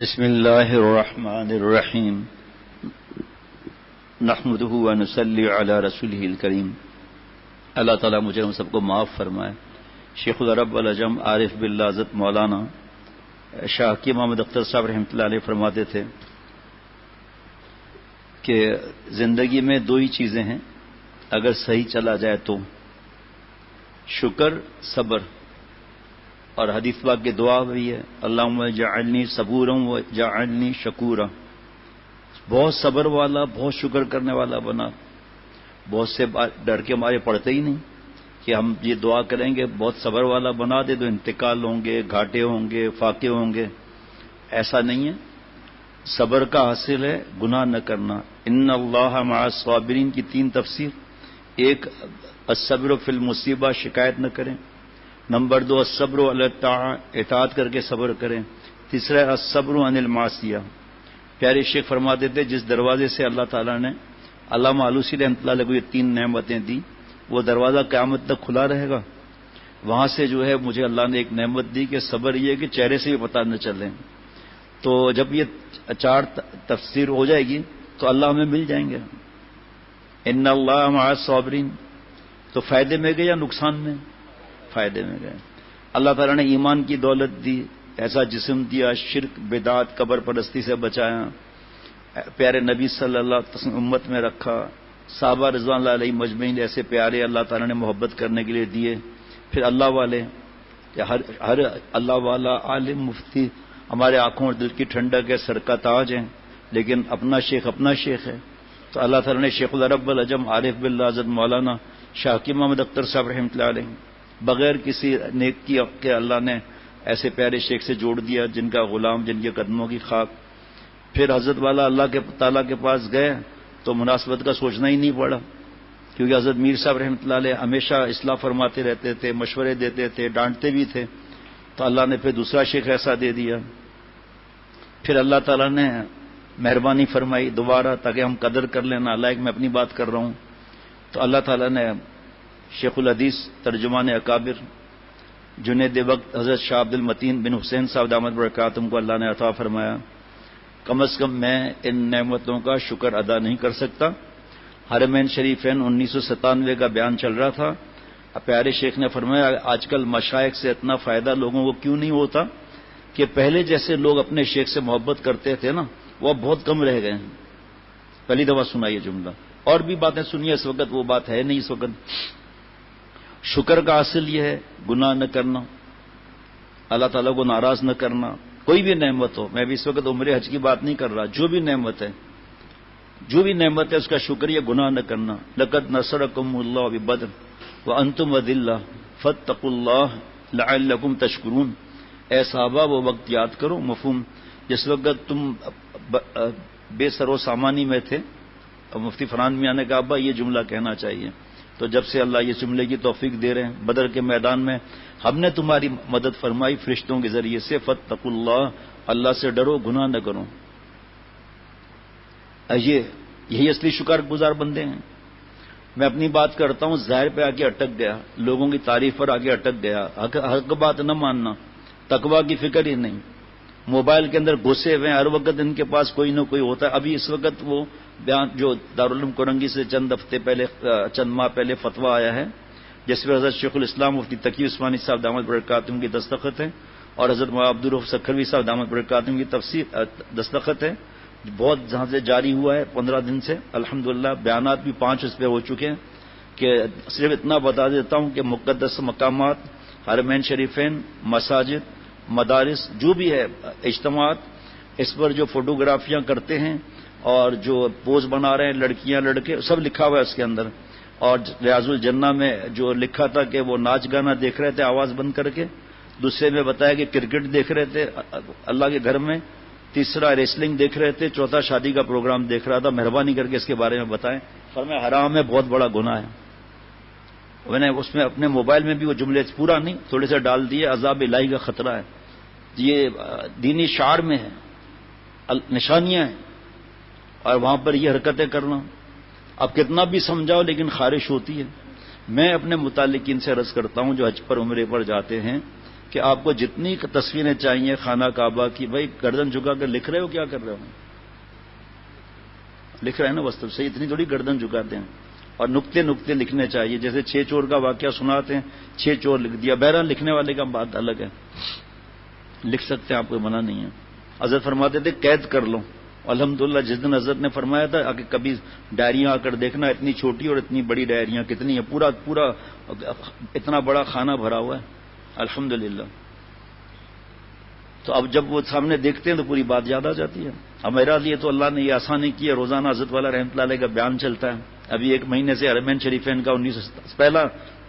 بسم اللہ الرحمن الرحیم نحمدہ ونصلی علی رسولہ الکریم۔ اللہ تعالیٰ مجھے ہم سب کو معاف فرمائے۔ شیخ العرب العجم عارف باللہ حضرت مولانا شاہ حکیم محمد اختر صاحب رحمۃ اللہ علیہ فرماتے تھے کہ زندگی میں دو ہی چیزیں ہیں، اگر صحیح چلا جائے تو شکر، صبر، اور حدیث پاک کی دعا بھی ہے اللہم جعلنی صبورا و جعلنی شکورا، بہت صبر والا، بہت شکر کرنے والا بنا۔ بہت سے ڈر کے ہمارے پڑھتے ہی نہیں کہ ہم یہ دعا کریں گے بہت صبر والا بنا دے تو انتقال ہوں گے، گھاٹے ہوں گے، فاقے ہوں گے۔ ایسا نہیں ہے، صبر کا حاصل ہے گناہ نہ کرنا۔ ان اللہ مع الصابرین کی تین تفسیر، ایک الصبر فی المصیبہ، شکایت نہ کریں، نمبر دو الصبر علی الطاعہ، اطاعت کر کے صبر کریں، تیسرا الصبر عن المعصیہ۔ پیارے شیخ فرماتے تھے جس دروازے سے اللہ تعالیٰ نے علامہ آلوسی رحمۃ اللہ علیہ کو یہ تین نعمتیں دی، وہ دروازہ قیامت تک کھلا رہے گا۔ وہاں سے جو ہے مجھے اللہ نے ایک نعمت دی کہ صبر یہ کہ چہرے سے بھی پتہ نہ چلے۔ تو جب یہ چار تفسیر ہو جائے گی تو اللہ ہمیں مل جائیں گے۔ ان اللہ مع الصابرین، تو فائدے میں گئے یا نقصان میں؟ فائدے میں گئے۔ اللہ تعالیٰ نے ایمان کی دولت دی، ایسا جسم دیا، شرک، بدعات، قبر پرستی سے بچایا، پیارے نبی صلی اللہ علیہ وسلم امت میں رکھا، صحابہ رضوان اللہ علیہ مجمعین ایسے پیارے اللہ تعالیٰ نے محبت کرنے کے لیے دیے۔ پھر اللہ والے، ہر اللہ والا عالم مفتی ہمارے آنکھوں اور دل کی ٹھنڈک ہے، سر کا تاج ہے، لیکن اپنا شیخ ہے۔ تو اللہ تعالیٰ نے شیخ العرب العجم عارف باللہ حضرت مولانا شاہ حکیم محمد اختر صاحب رحمۃ اللہ علیہ بغیر کسی نیکی کے اللہ نے ایسے پیارے شیخ سے جوڑ دیا، جن کا غلام، جن کے قدموں کی خاک۔ پھر حضرت والا اللہ کے تعالیٰ کے پاس گئے تو مناسبت کا سوچنا ہی نہیں پڑا، کیونکہ حضرت میر صاحب رحمۃ اللہ علیہ ہمیشہ اصلاح فرماتے رہتے تھے، مشورے دیتے تھے، ڈانٹتے بھی تھے۔ تو اللہ نے پھر دوسرا شیخ ایسا دے دیا۔ پھر اللہ تعالیٰ نے مہربانی فرمائی دوبارہ تاکہ ہم قدر کر لیں، نالائق میں اپنی بات کر رہا ہوں، تو اللہ تعالیٰ نے شیخ الحدیث ترجمان اکابر جنید وقت حضرت شاہ عبد المتین بن حسین صاحب دامت برکاتہم کو اللہ نے عطا فرمایا۔ کم از کم میں ان نعمتوں کا شکر ادا نہیں کر سکتا۔ حرمین شریفین 1997 کا بیان چل رہا تھا، پیارے شیخ نے فرمایا آج کل مشائخ سے اتنا فائدہ لوگوں کو کیوں نہیں ہوتا کہ پہلے جیسے لوگ اپنے شیخ سے محبت کرتے تھے نا، وہ بہت کم رہ گئے ہیں۔ پہلی دفعہ سنا یہ جملہ، اور بھی باتیں سنیے، اس وقت وہ بات ہے نہیں۔ اس وقت شکر کا حاصل یہ ہے گناہ نہ کرنا، اللہ تعالیٰ کو ناراض نہ کرنا، کوئی بھی نعمت ہو۔ میں بھی اس وقت عمرے حج کی بات نہیں کر رہا، جو بھی نعمت ہے اس کا شکریہ، گناہ نہ کرنا۔ لقد نصرکم اللہ ببدر وانتم اذلہ فاتقوا اللہ لعلکم تشکرون۔ اے صحابہ وہ وقت یاد کرو، مفہوم جس وقت تم بے سر و سامانی میں تھے۔ مفتی فرحان میاں نے کہا ابا یہ جملہ کہنا چاہیے، تو جب سے اللہ یہ جملے کی توفیق دے رہے ہیں، بدر کے میدان میں ہم نے تمہاری مدد فرمائی فرشتوں کے ذریعے سے، فاتقوا اللہ، اللہ سے ڈرو، گناہ نہ کرو۔ یہی اصلی شکر گزار بندے ہیں۔ میں اپنی بات کرتا ہوں، ظاہر پہ آ کے اٹک گیا، لوگوں کی تعریف پر آگے اٹک گیا، حق بات نہ ماننا، تقویٰ کی فکر ہی نہیں، موبائل کے اندر گھسے ہوئے ہیں، ہر وقت ان کے پاس کوئی نہ کوئی ہوتا ہے۔ ابھی اس وقت وہ بیان جو دارالعلوم کرنگی سے چند ماہ پہلے فتویٰ آیا ہے، جس میں حضرت شیخ الاسلام مفتی تقی عثمانی صاحب دامت برکاتہم کی دستخط ہے، اور حضرت مولانا عبدالرؤف سکھروی صاحب دامت برکاتہم کی دستخط ہے، بہت جہاں سے جاری ہوا ہے 15 دن سے الحمدللہ۔ بیانات بھی 5 اس پہ ہو چکے ہیں، کہ صرف اتنا بتا دیتا ہوں کہ مقدس مقامات، حرمین شریفین، مساجد، مدارس، جو بھی ہے اجتماعات، اس پر جو فوٹوگرافیاں کرتے ہیں اور جو پوز بنا رہے ہیں لڑکیاں لڑکے، سب لکھا ہوا ہے اس کے اندر۔ اور ریاض الجنہ میں جو لکھا تھا کہ وہ ناچ گانا دیکھ رہے تھے آواز بند کر کے، دوسرے میں بتایا کہ کرکٹ دیکھ رہے تھے اللہ کے گھر میں، تیسرا ریسلنگ دیکھ رہے تھے، چوتھا شادی کا پروگرام دیکھ رہا تھا۔ مہربانی کر کے اس کے بارے میں بتائیں۔ فرمایا حرام ہے، بہت بڑا گناہ ہے۔ میں نے اس میں اپنے موبائل میں بھی وہ جملے پورا نہیں تھوڑے سے ڈال دیے، عذاب الہی کا خطرہ ہے، یہ دینی شعار میں ہے، نشانیاں ہیں، اور وہاں پر یہ حرکتیں کرنا اب کتنا بھی سمجھاؤ لیکن خارش ہوتی ہے۔ میں اپنے متعلقین سے عرض کرتا ہوں جو حج پر عمرے پر جاتے ہیں کہ آپ کو جتنی تصویریں چاہیے خانہ کعبہ کی، بھائی گردن جھکا کر لکھ رہے ہو، کیا کر رہے ہو؟ لکھ رہے ہیں نا، وسطب سے اتنی تھوڑی گردن جھکاتے ہیں. اور نقطے نقطے لکھنے چاہیے، جیسے 6 چور کا واقعہ سناتے ہیں، 6 چور لکھ دیا. بہرحال لکھنے والے کا بات الگ ہے، لکھ سکتے ہیں، آپ کو منع نہیں ہے. حضرت فرماتے تھے قید کر لو. الحمدللہ جس دن حضرت نے فرمایا تھا کہ کبھی ڈائریاں آ کر دیکھنا، اتنی چھوٹی اور اتنی بڑی ڈائریاں کتنی ہیں، پورا پورا اتنا بڑا کھانا بھرا ہوا ہے الحمدللہ. تو اب جب وہ سامنے دیکھتے ہیں تو پوری بات یاد آ جاتی ہے. اب میرا لیے تو اللہ نے یہ آسانی کی ہے، روزانہ حضرت والا رحمۃ اللہ علیہ کا بیان چلتا ہے. ابھی 1 مہینے سے حرمین شریفین کا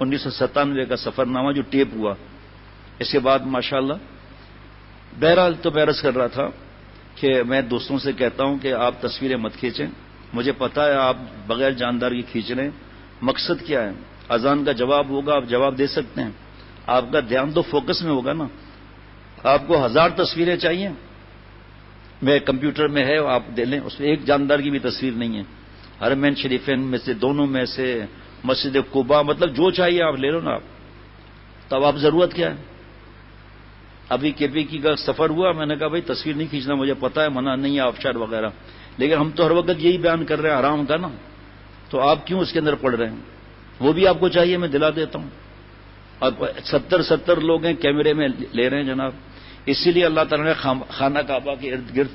1997 کا سفر نامہ جو ٹیپ ہوا، اس کے بعد ماشاءاللہ. بہرحال تو میں عرض کر رہا تھا کہ میں دوستوں سے کہتا ہوں کہ آپ تصویریں مت کھینچیں. مجھے پتا ہے آپ بغیر جاندار کی کھینچ رہے ہیں. مقصد کیا ہے؟ اذان کا جواب ہوگا، آپ جواب دے سکتے ہیں، آپ کا دھیان تو فوکس میں ہوگا نا. آپ کو 1000 تصویریں چاہیے، میں کمپیوٹر میں ہے، آپ دے لیں، اس میں ایک جاندار کی بھی تصویر نہیں ہے. حرمین شریفین میں سے، دونوں میں سے، مسجد قباء، مطلب جو چاہیے آپ لے لو نا. آپ تب آپ ضرورت کیا ہے؟ ابھی کے پی کی کا سفر ہوا، میں نے کہا بھائی تصویر نہیں کھینچنا، مجھے پتا ہے منع نہیں ہے آبشار وغیرہ، لیکن ہم تو ہر وقت یہی بیان کر رہے ہیں حرام کا نا، تو آپ کیوں اس کے اندر پڑ رہے ہیں؟ وہ بھی آپ کو چاہیے، میں دلا دیتا ہوں. اور 70 لوگ ہیں کیمرے میں لے رہے ہیں جناب. اسی لیے اللہ تعالیٰ نے خانہ کعبہ کے ارد گرد،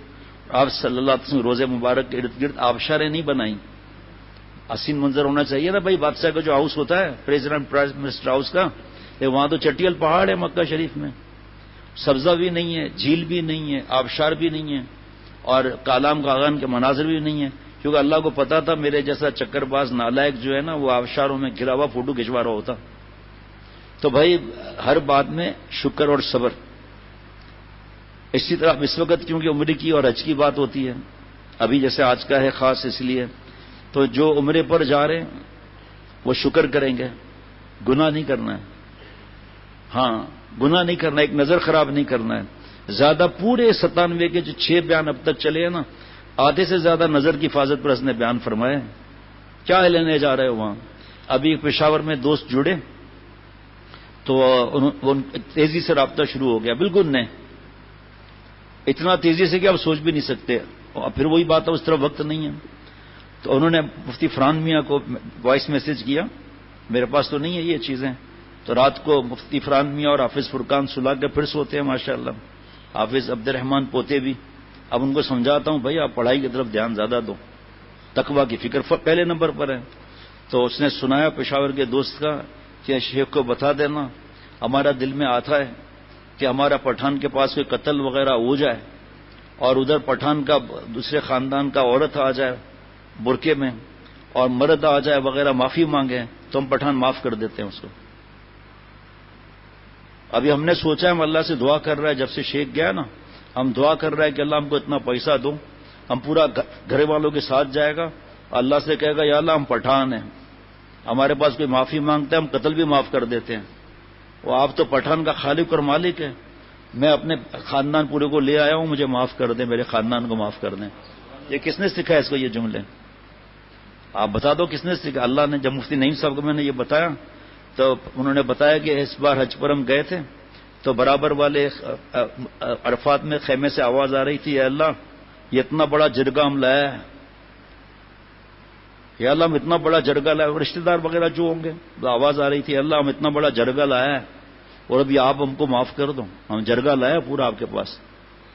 آپ صلی اللہ علیہ وسلم روزے مبارک کے ارد گرد آبشاریں نہیں بنائیں. حسین منظر ہونا چاہیے نا بھائی. بادشاہ کا جو ہاؤس ہوتا ہے، پریزیڈنٹ پرائم منسٹر ہاؤس کا، وہاں تو چٹیل پہاڑ ہے مکہ شریف میں، سبزہ بھی نہیں ہے، جھیل بھی نہیں ہے، آبشار بھی نہیں ہے، اور کالام کاغان کے مناظر بھی نہیں ہے. کیونکہ اللہ کو پتا تھا میرے جیسا چکر باز نالائق جو ہے نا، وہ آبشاروں میں گھرا ہوا فوٹو کھنچوا رہا ہوتا. تو بھائی ہر بات میں شکر اور صبر. اسی طرح اس وقت کیونکہ عمرے کی اور حج کی بات ہوتی ہے، ابھی جیسے آج کا ہے خاص اس لیے، تو جو عمرے پر جا رہے ہیں وہ شکر کریں گے، گناہ نہیں کرنا ہے. ہاں گناہ نہیں کرنا، ایک نظر خراب نہیں کرنا ہے. زیادہ پورے 97 کے جو 6 بیان اب تک چلے ہیں نا، آدھے سے زیادہ نظر کی حفاظت پر اس نے بیان فرمائے. کیا لینے جا رہے ہو وہاں؟ ابھی پشاور میں دوست جڑے تو تیزی سے رابطہ شروع ہو گیا، بالکل نہیں، اتنا تیزی سے کہ آپ سوچ بھی نہیں سکتے. اور پھر وہی بات ہے، اس طرح وقت نہیں ہے. تو انہوں نے مفتی فرحان میاں کو وائس میسج کیا، میرے پاس تو نہیں ہے یہ چیزیں. تو رات کو مفتی فرحان میاں اور حافظ فرقان سلا کے پھر سوتے ہیں ماشاءاللہ. حافظ عبد الرحمان پوتے بھی. اب ان کو سمجھاتا ہوں بھائی آپ پڑھائی کی طرف دھیان زیادہ دو، تقویٰ کی فکر پہلے نمبر پر ہے. تو اس نے سنایا پشاور کے دوست کا کہ شیخ کو بتا دینا، ہمارا دل میں آتا ہے کہ ہمارا پٹھان کے پاس کوئی قتل وغیرہ ہو جائے اور ادھر پٹھان کا دوسرے خاندان کا عورت آ جائے برقعے میں اور مرد آ جائے وغیرہ، معافی مانگے تو ہم پٹھان معاف کر دیتے ہیں اس کو. ابھی ہم نے سوچا ہے، ہم اللہ سے دعا کر رہا ہے، جب سے شیخ گیا نا، ہم دعا کر رہے ہیں کہ اللہ ہم کو اتنا پیسہ دو، ہم پورا گھر والوں کے ساتھ جائے گا، اللہ سے کہے گا یا اللہ ہم پٹھان ہیں، ہمارے پاس کوئی معافی مانگتا ہے ہم قتل بھی معاف کر دیتے ہیں. وہ آپ تو پٹھان کا خالق اور مالک ہے، میں اپنے خاندان پورے کو لے آیا ہوں، مجھے معاف کر دیں، میرے خاندان کو معاف کر دیں. یہ کس نے سکھایا اس کو یہ جملے؟ آپ بتا دو کس نے سکھا؟ اللہ نے. جب مفتی نعیم صاحب کو میں نے یہ بتایا تو انہوں نے بتایا کہ اس بار حج پر ہم گئے تھے تو برابر والے عرفات میں خیمے سے آواز آ رہی تھی، اے اللہ یہ اتنا بڑا جرگہ ہم لایا ہے، یا اللہ ہم اتنا بڑا جرگہ لایا، رشتہ دار وغیرہ جو ہوں گے، آواز آ رہی تھی اللہ ہم اتنا بڑا جرگہ لایا ہے اور ابھی آپ ہم کو معاف کر دو، ہم جرگہ لایا پورا آپ کے پاس.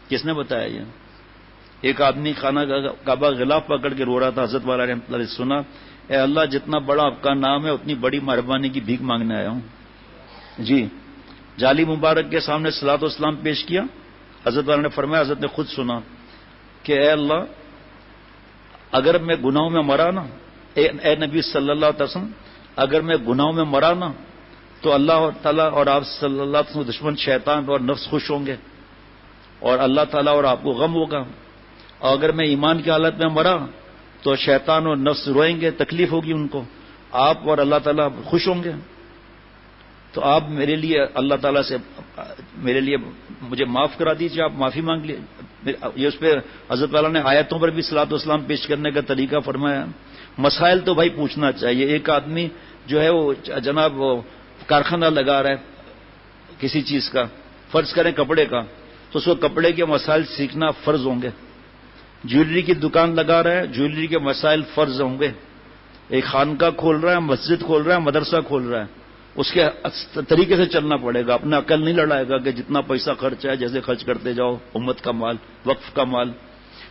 کس نے بتایا یہ؟ ایک آدمی خانہ کعبہ غلاف پکڑ کے رو رہا تھا. حضرت والا رحمۃ اللہ علیہ سنا، اے اللہ جتنا بڑا آپ کا نام ہے اتنی بڑی مہربانی کی بھیک مانگنے آیا ہوں. جی جالی مبارک کے سامنے صلاۃ و اسلام پیش کیا. حضرت والا نے فرمایا، حضرت نے خود سنا کہ اے اللہ اگر میں گناہوں میں مرا نا، اے نبی صلی اللہ علیہ وسلم اگر میں گناہوں میں مرا نا تو اللہ تعالیٰ اور آپ صلی اللہ علیہ وسلم دشمن شیطان اور نفس خوش ہوں گے اور اللہ تعالیٰ اور آپ کو غم ہوگا، اور اگر میں ایمان کی حالت میں مرا تو شیطان اور نفس روئیں گے، تکلیف ہوگی ان کو، آپ اور اللہ تعالیٰ خوش ہوں گے. تو آپ میرے لیے اللہ تعالیٰ سے میرے لیے مجھے معاف کرا دیجیے، آپ معافی مانگ لیجیے. یہ اس پہ حضرت والا نے آیتوں پر بھی صلاۃ و اسلام پیش کرنے کا طریقہ فرمایا. مسائل تو بھائی پوچھنا چاہیے. ایک آدمی جو ہے وہ جناب وہ کارخانہ لگا رہا ہے کسی چیز کا، فرض کریں کپڑے کا، تو اس کو کپڑے کے مسائل سیکھنا فرض ہوں گے. جیولری کی دکان لگا رہا ہے، جیولری کے مسائل فرض ہوں گے. ایک خانقاہ کھول رہا ہے، مسجد کھول رہا ہے، مدرسہ کھول رہا ہے، اس کے طریقے سے چلنا پڑے گا. اپنا عقل نہیں لڑائے گا کہ جتنا پیسہ خرچ ہے جیسے خرچ کرتے جاؤ، امت کا مال، وقف کا مال.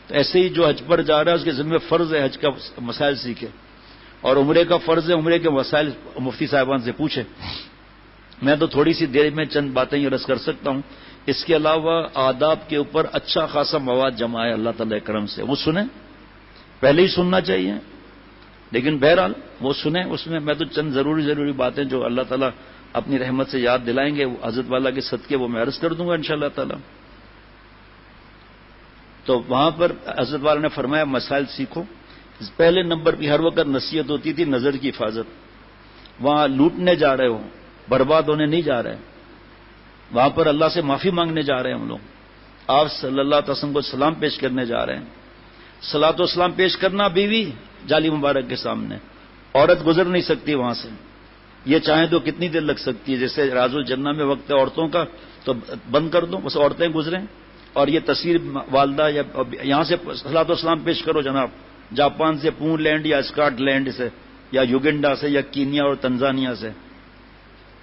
تو ایسے ہی جو حج پر جا رہا ہے اس کے ذمہ فرض ہے حج کا مسائل سیکھے، اور عمرے کا فرض ہے عمرے کے مسائل مفتی صاحبان سے پوچھے. میں تو تھوڑی سی دیر میں چند باتیں یہ عرض کر سکتا ہوں. اس کے علاوہ آداب کے اوپر اچھا خاصا مواد جمع ہے اللہ تعالی کرم سے، وہ سنیں، پہلے ہی سننا چاہیے، لیکن بہرحال وہ سنیں. اس میں تو چند ضروری باتیں جو اللہ تعالیٰ اپنی رحمت سے یاد دلائیں گے، وہ حضرت والا کے صدقے وہ میں عرض کر دوں گا انشاءاللہ تعالیٰ. تو وہاں پر حضرت والا نے فرمایا مسائل سیکھو. پہلے نمبر پہ ہر وقت نصیحت ہوتی تھی نظر کی حفاظت. وہاں لوٹنے جا رہے ہو، برباد ہونے نہیں جا رہے، وہاں پر اللہ سے معافی مانگنے جا رہے ہیں ہم لوگ. آپ صلی اللہ علیہ وسلم کو سلام پیش کرنے جا رہے ہیں. صلاۃ و سلام پیش کرنا بیوی جالی مبارک کے سامنے، عورت گزر نہیں سکتی وہاں سے. یہ چاہیں تو کتنی دیر لگ سکتی ہے، جیسے راز الجنہ میں وقت ہے عورتوں کا تو بند کر دو بس عورتیں گزریں. اور یہ تصویر والدہ یا یہاں سے صلاۃ و سلام پیش کرو جناب، جاپان سے پون لینڈ یا اسکاٹ لینڈ سے یا یوگنڈا سے یا کینیا اور تنزانیہ سے.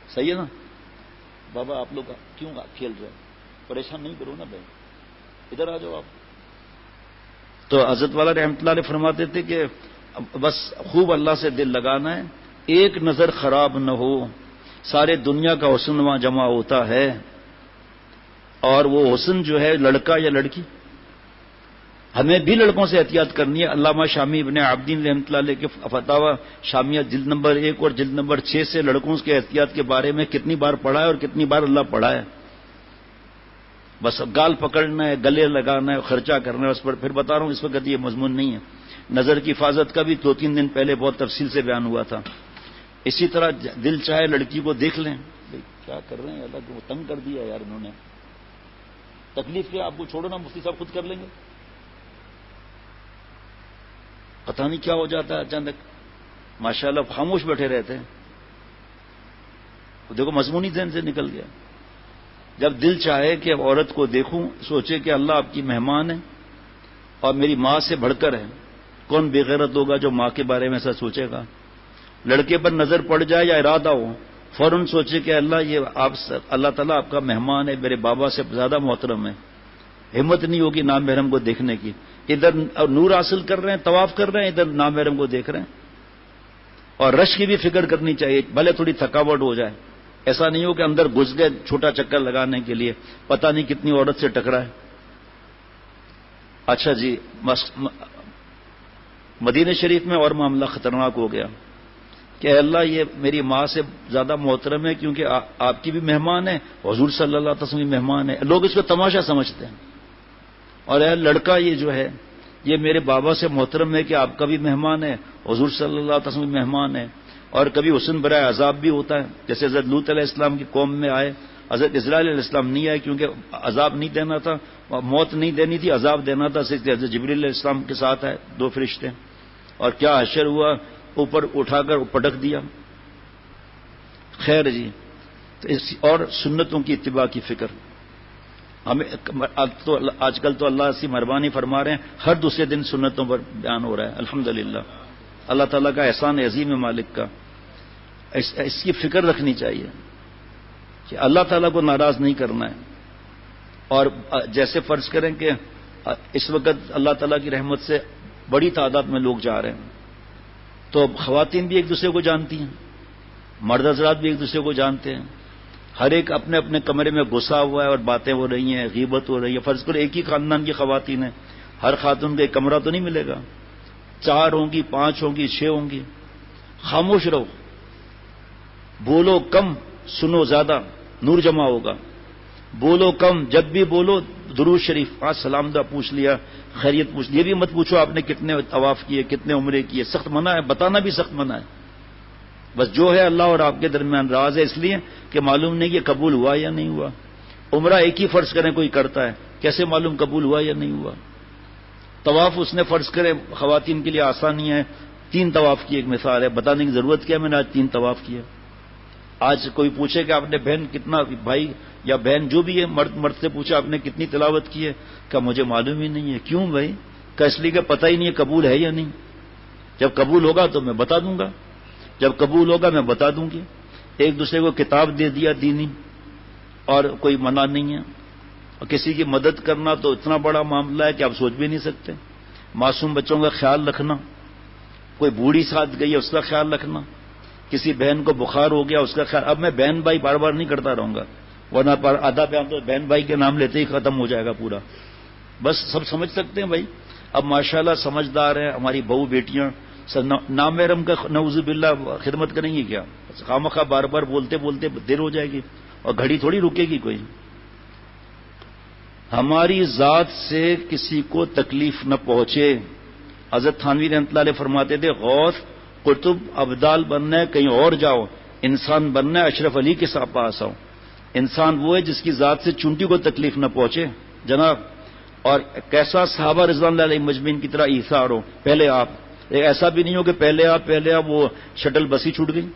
صحیح ہے نا بابا؟ آپ لوگ کیوں کھیل رہے ہیں؟ پریشان نہیں کرو نا بھائی، ادھر آ جاؤ آپ. تو حضرت والا رحمۃ اللہ علیہ فرماتے تھے کہ بس خوب اللہ سے دل لگانا ہے، ایک نظر خراب نہ ہو. سارے دنیا کا حسن وہاں جمع ہوتا ہے، اور وہ حسن جو ہے لڑکا یا لڑکی، ہمیں بھی لڑکوں سے احتیاط کرنی ہے. علامہ شامی ابن عابدین رحمۃ اللہ علیہ کے فتاوی شامیہ جلد نمبر 1 اور جلد نمبر 6 سے لڑکوں کے احتیاط کے بارے میں کتنی بار پڑھا ہے اور کتنی بار اللہ پڑھا ہے. بس گال پکڑنا ہے، گلے لگانا ہے، خرچہ کرنا ہے اس پر. پھر بتا رہا ہوں اس وقت یہ مضمون نہیں ہے. نظر کی حفاظت کا بھی 2-3 دن پہلے بہت تفصیل سے بیان ہوا تھا. اسی طرح دل چاہے لڑکی کو دیکھ لیں. کیا کر رہے ہیں؟ اللہ کو تنگ کر دیا یار انہوں نے. تکلیف کیا؟ آپ کو چھوڑو نا، مفتی صاحب خود کر لیں گے. پتہ نہیں کیا ہو جاتا ہے اچانک، ماشاءاللہ خاموش بیٹھے رہتے ہیں. دیکھو مضمونی ذہن سے نکل گیا. جب دل چاہے کہ عورت کو دیکھوں، سوچے کہ اللہ آپ کی مہمان ہے اور میری ماں سے بڑھ کر ہے. کون بے غیرت ہوگا جو ماں کے بارے میں ایسا سوچے گا؟ لڑکے پر نظر پڑ جائے یا ارادہ ہو، فوراً سوچے کہ اللہ تعالیٰ آپ کا مہمان ہے، میرے بابا سے زیادہ محترم ہے. ہمت نہیں ہوگی نامحرم کو دیکھنے کی. ادھر نور حاصل کر رہے ہیں، طواف کر رہے ہیں، ادھر نامحرم کو دیکھ رہے ہیں. اور رش کی بھی فکر کرنی چاہیے، بھلے تھوڑی تھکاوٹ ہو جائے. ایسا نہیں ہو کہ اندر گھس گئے چھوٹا چکر لگانے کے لیے، پتہ نہیں کتنی عورت سے ٹکرا ہے. اچھا جی، مدینہ شریف میں اور معاملہ خطرناک ہو گیا کہ اے اللہ یہ میری ماں سے زیادہ محترم ہے کیونکہ آپ کی بھی مہمان ہے، حضور صلی اللہ علیہ وسلم بھی مہمان ہے. لوگ اس کو تماشا سمجھتے ہیں. اور اے لڑکا یہ جو ہے یہ میرے بابا سے محترم ہے کہ آپ کا بھی مہمان ہے، حضور صلی اللہ علیہ وسلم بھی مہمان ہے. اور کبھی حسن برائے عذاب بھی ہوتا ہے، جیسے حضرت لوط علیہ السلام کی قوم میں آئے، حضرت اسرائیل علیہ السلام نہیں آئے کیونکہ عذاب نہیں دینا تھا، موت نہیں دینی تھی، عذاب دینا تھا. حضرت جبریل علیہ السلام کے ساتھ آئے 2 فرشتے، اور کیا حشر ہوا، اوپر اٹھا کر پٹک دیا. خیر جی، اور سنتوں کی اتباع کی فکر ہمیں آج کل تو اللہ سے مہربانی فرما رہے ہیں، ہر دوسرے دن سنتوں پر بیان ہو رہا ہے الحمدللہ. اللہ تعالیٰ کا احسان عظیم ہے مالک کا. اس کی فکر رکھنی چاہیے کہ اللہ تعالیٰ کو ناراض نہیں کرنا ہے. اور جیسے فرض کریں کہ اس وقت اللہ تعالیٰ کی رحمت سے بڑی تعداد میں لوگ جا رہے ہیں، تو خواتین بھی ایک دوسرے کو جانتی ہیں، مرد حضرات بھی ایک دوسرے کو جانتے ہیں. ہر ایک اپنے اپنے کمرے میں گھسا ہوا ہے اور باتیں ہو رہی ہیں، غیبت ہو رہی ہے. فرض کرو ایک ہی خاندان کی خواتین ہیں، ہر خاتون کا ایک کمرہ تو نہیں ملے گا. 4 ہوں گی، 5 ہوں گی، 6 ہوں گی. خاموش رہو، بولو کم، سنو زیادہ، نور جمع ہوگا. بولو کم، جب بھی بولو درود شریف، آج سلام دعا پوچھ لیا، خیریت پوچھ لیا. یہ بھی مت پوچھو آپ نے کتنے طواف کیے، کتنے عمرے کیے. سخت منع ہے، بتانا بھی سخت منع ہے. بس جو ہے اللہ اور آپ کے درمیان راز ہے، اس لیے کہ معلوم نہیں کہ قبول ہوا یا نہیں ہوا. عمرہ ایک ہی فرض کریں کوئی کرتا ہے، کیسے معلوم قبول ہوا یا نہیں ہوا؟ طواف اس نے فرض کرے خواتین کے لیے آسانی ہے، 3 طواف کی ایک مثال ہے، بتانے کی ضرورت کیا میں نے آج 3 طواف کیا. آج کوئی پوچھے کہ آپ نے بہن کتنا، بھائی یا بہن جو بھی ہے، مرد سے پوچھا آپ نے کتنی تلاوت کی ہے، کہ مجھے معلوم ہی نہیں ہے. کیوں بھائی؟ کہ اس لیے کہ پتہ ہی نہیں ہے قبول ہے یا نہیں. جب قبول ہوگا تو میں بتا دوں گا، جب قبول ہوگا میں بتا دوں گی. ایک دوسرے کو کتاب دے دیا دینی، اور کوئی منع نہیں ہے. اور کسی کی مدد کرنا تو اتنا بڑا معاملہ ہے کہ آپ سوچ بھی نہیں سکتے. معصوم بچوں کا خیال رکھنا، کوئی بوڑھی ساتھ گئی ہے اس کا خیال رکھنا، کسی بہن کو بخار ہو گیا اس کا خیال. اب میں بہن بھائی بار بار نہیں کرتا رہوں گا، ورنہ آدھا بیان تو بہن بھائی کے نام لیتے ہی ختم ہو جائے گا پورا. بس سب سمجھ سکتے ہیں بھائی. اب ماشاءاللہ سمجھدار ہیں ہماری بہو بیٹیاں، نام محرم کا نعوذ باللہ خدمت کریں گی کیا؟ خامخواہ بار بار بولتے بولتے دیر ہو جائے گی، اور گھڑی تھوڑی رکے گی کوئی. ہماری ذات سے کسی کو تکلیف نہ پہنچے. حضرت تھانوی رحمۃ اللہ علیہ فرماتے تھے غوث قطب ابدال بننا ہے کہیں اور جاؤ، انسان بننا ہے اشرف علی کے پاس آؤ. انسان وہ ہے جس کی ذات سے چونٹی کو تکلیف نہ پہنچے جناب. اور کیسا صحابہ رضوان اللہ علیہ مجمعین کی طرح ایثار ہو. پہلے آپ، ایسا بھی نہیں ہو کہ پہلے آپ وہ شٹل بس ہی چھوٹ گئی،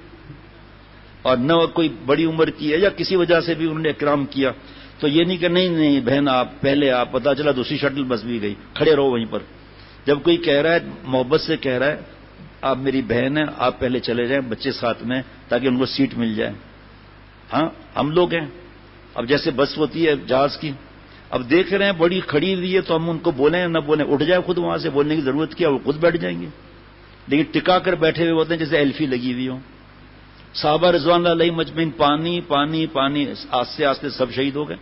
اور نہ کوئی بڑی عمر کی ہے یا کسی وجہ سے بھی انہوں نے اکرام کیا تو یہ نہیں کہ نہیں بہن آپ پہلے، آپ پتہ چلا دوسری شٹل بس بھی گئی، کھڑے رہو وہیں پر. جب کوئی کہہ رہا ہے محبت سے کہہ رہا ہے آپ میری بہن ہیں، آپ پہلے چلے جائیں بچے ساتھ میں تاکہ ان کو سیٹ مل جائے. ہاں ہم لوگ ہیں، اب جیسے بس ہوتی ہے جہاز کی، اب دیکھ رہے ہیں بڑی کھڑی ہوئی ہے تو ہم ان کو بولیں نہ بولیں، اٹھ جائے خود وہاں سے، بولنے کی ضرورت کیا، وہ خود بیٹھ جائیں گے. لیکن ٹکا کر بیٹھے ہوئے ہوتے ہیں جیسے ایلفی لگی ہوئی ہو. صحابہ رضوان اللہ علیہ مجمعین پانی پانی پانی، آستے آستے سب شہید ہو گئے.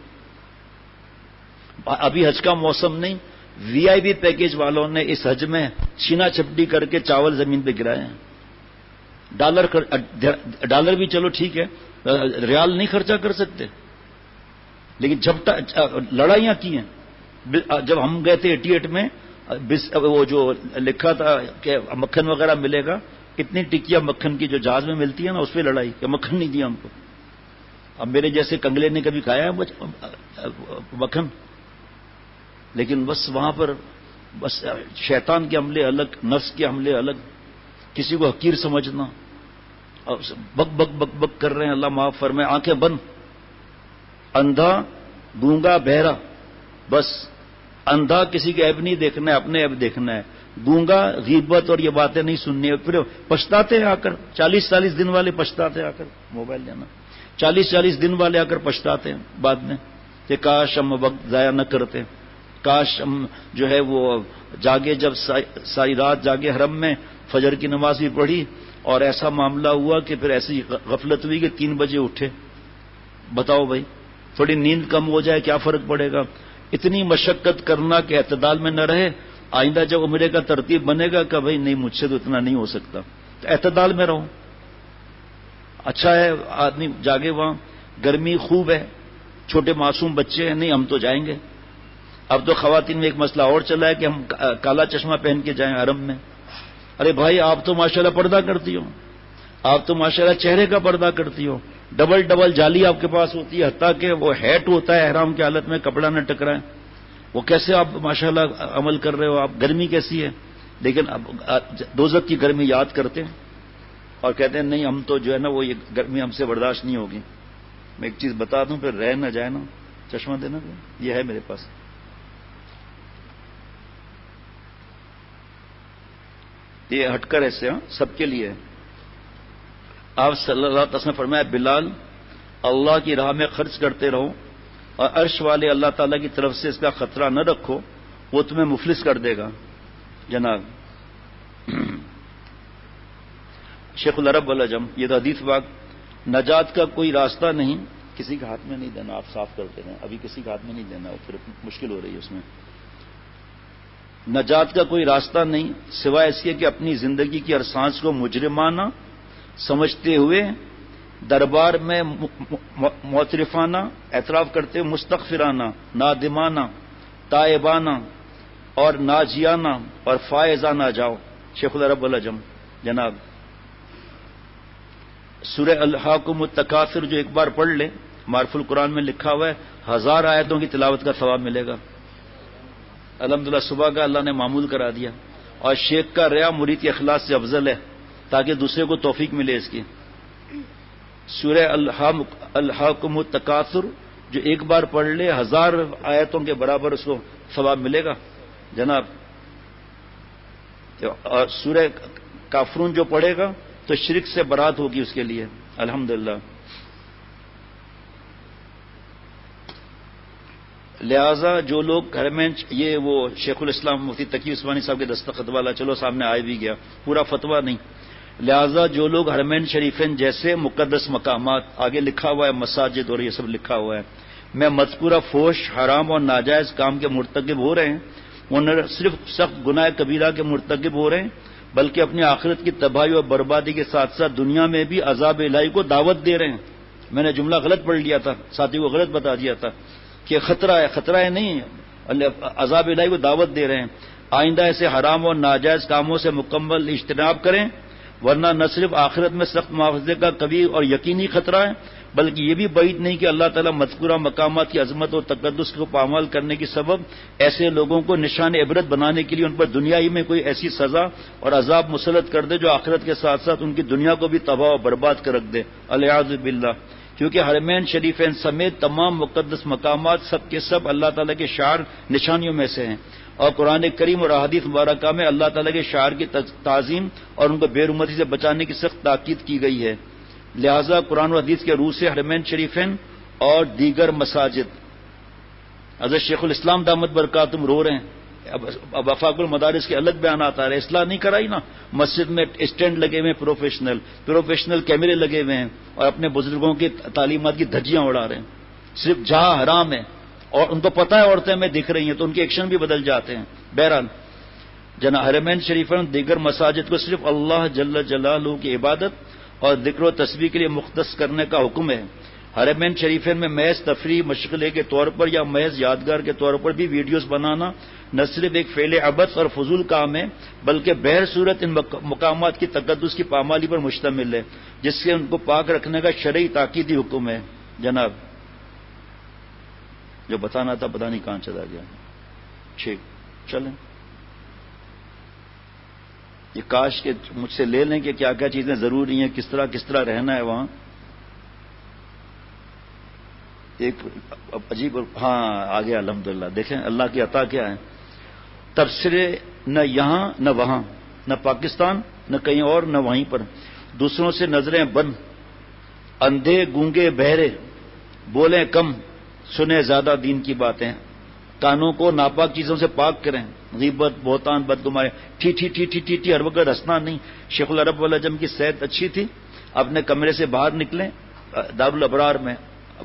ابھی حج کا موسم نہیں، وی آئی پی پیکیج والوں نے اس حج میں چھینا چھپٹی کر کے چاول زمین پہ گرائے ہیں. ڈالر بھی چلو ٹھیک ہے، ریال نہیں خرچہ کر سکتے، لیکن جب لڑائیاں کی ہیں. جب ہم گئے تھے 88 میں، وہ جو لکھا تھا کہ مکھن وغیرہ ملے گا، اتنی ٹکیاں مکھن کی جو جہاز میں ملتی ہے نا، اس پہ لڑائی کہ مکھن نہیں دیا ہم کو. اب میرے جیسے کنگلے نے کبھی کھایا ہے مکھن؟ لیکن بس وہاں پر بس شیطان کے حملے الگ، نفس کے حملے الگ، کسی کو حقیر سمجھنا، اور بک بک بک بک کر رہے ہیں. اللہ معاف فرمائے. آنکھیں بند، اندھا گونگا بہرا، بس اندھا کسی کے عیب نہیں دیکھنا ہے، اپنے عیب دیکھنا ہے. گونگا غیبت اور یہ باتیں نہیں سننی ہے. پھر پچھتاتے ہیں آ کر، 40 دن والے پچھتاتے آ کر، موبائل لینا 40 دن والے آ کر پچھتاتے ہیں بعد میں کہ کاش ہم وقت ضائع نہ کرتے، کاش ہم جو ہے وہ جاگے، جب ساری رات جاگے حرم میں، فجر کی نماز بھی پڑھی، اور ایسا معاملہ ہوا کہ پھر ایسی غفلت ہوئی کہ 3 بجے اٹھے. بتاؤ بھائی، تھوڑی نیند کم ہو جائے کیا فرق پڑے گا؟ اتنی مشقت کرنا کہ اعتدال میں نہ رہے. آئندہ جب عمرے کا ترتیب بنے گا کہ بھائی نہیں مجھ سے تو اتنا نہیں ہو سکتا، تو اعتدال میں رہو. اچھا ہے آدمی جاگے، وہاں گرمی خوب ہے، چھوٹے معصوم بچے ہیں، نہیں ہم تو جائیں گے. اب تو خواتین میں ایک مسئلہ اور چلا ہے کہ ہم کالا چشمہ پہن کے جائیں حرم میں. ارے بھائی آپ تو ماشاءاللہ پردہ کرتی ہو، آپ تو ماشاءاللہ چہرے کا پردہ کرتی ہو، ڈبل جالی آپ کے پاس ہوتی ہے، حتیٰ کہ وہ ہیٹ ہوتا ہے احرام کی حالت میں، کپڑا نہ ٹکرائے. وہ کیسے آپ ماشاءاللہ عمل کر رہے ہو؟ آپ گرمی کیسی ہے؟ لیکن اب دوزخ کی گرمی یاد کرتے ہیں اور کہتے ہیں نہیں ہم تو جو ہے نا وہ یہ گرمی ہم سے برداشت نہیں ہوگی. میں ایک چیز بتا دوں پھر رہ نہ جائے نا، چشمہ دینا یہ ہے میرے پاس. یہ ہٹ کر ایسے سب کے لیے. آپ صلی اللہ علیہ وسلم نے فرمایا بلال اللہ کی راہ میں خرچ کرتے رہو، اور عرش والے اللہ تعالیٰ کی طرف سے اس کا خطرہ نہ رکھو، وہ تمہیں مفلس کر دے گا. جناب شیخ العرب والعجم، یہ تو حدیث باغ، نجات کا کوئی راستہ نہیں، کسی کے ہاتھ میں نہیں دینا. آپ صاف کرتے رہیں، ابھی کسی کے ہاتھ میں نہیں دینا، پھر مشکل ہو رہی ہے اس میں. نجات کا کوئی راستہ نہیں سوائے اس کے کہ اپنی زندگی کی ہر سانس کو مجرمانہ سمجھتے ہوئے دربار میں معترفانہ اعتراف کرتے ہوئے مستغفرانہ، نادمانہ، تائبانہ اور ناجیانہ اور فائزانہ جاؤ. شیخ العرب العجم. جناب سورہ الحاکم التکاثر جو ایک بار پڑھ لے، معرف القرآن میں لکھا ہوا ہے 1000 آیتوں کی تلاوت کا ثواب ملے گا. الحمدللہ صبح کا اللہ نے معمول کرا دیا. اور شیخ کا ریا مرید کے اخلاص سے افضل ہے تاکہ دوسرے کو توفیق ملے اس کی. سورہ الہاکم التکاثر جو ایک بار پڑھ لے 1000 آیتوں کے برابر اس کو ثواب ملے گا جناب. اور سورہ کافرون جو پڑھے گا تو شرک سے برات ہوگی اس کے لیے. الحمدللہ. لہذا جو لوگ گھر میں یہ وہ شیخ الاسلام مفتی تقی عثمانی صاحب کے دستخط والا چلو سامنے آئے بھی گیا پورا فتویٰ نہیں. لہذا جو لوگ حرمین شریفین جیسے مقدس مقامات آگے لکھا ہوا ہے مساجد اور یہ سب لکھا ہوا ہے میں مذکورہ فوش حرام اور ناجائز کام کے مرتکب ہو رہے ہیں وہ نہ صرف سخت گناہ کبیرہ کے مرتکب ہو رہے ہیں بلکہ اپنی آخرت کی تباہی اور بربادی کے ساتھ ساتھ دنیا میں بھی عذاب الہی کو دعوت دے رہے ہیں. میں نے جملہ غلط پڑھ لیا تھا ساتھی کو غلط بتا دیا تھا کہ خطرہ ہے نہیں عذاب الہی کو دعوت دے رہے ہیں. آئندہ ایسے حرام اور ناجائز کاموں سے مکمل اجتناب کریں ورنہ نہ صرف آخرت میں سخت معاوضے کا کبھی اور یقینی خطرہ ہے بلکہ یہ بھی بعید نہیں کہ اللہ تعالیٰ مذکورہ مقامات کی عظمت اور تقدس کو پامال کرنے کی سبب ایسے لوگوں کو نشان عبرت بنانے کے لیے ان پر دنیا ہی میں کوئی ایسی سزا اور عذاب مسلط کر دے جو آخرت کے ساتھ ساتھ ان کی دنیا کو بھی تباہ و برباد کر رکھ دے. الیاذ باللہ. کیونکہ حرمین شریفین سمیت تمام مقدس مقامات سب کے سب اللہ تعالیٰ کے شعار نشانیوں میں سے ہیں اور قرآن کریم اور احادیث مبارکہ میں اللہ تعالیٰ کے شعار کی تعظیم اور ان کو بے رحمتی سے بچانے کی سخت تاکید کی گئی ہے. لہذا قرآن و حدیث کے روح سے حرمین شریفین اور دیگر مساجد. حضرت شیخ الاسلام دامت برکاتہم رو رہے ہیں. اب افاق المدارس کے الگ بیانات آ رہے ہیں. اصلاح نہیں کرائی نا. مسجد میں اسٹینڈ لگے ہوئے ہیں پروفیشنل کیمرے لگے ہوئے ہیں اور اپنے بزرگوں کی تعلیمات کی دھجیاں اڑا رہے ہیں. صرف جہاں حرام ہے اور ان کو پتہ ہے عورتیں میں دکھ رہی ہیں تو ان کے ایکشن بھی بدل جاتے ہیں. بہرحال جناب حرمین شریفین دیگر مساجد کو صرف اللہ جل جلالہ کی عبادت اور ذکر و تسبیح کے لیے مختص کرنے کا حکم ہے. حرمین شریفین میں محض تفریح مشغلے کے طور پر یا محض یادگار کے طور پر بھی ویڈیوز بنانا نہ صرف ایک فعل عبث اور فضول کام ہے بلکہ بہر صورت ان مقامات کی تقدس کی پامالی پر مشتمل ہے جس سے ان کو پاک رکھنے کا شرعی تاکیدی حکم ہے. جناب جو بتانا تھا پتہ نہیں کہاں چلا گیا. ٹھیک چلیں. یہ کاش کہ مجھ سے لے لیں کہ کیا کیا چیزیں ضروری ہیں کس طرح رہنا ہے وہاں. ایک عجیب ہاں آ گیا الحمدللہ. دیکھیں اللہ کی عطا کیا ہے. تبصرے نہ یہاں نہ وہاں نہ پاکستان نہ کہیں اور نہ وہیں پر دوسروں سے نظریں بند اندھے گونگے بہرے بولیں کم سنیں زیادہ دین کی باتیں کانوں کو ناپاک چیزوں سے پاک کریں غیبت بہتان بدگمانی ٹھی ہر وقت ہنسنا نہیں. شیخ العرب والعجم کی صحت اچھی تھی اپنے کمرے سے باہر نکلیں دارالابرار میں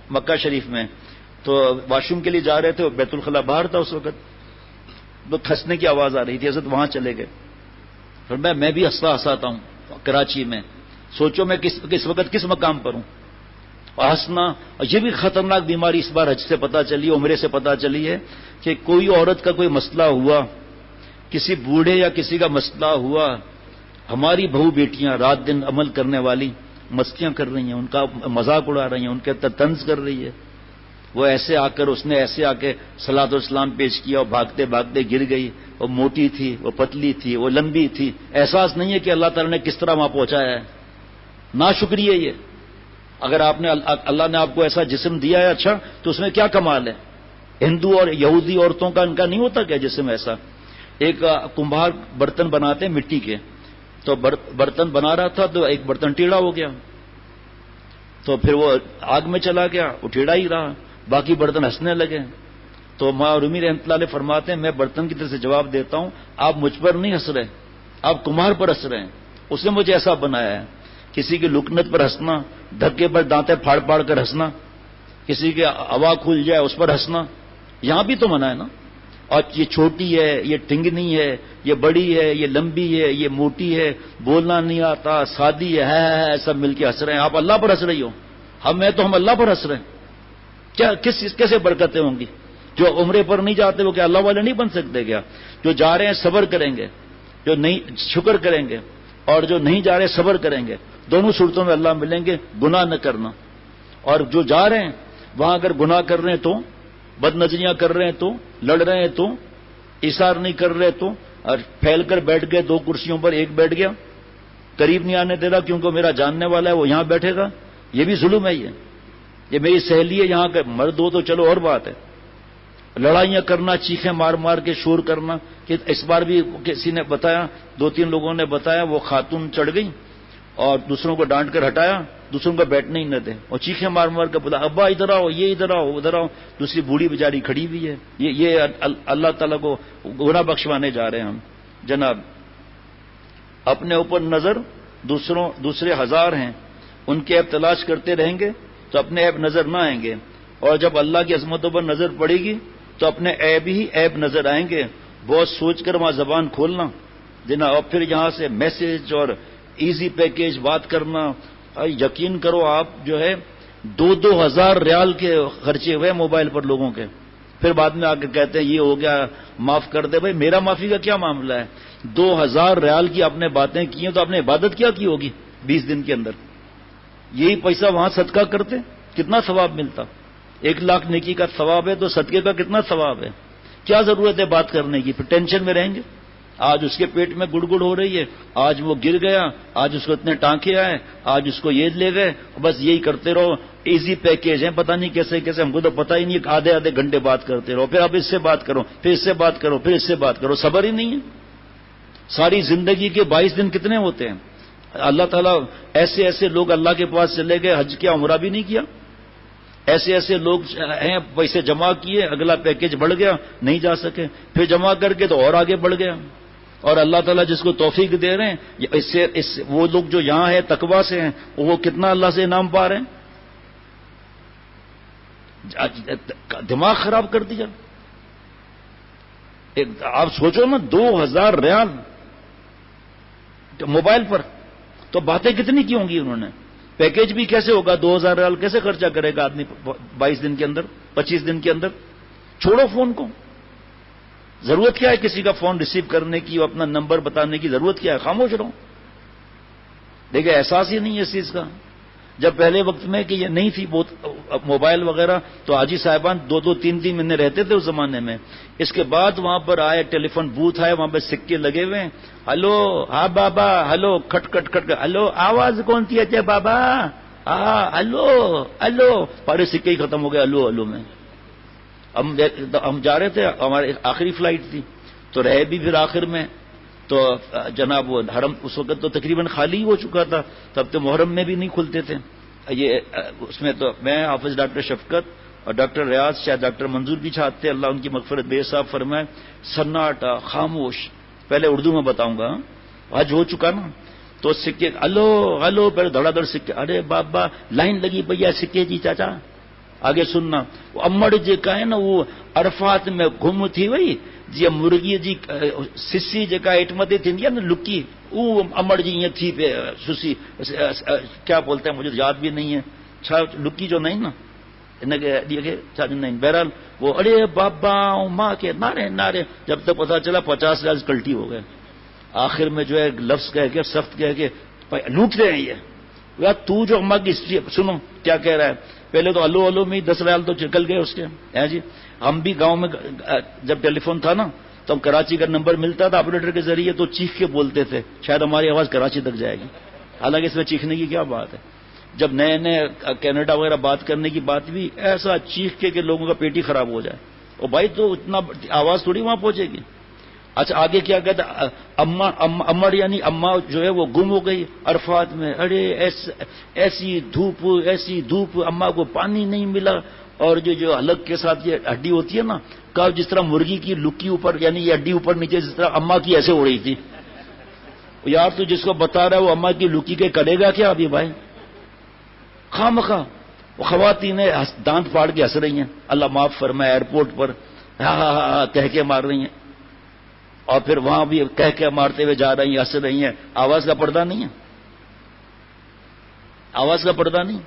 مکہ شریف میں تو واش روم کے لیے جا رہے تھے بیت الخلا باہر تھا اس وقت تو کھنسنے کی آواز آ رہی تھی حضرت وہاں چلے گئے. پھر میں بھی ہنساتا ہوں کراچی میں. سوچو میں کس وقت کس مقام پر ہوں اور ہنسنا. اور یہ بھی خطرناک بیماری اس بار حج سے پتہ چلی عمرے سے پتہ چلی ہے کہ کوئی عورت کا کوئی مسئلہ ہوا کسی بوڑھے یا کسی کا مسئلہ ہوا ہماری بہو بیٹیاں رات دن عمل کرنے والی مستیاں کر رہی ہیں ان کا مذاق اڑا رہی ہیں ان کے طنز کر رہی ہے. وہ ایسے آ کر اس نے ایسے آ کے صلاۃ والسلام پیش کیا اور بھاگتے بھاگتے گر گئی. وہ موٹی تھی وہ پتلی تھی وہ لمبی تھی. احساس نہیں ہے کہ اللہ تعالیٰ نے کس طرح وہاں پہنچایا ہے. ناشکری ہے یہ. اگر آپ نے اللہ نے آپ کو ایسا جسم دیا ہے اچھا تو اس میں کیا کمال ہے. ہندو اور یہودی عورتوں کا ان کا نہیں ہوتا کیا جسم ایسا. ایک کمبھار برتن بناتے ہیں مٹی کے تو برتن بنا رہا تھا تو ایک برتن ٹیڑھا ہو گیا تو پھر وہ آگ میں چلا گیا وہ ٹیڑھا ہی رہا باقی برتن ہنسنے لگے. تو ماں رومی رحمۃ اللہ علیہ فرماتے ہیں میں برتن کی طرف سے جواب دیتا ہوں آپ مجھ پر نہیں ہنس رہے آپ کمہار پر ہنس رہے ہیں. اس نے مجھے ایسا بنایا ہے. کسی کی لکنت پر ہنسنا دھکے پر دانتیں پھاڑ پھاڑ کر ہنسنا کسی کی ہوا کھل جائے اس پر ہنسنا یہاں بھی تو منع ہے نا. اور یہ چھوٹی ہے یہ ٹنگنی ہے یہ بڑی ہے یہ لمبی ہے یہ موٹی ہے بولنا نہیں آتا سادی ہے سب مل کے ہنس رہے ہیں. آپ اللہ پر ہنس رہی ہو ہم اللہ پر ہنس رہے ہیں. کیا کیسے برکتیں ہوں گی. جو عمرے پر نہیں جاتے وہ کیا اللہ والے نہیں بن سکتے کیا. جو جا رہے ہیں صبر کریں گے جو نہیں شکر کریں گے اور جو نہیں جا رہے صبر کریں گے دونوں صورتوں میں اللہ ملیں گے. گناہ نہ کرنا اور جو جا رہے ہیں وہاں اگر گناہ کر رہے ہیں تو بد نظریاں کر رہے ہیں تو لڑ رہے ہیں تو ایثار نہیں کر رہے تو اور پھیل کر بیٹھ گئے 2 کرسیوں پر ایک بیٹھ گیا قریب نہیں آنے دے رہا کیونکہ میرا جاننے والا ہے وہ یہاں بیٹھے گا یہ بھی ظلم ہے. یہ میری سہیلی ہے یہاں کا مرد ہو تو چلو اور بات ہے. لڑائیاں کرنا, چیخیں مار مار کے شور کرنا. کہ اس بار بھی کسی نے بتایا, 2-3 لوگوں نے بتایا, وہ خاتون چڑھ گئی اور دوسروں کو ڈانٹ کر ہٹایا, دوسروں کو بیٹھنے ہی نہ دے, اور چیخیں مار مار کے بولا ابا ادھر آؤ, یہ ادھر آؤ, ادھر آؤ. دوسری بوڑھی بیچاری کھڑی ہوئی ہے. یہ اللہ تعالیٰ کو گناہ بخشوانے جا رہے ہیں ہم. جناب اپنے اوپر نظر, دوسرے ہزار ہیں, ان کے عیب تلاش کرتے رہیں گے تو اپنے عیب نظر نہ آئیں گے, اور جب اللہ کی عظمتوں پر نظر پڑے گی تو اپنے عیب ہی عیب نظر آئیں گے. بہت سوچ کر وہاں زبان کھولنا جناب, اور پھر یہاں سے میسج اور ایزی پیکیج بات کرنا. یقین کرو آپ جو ہے 2-2 ہزار ریال کے خرچے ہوئے موبائل پر لوگوں کے. پھر بعد میں آ کے کہتے ہیں یہ ہو گیا, معاف کر دے. بھائی میرا معافی کا کیا معاملہ ہے؟ 2000 ریال کی آپ نے باتیں کی ہیں تو آپ نے عبادت کیا کی ہوگی 20 دن کے اندر؟ یہی پیسہ وہاں صدقہ کرتے کتنا ثواب ملتا. 1 لاکھ نیکی کا ثواب ہے تو صدقے کا کتنا ثواب ہے؟ کیا ضرورت ہے بات کرنے کی؟ پھر ٹینشن میں رہیں گے. آج اس کے پیٹ میں گڑگڑ ہو رہی ہے, آج وہ گر گیا, آج اس کو اتنے ٹانکے آئے, آج اس کو یہ لے گئے, بس یہی کرتے رہو. ایزی پیکیج ہیں, پتہ نہیں کیسے کیسے, ہم کو تو پتہ ہی نہیں. آدھے گھنٹے بات کرتے رہو, پھر اب اس سے بات کرو, پھر اس سے بات کرو, پھر اس سے بات کرو. صبر ہی نہیں ہے. ساری زندگی کے 22 دن کتنے ہوتے ہیں؟ اللہ تعالیٰ ایسے لوگ اللہ کے پاس چلے گئے, حج کیا, عمرہ بھی نہیں کیا. ایسے لوگ ہیں, پیسے جمع کیے, اگلا پیکیج بڑھ گیا, نہیں جا سکے, پھر جمع کر کے تو اور آگے بڑھ گیا. اور اللہ تعالیٰ جس کو توفیق دے رہے ہیں, وہ لوگ جو یہاں ہیں تقویٰ سے ہیں, وہ کتنا اللہ سے انعام پا رہے ہیں. دماغ خراب کر دیا. آپ سوچو نا, 2000 ریال موبائل پر, تو باتیں کتنی کی ہوں گی انہوں نے. پیکیج بھی کیسے ہوگا؟ 2000 ریال کیسے خرچہ کرے گا آدمی 22 دن کے اندر, 25 دن کے اندر؟ چھوڑو فون کو. ضرورت کیا ہے کسی کا فون ریسیو کرنے کی, اپنا نمبر بتانے کی ضرورت کیا ہے؟ خاموش رہو. دیکھیں احساس ہی نہیں ہے اس چیز کا. جب پہلے وقت میں کہ یہ نہیں تھی موبائل وغیرہ, تو حاجی صاحبان 2-3 مہینے رہتے تھے اس زمانے میں. اس کے بعد وہاں پر آئے, ٹیلی فون بوتھ آئے, وہاں پہ سکے لگے ہوئے ہیں. ہلو, ہاں بابا, ہلو, کھٹ کھٹ کھٹ, ہلو, آواز کون سی ہے بابا, ہاں ہلو ہلو, سارے سکے ہی ختم ہو گئے ہلو ہلو میں. ہم جا رہے تھے, ہماری آخری فلائٹ تھی, تو رہے بھی پھر آخر میں. تو جناب وہ حرم اس وقت تو تقریباً خالی ہو چکا تھا, تب تو محرم میں بھی نہیں کھلتے تھے. یہ اس میں تو میں, حافظ ڈاکٹر شفقت اور ڈاکٹر ریاض, شاید ڈاکٹر منظور بھی چاہتے ہیں, اللہ ان کی مغفرت بے حساب فرمائے. سناٹا, خاموش. پہلے اردو میں بتاؤں گا, آج ہو چکا نا. تو سکے ہلو ہلو, پہلے دھڑا دھڑ سکے, ارے بابا لائن لگی بھیا سکے جی چاچا. آگے سننا, وہ امڑ جی کا ہے نا, وہ عرفات میں گم تھی وہی جی, مرغی جی سسی جگہ اٹمتی تھی نا لکی, وہ امڑ جی یہ تھی پہ سسی, کیا بولتے ہیں مجھے یاد بھی نہیں ہے, لکی جو نہیں نا, نہیں. بہرحال وہ ارے بابا ماں کے نعرے نعرے, جب تک پتا چلا 50 ریال کلٹی ہو گئے. آخر میں جو ہے لفظ کہہ کے, سخت کہہ کے لوٹتے ہیں. یہ یار تو جو اماں کی ہسٹری سنو کیا کہہ رہا ہے. پہلے تو ہلو ہلو میں 10 ریال تو چکل گئے اس کے. جی ہم بھی گاؤں میں جب ٹیلی فون تھا نا, تو ہم کراچی کا نمبر ملتا تھا آپریٹر کے ذریعے, تو چیخ کے بولتے تھے, شاید ہماری آواز کراچی تک جائے گی. حالانکہ اس میں چیخنے کی کیا بات ہے. جب نئے کینیڈا وغیرہ بات کرنے کی بات بھی, ایسا چیخ کے کہ لوگوں کا پیٹ ہی خراب ہو جائے. اور بھائی تو اتنا آواز تھوڑی وہاں پہنچے گی. اچھا آگے کیا کہتا, امڑ یعنی اماں جو ہے وہ گم ہو گئی عرفات میں. ارے ایسی دھوپ, اماں کو پانی نہیں ملا. اور جو حلق کے ساتھ یہ ہڈی ہوتی ہے نا, کب جس طرح مرغی کی لکی اوپر, یعنی یہ ہڈی اوپر نیچے, جس طرح اماں کی ایسے ہو رہی تھی. یار تو جس کو بتا رہا ہے وہ اماں کی لکی کے کرے گا کیا ابھی بھائی؟ خواہ وہ خواتین دانت پھاڑ کے ہنس رہی ہیں, اللہ معاف فرمائے, ایئرپورٹ پر ہاں ہاں ہاں کہہ کے مار رہی ہیں, اور پھر وہاں بھی کہہ کے مارتے ہوئے جا رہی ہیں, ہنس رہی ہیں. آواز کا پردہ نہیں ہے, آواز کا پردہ نہیں.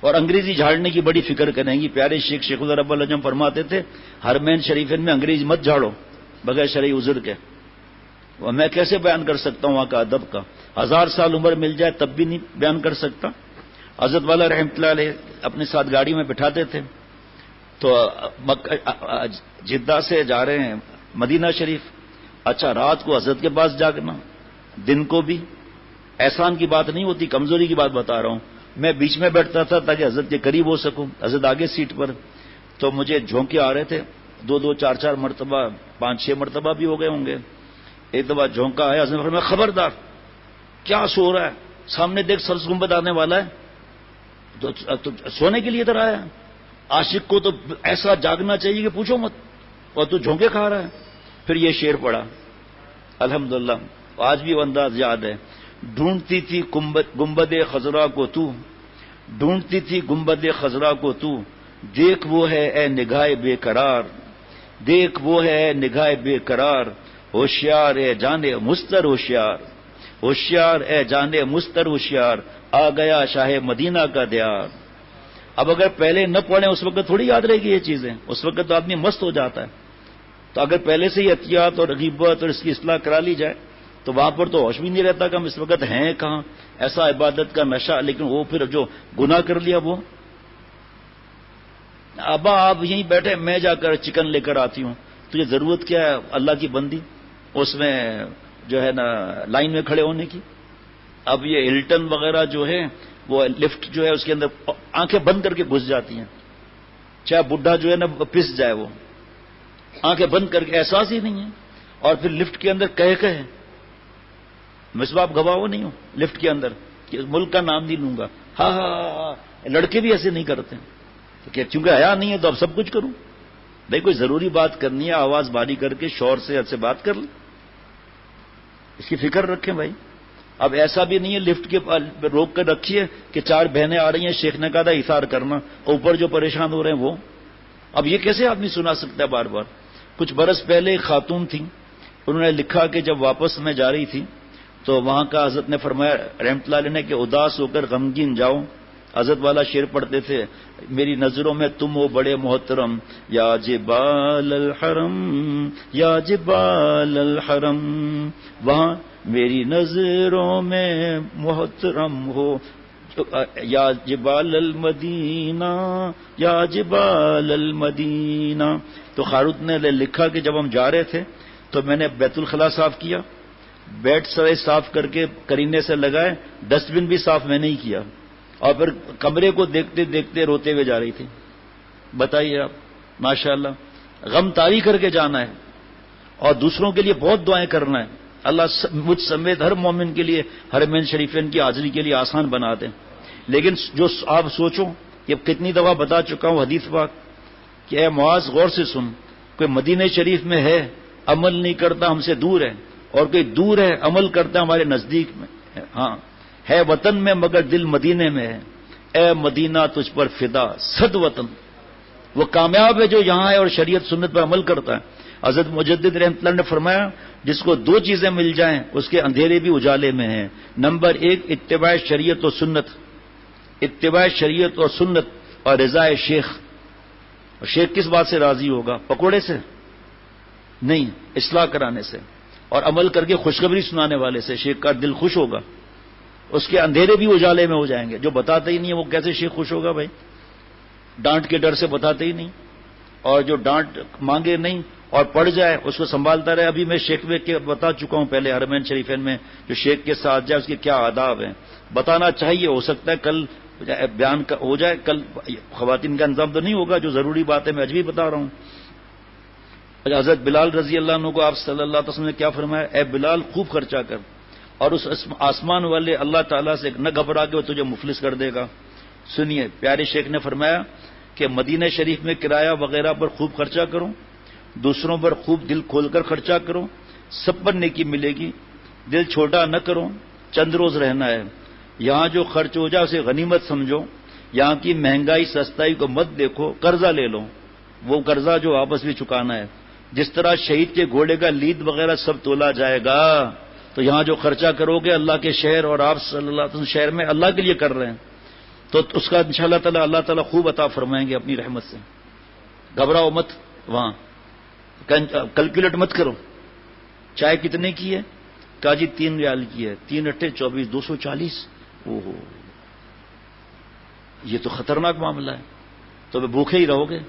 اور انگریزی جھاڑنے کی بڑی فکر کریں گی. پیارے شیخ العرب العجم فرماتے تھے, حرمین شریفین میں انگریزی مت جھاڑو بغیر شرعی عذر کے. میں کیسے بیان کر سکتا ہوں وہاں کا ادب کا؟ 1000 سال عمر مل جائے تب بھی نہیں بیان کر سکتا. حضرت والا رحمۃ اللہ علیہ اپنے ساتھ گاڑی میں بٹھاتے تھے, تو جدہ سے جا رہے ہیں مدینہ شریف. اچھا رات کو حضرت کے پاس جاگنا, دن کو بھی. احسان کی بات نہیں ہوتی, کمزوری کی بات بتا رہا ہوں. میں بیچ میں بیٹھتا تھا تاکہ حضرت کے قریب ہو سکوں، حضرت آگے سیٹ پر، تو مجھے جھونکے آ رہے تھے، 2 4 4 مرتبہ، 5 6 مرتبہ بھی ہو گئے ہوں گے۔ ایک دفعہ جھونکا آیا، حضرت نے فرمایا خبردار کیا سو رہا ہے، سامنے دیکھ سرس گنبد آنے والا ہے، تو سونے کے لیے ادھر آیا؟ عاشق کو تو ایسا جاگنا چاہیے کہ پوچھو مت، اور تو جھونکے کھا رہا ہے۔ پھر یہ شعر پڑا، الحمدللہ آج بھی وہ انداز یاد ہے۔ ڈھونڈتی تھی گنبد خضرا کو تو، ڈھونڈتی تھی گنبد خضرا کو تو، دیکھ وہ ہے اے نگاہ بے قرار، دیکھ وہ ہے اے نگاہ بے قرار، ہوشیار اے جانے مستر ہوشیار، ہوشیار اے جانے مستر ہوشیار، آ گیا شاہ مدینہ کا دیار۔ اب اگر پہلے نہ پڑھیں اس وقت تھوڑی یاد رہے گی یہ چیزیں، اس وقت تو آدمی مست ہو جاتا ہے۔ تو اگر پہلے سے ہی احتیاط اور غیبت اور اس کی اصلاح کرا لی جائے تو وہاں پر تو ہوش بھی نہیں رہتا کہ ہم اس وقت ہیں کہاں، ایسا عبادت کا نشہ۔ لیکن وہ پھر جو گناہ کر لیا وہ، ابا آپ یہیں بیٹھے میں جا کر چکن لے کر آتی ہوں، تجھے ضرورت کیا ہے اللہ کی بندی اس میں جو ہے نا لائن میں کھڑے ہونے کی؟ اب یہ ہلٹن وغیرہ جو ہے وہ لفٹ جو ہے اس کے اندر آنکھیں بند کر کے گھس جاتی ہیں، چاہے بڈھا جو ہے نا پس جائے، وہ آنکھیں بند کر کے احساس ہی نہیں ہے۔ اور پھر لفٹ کے اندر کہے مصباح گواہ وہ نہیں ہو لفٹ کے اندر کہ ملک کا نام نہیں لوں گا، ہاں ہاں، لڑکے بھی ایسے نہیں کرتے کہ چونکہ حیا نہیں ہے تو اب سب کچھ کروں۔ بھائی کوئی ضروری بات کرنی ہے آواز باری کر کے شور سے بات کر لیں، اس کی فکر رکھیں بھائی۔ اب ایسا بھی نہیں ہے لفٹ کے روک کر رکھیے کہ 4 بہنیں آ رہی ہیں، شیخ نے کہا تھا اثار کرنا، اوپر جو پریشان ہو رہے ہیں وہ، اب یہ کیسے آدمی سنا سکتا ہے بار بار؟ کچھ برس پہلے ایک خاتون تھیں، انہوں نے لکھا کہ جب واپس میں جا رہی تھی تو وہاں کا حضرت نے فرمایا رحمت اللہ علیہ نے کہ اداس ہو کر غمگین جاؤ، حضرت والا شعر پڑھتے تھے، میری نظروں میں تم ہو بڑے محترم، یا جبال الحرم یا جبال الحرم، وہاں میری نظروں میں محترم ہو، یا جبال المدینہ یا جبال المدینہ۔ تو خاروت نے لکھا کہ جب ہم جا رہے تھے تو میں نے بیت الخلاء صاف کیا، بیڈ سرے صاف کر کے کرینے سے لگائے، ڈسٹ بن بھی صاف میں نے ہی کیا، اور پھر کمرے کو دیکھتے دیکھتے روتے ہوئے جا رہی تھی۔ بتائیے آپ، ماشاءاللہ غم طاری کر کے جانا ہے اور دوسروں کے لیے بہت دعائیں کرنا ہے، اللہ مجھ سمیت ہر مومن کے لیے حرمین شریفین کی حاضری کے لیے آسان بنا دیں۔ لیکن جو آپ سوچو، یہ کتنی دفعہ بتا چکا ہوں حدیث پاک کہ اے معاذ غور سے سن، کوئی مدینہ شریف میں ہے عمل نہیں کرتا ہم سے دور ہے، اور کوئی دور ہے عمل کرتا ہمارے نزدیک میں ہے، ہاں ہے وطن میں مگر دل مدینے میں ہے، اے مدینہ تجھ پر فدا صد وطن۔ وہ کامیاب ہے جو یہاں ہے اور شریعت سنت پر عمل کرتا ہے۔ حضرت مجدد رحمۃ اللہ نے فرمایا جس کو 2 چیزیں مل جائیں اس کے اندھیرے بھی اجالے میں ہیں، نمبر 1 اتباع شریعت و سنت، اتباع شریعت اور سنت، اور رضا شیخ۔ اور شیخ کس بات سے راضی ہوگا؟ پکوڑے سے نہیں، اصلاح کرانے سے اور عمل کر کے خوشخبری سنانے والے سے شیخ کا دل خوش ہوگا، اس کے اندھیرے بھی اجالے میں ہو جائیں گے۔ جو بتاتے ہی نہیں ہے وہ کیسے شیخ خوش ہوگا بھائی؟ ڈانٹ کے ڈر سے بتاتے ہی نہیں، اور جو ڈانٹ مانگے نہیں اور پڑ جائے اس کو سنبھالتا رہے۔ ابھی میں شیخ کے بتا چکا ہوں پہلے حرمین شریفین میں جو شیخ کے ساتھ جائے اس کے کیا آداب ہیں، بتانا چاہیے، ہو سکتا ہے کل بیان ہو جائے، کل خواتین کا انتظام تو نہیں ہوگا، جو ضروری بات ہے میں آج بھی بتا رہا ہوں۔ حضرت بلال رضی اللہ عنہ کو آپ صلی اللہ علیہ وسلم نے کیا فرمایا؟ اے بلال خوب خرچہ کر، اور اس آسمان والے اللہ تعالیٰ سے نہ گھبرا کے وہ تجھے مفلس کر دے گا۔ سنیے پیارے شیخ نے فرمایا کہ مدینہ شریف میں کرایہ وغیرہ پر خوب خرچہ کرو، دوسروں پر خوب دل کھول کر خرچہ کرو، سب پر نیکی ملے گی، دل چھوٹا نہ کرو، چند روز رہنا ہے، یہاں جو خرچ ہو جائے اسے غنیمت سمجھو، یہاں کی مہنگائی سستائی کو مت دیکھو، قرضہ لے لو، وہ قرضہ جو آپس میں چکانا ہے، جس طرح شہید کے گھوڑے کا لید وغیرہ سب تولا جائے گا، تو یہاں جو خرچہ کرو گے اللہ کے شہر اور آپ صلی اللہ علیہ وسلم شہر میں اللہ کے لیے کر رہے ہیں تو اس کا انشاءاللہ تعالی اللہ تعالیٰ خوب عطا فرمائیں گے اپنی رحمت سے۔ گھبراؤ مت، وہاں کیلکولیٹ مت کرو، چائے کتنے کی ہے؟ کہا جی 3 ریال کی ہے، 3 اٹھے 24، 240۔ اوہو، یہ تو خطرناک معاملہ ہے، تو بھوکے ہی رہو گے۔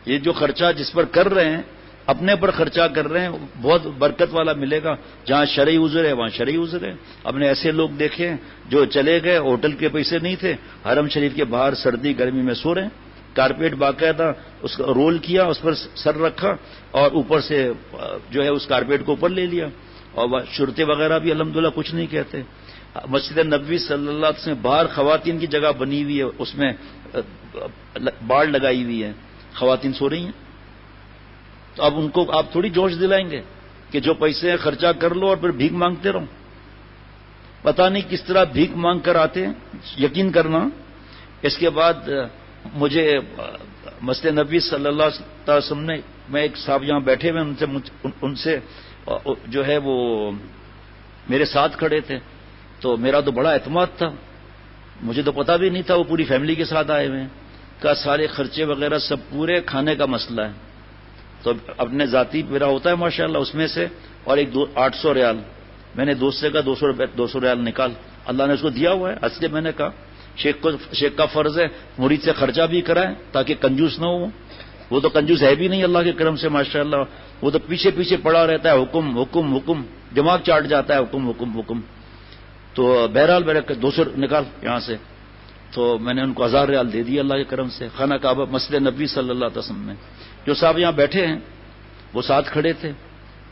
یہ جو خرچہ جس پر کر رہے ہیں اپنے پر خرچہ کر رہے ہیں، بہت برکت والا ملے گا. جہاں شرعی عذر ہے وہاں شرعی عذر ہے. ہم نے ایسے لوگ دیکھے ہیں جو چلے گئے، ہوٹل کے پیسے نہیں تھے، حرم شریف کے باہر سردی گرمی میں سو رہے ہیں، کارپیٹ باقاعدہ اس کا رول کیا، اس پر سر رکھا اور اوپر سے جو ہے اس کارپیٹ کو اوپر لے لیا. اور شرطے وغیرہ بھی الحمدللہ کچھ نہیں کہتے. مسجد نبوی صلی اللہ علیہ وسلم باہر خواتین کی جگہ بنی ہوئی ہے، اس میں باڑ لگائی ہوئی ہے، خواتین سو رہی ہیں. تو اب ان کو آپ تھوڑی جوش دلائیں گے کہ جو پیسے خرچہ کر لو اور پھر بھیک مانگتے رہو. پتہ نہیں کس طرح بھیک مانگ کر آتے ہیں. یقین کرنا، اس کے بعد مجھے مسجد نبی صلی اللہ علیہ وسلم نے، میں ایک صاحب یہاں بیٹھے ہوئے ان سے جو ہے وہ میرے ساتھ کھڑے تھے، تو میرا تو بڑا اعتماد تھا، مجھے تو پتہ بھی نہیں تھا وہ پوری فیملی کے ساتھ آئے ہوئے ہیں. کا سارے خرچے وغیرہ سب پورے کھانے کا مسئلہ ہے. تو اپنے ذاتی میرا ہوتا ہے ماشاءاللہ اس میں سے، اور ایک 800 ریال میں نے دوست سے کہا 200 ریال نکال، اللہ نے اس کو دیا ہوا ہے. اصل میں نے کہا شیخ کا فرض ہے مرید سے خرچہ بھی کرائے تاکہ کنجوس نہ ہو. وہ تو کنجوس ہے بھی نہیں اللہ کے کرم سے ماشاءاللہ، وہ تو پیچھے پیچھے پڑا رہتا ہے، حکم حکم حکم، دماغ چاٹ جاتا ہے، حکم حکم حکم. تو بہرحال میرا 200 نکال یہاں سے، تو میں نے ان کو 1000 ریال دے دیا اللہ کے کرم سے. خانہ کعبہ مسجد نبوی صلی اللہ علیہ وسلم میں جو صاحب یہاں بیٹھے ہیں وہ ساتھ کھڑے تھے،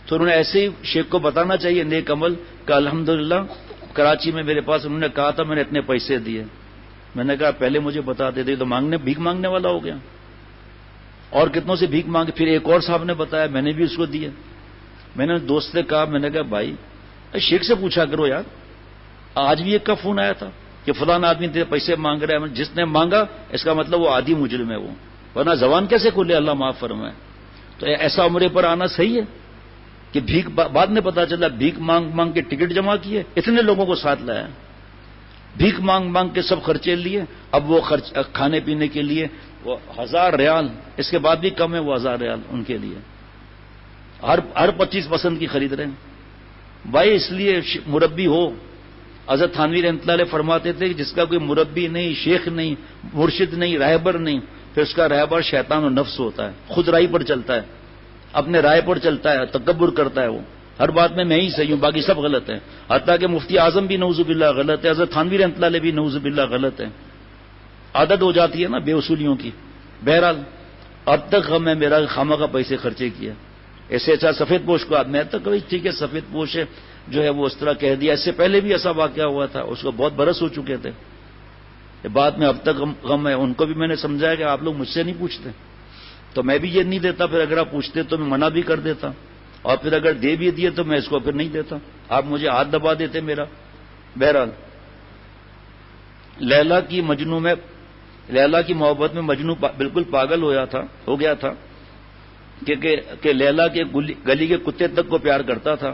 تو انہوں نے ایسے ہی شیخ کو بتانا چاہیے نیک عمل کا. الحمدللہ کراچی میں میرے پاس انہوں نے کہا تھا میں نے اتنے پیسے دیے. میں نے کہا پہلے مجھے بتا دیتے تو بھیک مانگنے والا ہو گیا. اور کتنوں سے بھیک مانگے. پھر ایک اور صاحب نے بتایا، میں نے بھی اس کو دیے. میں نے دوست سے کہا، میں نے کہا بھائی شیخ سے پوچھا کرو یار. آج بھی ایک کا فون آیا تھا کہ فلاں آدمی تیرے پیسے مانگ رہا ہے، جس نے مانگا اس کا مطلب وہ عادی مجرم ہے، وہ ورنہ زبان کیسے کھولے اللہ معاف فرمائے. تو ایسا عمرے پر آنا صحیح ہے کہ بھیک بعد میں پتا چلا بھیک مانگ مانگ کے ٹکٹ جمع کیے، اتنے لوگوں کو ساتھ لایا، بھیک مانگ مانگ کے سب خرچے لیے. اب وہ کھانے پینے کے لیے وہ 1000 ریال، اس کے بعد بھی کم ہے وہ 1000 ریال ان کے لیے، ہر 25 پسند کی خرید رہے ہیں. بھائی اس لیے مربی ہو. حضرت تھانوی رحمۃ اللہ علیہ فرماتے تھے کہ جس کا کوئی مربی نہیں، شیخ نہیں، مرشد نہیں، راہبر نہیں، پھر اس کا راہبر شیطان و نفس ہوتا ہے، خود رائے پر چلتا ہے، اپنے رائے پر چلتا ہے، تکبر کرتا ہے. وہ ہر بات میں ہی صحیح ہوں باقی سب غلط ہے. حتیٰ کہ مفتی اعظم بھی نعوذ باللہ غلط ہے، حضرت تھانوی رحمۃ اللہ علیہ بھی نعوذ باللہ غلط ہے. عادت ہو جاتی ہے نا بے اصولیوں کی. بہرحال اب تک غم ہے میرا خامہ کا پیسے خرچے کیا. ایسے اچھا سفید پوش کو میں تک ٹھیک ہے سفید پوش ہے جو ہے وہ اس طرح کہہ دیا. اس سے پہلے بھی ایسا واقعہ ہوا تھا، اس کو بہت برس ہو چکے تھے. بعد میں اب تک غم ہے. ان کو بھی میں نے سمجھایا کہ آپ لوگ مجھ سے نہیں پوچھتے، تو میں بھی یہ نہیں دیتا. پھر اگر آپ پوچھتے تو میں منع بھی کر دیتا، اور پھر اگر دے بھی دیے تو میں اس کو پھر نہیں دیتا، آپ مجھے ہاتھ دبا دیتے میرا. بہرحال لیلا کی محبت میں مجنو بالکل پاگل ہو گیا تھا کہ لیلا کے گلی کے کتے تک کو پیار کرتا تھا.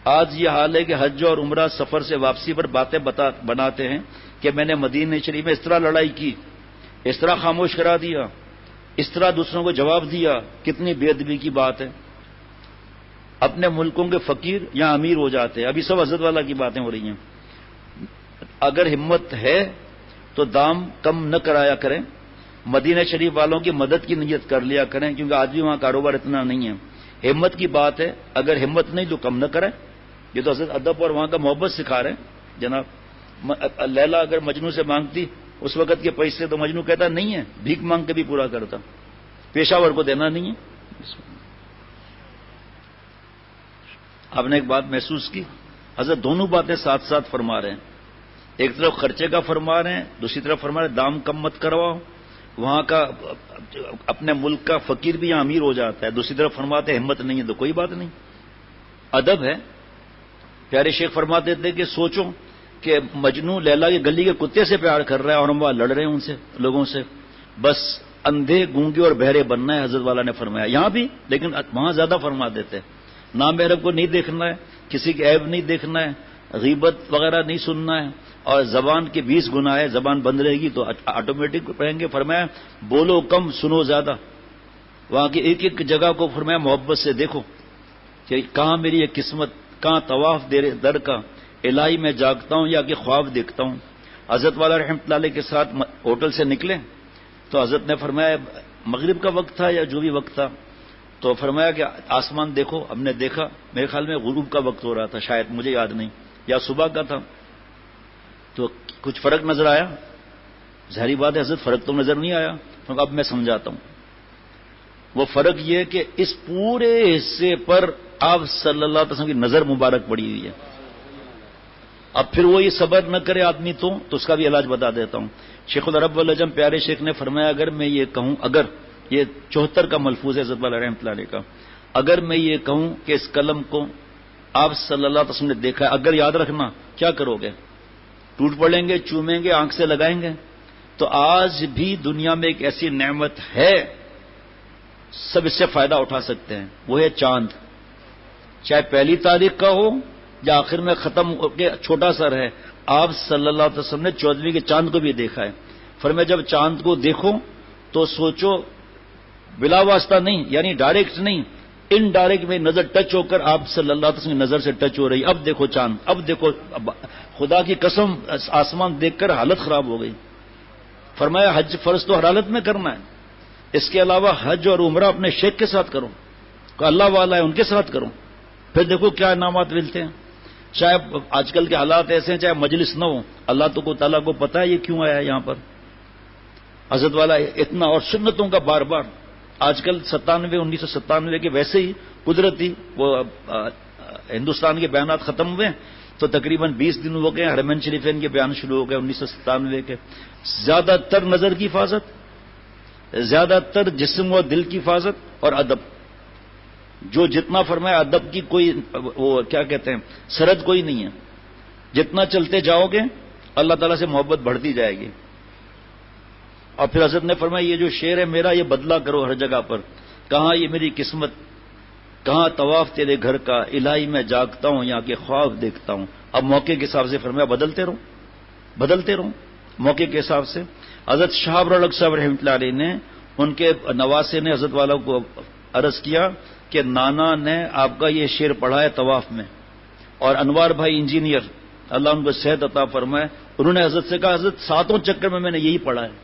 آج یہ حال ہے کہ حج اور عمرہ سفر سے واپسی پر باتیں بناتے ہیں کہ میں نے مدینہ شریف میں اس طرح لڑائی کی، اس طرح خاموش کرا دیا، اس طرح دوسروں کو جواب دیا. کتنی بے ادبی کی بات ہے. اپنے ملکوں کے فقیر یا امیر ہو جاتے ہیں. ابھی سب حضرت والا کی باتیں ہو رہی ہیں. اگر ہمت ہے تو دام کم نہ کرایا کریں، مدینہ شریف والوں کی مدد کی نیت کر لیا کریں، کیونکہ آج بھی وہاں کاروبار اتنا نہیں ہے. ہمت کی بات ہے، اگر ہمت نہیں تو کم نہ کریں. یہ تو حضرت ادب اور وہاں کا محبت سکھا رہے ہیں جناب. لیلا اگر مجنو سے مانگتی اس وقت کے پیسے تو مجنو کہتا نہیں ہے، بھیک مانگ کے بھی پورا کرتا، پیشاور کو دینا نہیں ہے. آپ نے ایک بات محسوس کی، حضرت دونوں باتیں ساتھ ساتھ فرما رہے ہیں. ایک طرف خرچے کا فرما رہے ہیں، دوسری طرف فرما رہے ہیں دام کم مت کرواؤ. وہاں کا اپنے ملک کا فقیر بھی یہاں امیر ہو جاتا ہے. دوسری طرف فرماتے ہیں ہمت نہیں ہے تو کوئی بات نہیں، ادب ہے. پیارے شیخ فرماتے تھے کہ سوچو کہ مجنو لیلا کے گلی کے کتے سے پیار کر رہا ہے اور ہم وہاں لڑ رہے ہیں ان سے لوگوں سے. بس اندھے گونگے اور بہرے بننا ہے حضرت والا نے فرمایا. یہاں بھی لیکن وہاں زیادہ فرما دیتے نامحرم کو نہیں دیکھنا ہے، کسی کے عیب نہیں دیکھنا ہے، غیبت وغیرہ نہیں سننا ہے، اور زبان کے 20 گناہ ہے. زبان بند رہے گی تو آٹومیٹک پڑھیں گے. فرمایا بولو کم سنو زیادہ. وہاں کی ایک ایک جگہ کو فرمایا محبت سے دیکھو کہ کہاں میری یہ قسمت، کہاں طواف در کا الہی میں جاگتا ہوں یا کہ خواب دیکھتا ہوں. حضرت والا رحمۃ اللہ علیہ کے ساتھ ہوٹل سے نکلے تو حضرت نے فرمایا مغرب کا وقت تھا یا جو بھی وقت تھا، تو فرمایا کہ آسمان دیکھو. ہم نے دیکھا, میرے خیال میں غروب کا وقت ہو رہا تھا شاید, مجھے یاد نہیں, یا صبح کا تھا. تو کچھ فرق نظر آیا؟ ظاہری بات ہے حضرت فرق تو نظر نہیں آیا. تو اب میں سمجھاتا ہوں. وہ فرق یہ کہ اس پورے حصے پر آپ صلی اللہ علیہ وسلم کی نظر مبارک پڑی ہوئی ہے. اب پھر وہ یہ صبر نہ کرے آدمی تو اس کا بھی علاج بتا دیتا ہوں. شیخ العرب والعجم پیارے شیخ نے فرمایا, اگر میں یہ کہوں, اگر یہ 74 کا ملفوظ ہے حضرت والا رحمۃ اللہ علیہ کا, اگر میں یہ کہوں کہ اس قلم کو آپ صلی اللہ علیہ وسلم نے دیکھا ہے, اگر یاد رکھنا کیا کرو گے؟ ٹوٹ پڑیں گے, چومیں گے, آنکھ سے لگائیں گے. تو آج بھی دنیا میں ایک ایسی نعمت ہے, سب اس سے فائدہ اٹھا سکتے ہیں, وہ ہے چاند. چاہے پہلی تاریخ کا ہو یا آخر میں ختم ہو کے چھوٹا سا رہے, آپ صلی اللہ علیہ وسلم نے 14ویں کے چاند کو بھی دیکھا ہے. فرمایا جب چاند کو دیکھو تو سوچو بلا واسطہ نہیں, یعنی ڈائریکٹ نہیں, ان ڈائریکٹ میں نظر ٹچ ہو کر آپ صلی اللہ علیہ وسلم کی نظر سے ٹچ ہو رہی. اب دیکھو چاند, اب دیکھو, خدا کی قسم آسمان دیکھ کر حالت خراب ہو گئی. فرمایا حج فرض تو ہر حالت میں کرنا ہے, اس کے علاوہ حج اور عمرہ اپنے شیخ کے ساتھ کرو, کہ اللہ والا ہے ان کے ساتھ کرو, پھر دیکھو کیا انعامات ملتے ہیں. چاہے آج کل کے حالات ایسے ہیں, چاہے مجلس نہ ہو, اللہ تو کو تعالیٰ کو پتا ہے یہ کیوں آیا ہے یہاں پر. حضرت والا اتنا, اور سنتوں کا بار بار. آج کل 1997 کے ویسے ہی قدرتی وہ ہندوستان کے بیانات ختم ہوئے, تو تقریباً 20 دن ہو گئے, حرمین شریفین کے بیان شروع ہو گئے 1997 کے. زیادہ تر نظر کی حفاظت, زیادہ تر جسم و دل کی حفاظت اور ادب. جو جتنا فرمایا ادب کی کوئی وہ کیا کہتے ہیں سرحد کوئی نہیں ہے. جتنا چلتے جاؤ گے اللہ تعالیٰ سے محبت بڑھتی جائے گی. اور پھر حضرت نے فرمایا یہ جو شعر ہے میرا, یہ بدلا کرو ہر جگہ پر. کہاں یہ میری قسمت, کہاں طواف تیرے گھر کا, الہی میں جاگتا ہوں یہاں کے خواب دیکھتا ہوں. اب موقع کے حساب سے فرمایا بدلتے رہو, بدلتے رہو موقع کے حساب سے. حضرت شاہ ابرالحق صاحب رحمۃ اللہ علیہ نے, ان کے نواسے نے حضرت والا کو عرض کیا کہ نانا نے آپ کا یہ شعر پڑھا ہے طواف میں, اور انوار بھائی انجینئر اللہ ان کو صحت عطا فرمائے, انہوں نے حضرت سے کہا حضرت 7 چکر میں نے یہی پڑھا ہے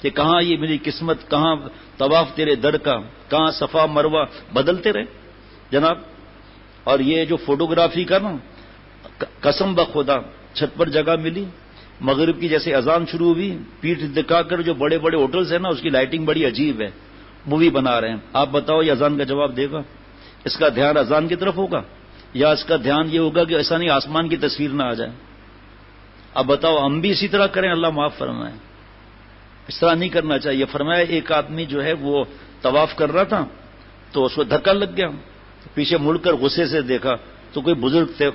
کہ کہاں یہ میری قسمت, کہاں طواف تیرے در کا, کہاں صفا مروہ. بدلتے رہے جناب. اور یہ جو فوٹوگرافی کا نا, قسم بخدا چھت پر جگہ ملی, مغرب کی جیسے اذان شروع ہوئی, پیٹھ دکھا کر جو بڑے بڑے ہوٹلز ہیں نا اس کی لائٹنگ بڑی عجیب ہے, مووی بنا رہے ہیں. آپ بتاؤ یہ اذان کا جواب دے گا؟ اس کا دھیان اذان کی طرف ہوگا یا اس کا دھیان یہ ہوگا کہ ایسا نہیں آسمان کی تصویر نہ آ جائے؟ اب بتاؤ ہم بھی اسی طرح کریں, اللہ معاف فرمائے. اس طرح نہیں کرنا چاہیے. فرمایا ایک آدمی جو ہے وہ طواف کر رہا تھا تو اس کو دھکا لگ گیا, پیچھے مڑ کر غصے سے دیکھا تو کوئی بزرگ تھے,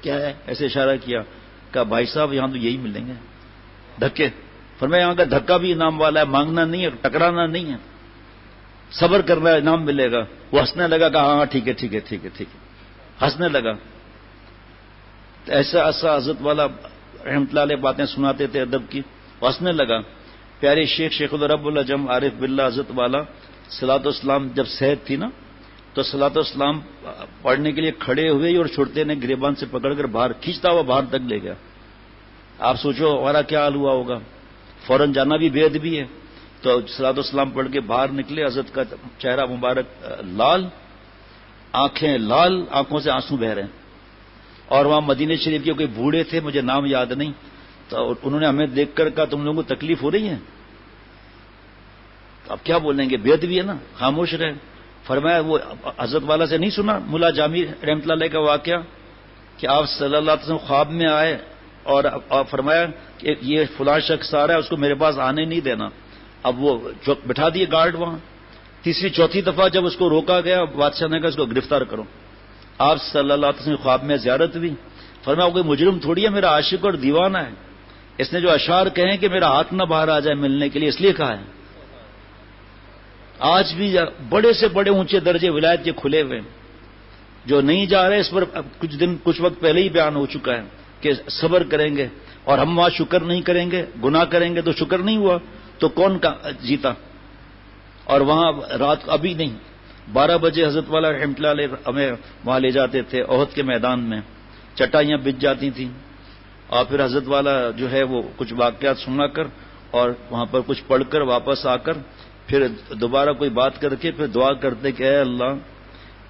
کیا ہے ایسے اشارہ کیا, کہا بھائی صاحب یہاں تو یہی ملیں گے دھکے. فرمایا یہاں کا دھکا بھی انعام والا ہے, مانگنا نہیں ہے, ٹکرانا نہیں ہے, صبر کرنا ہے, انعام ملے گا. وہ ہنسنے لگا, کہا ہاں ٹھیک ہے ٹھیک ہے ٹھیک ہے ٹھیک ہے, ہنسنے لگا. ایسا ایسا حضرت والا رحمۃ اللہ علیہ باتیں سناتے تھے ادب کی, ہنسنے لگا. پیارے شیخ شیخ العرب العجم عارف باللہ حضرت والا صلاۃ والسلام جب صحت تھی نا, تو صلاۃ والسلام پڑھنے کے لیے کھڑے ہوئے اور چھوٹے نے گریبان سے پکڑ کر باہر کھینچتا ہوا باہر تک لے گیا. آپ سوچو ہمارا کیا حال ہوا ہوگا. فوراً جانا بھی بے ادبی ہے. تو صلاۃ والسلام پڑھ کے باہر نکلے, حضرت کا چہرہ مبارک لال, آنکھیں لال, آنکھوں سے آنسو بہ رہے ہیں. اور وہاں مدینہ شریف کے کوئی بوڑھے تھے, مجھے نام یاد نہیں, تو انہوں نے ہمیں دیکھ کر کہا تم لوگوں کو تکلیف ہو رہی ہے؟ اب کیا بولیں گے, بے ادبی ہے نا, خاموش رہے. فرمایا وہ حضرت والا سے نہیں سنا ملا جامی رحمۃ اللہ علیہ کا واقعہ کہ آپ صلی اللہ علیہ وسلم خواب میں آئے اور فرمایا کہ یہ فلاں شخص آ رہا ہے, اس کو میرے پاس آنے نہیں دینا. اب وہ بٹھا دیے گارڈ وہاں. تیسری چوتھی دفعہ جب اس کو روکا گیا, بادشاہ نے کہا اس کو گرفتار کرو. آپ صلی اللہ علیہ وسلم خواب میں زیارت ہوئی. فرمایا کوئی مجرم تھوڑی ہے, میرا عاشق اور دیوانہ ہے, اس نے جو اشعار کہیں کہ میرا ہاتھ نہ باہر آ جائے ملنے کے لیے, اس لیے کہا ہے. آج بھی بڑے سے بڑے اونچے درجے ولایت کے کھلے ہوئے, جو نہیں جا رہے اس پر کچھ وقت پہلے ہی بیان ہو چکا ہے کہ صبر کریں گے, اور ہم وہاں شکر نہیں کریں گے, گناہ کریں گے تو شکر نہیں ہوا تو کون جیتا. اور وہاں رات ابھی نہیں 12 بجے حضرت والا رحمۃ اللہ علیہ ہمیں وہاں لے جاتے تھے احد کے میدان میں, چٹائیاں بچ جاتی تھیں, اور پھر حضرت والا جو ہے وہ کچھ واقعات سنا کر اور وہاں پر کچھ پڑھ کر واپس آ کر پھر دوبارہ کوئی بات کر کے پھر دعا کرتے کہ اے اللہ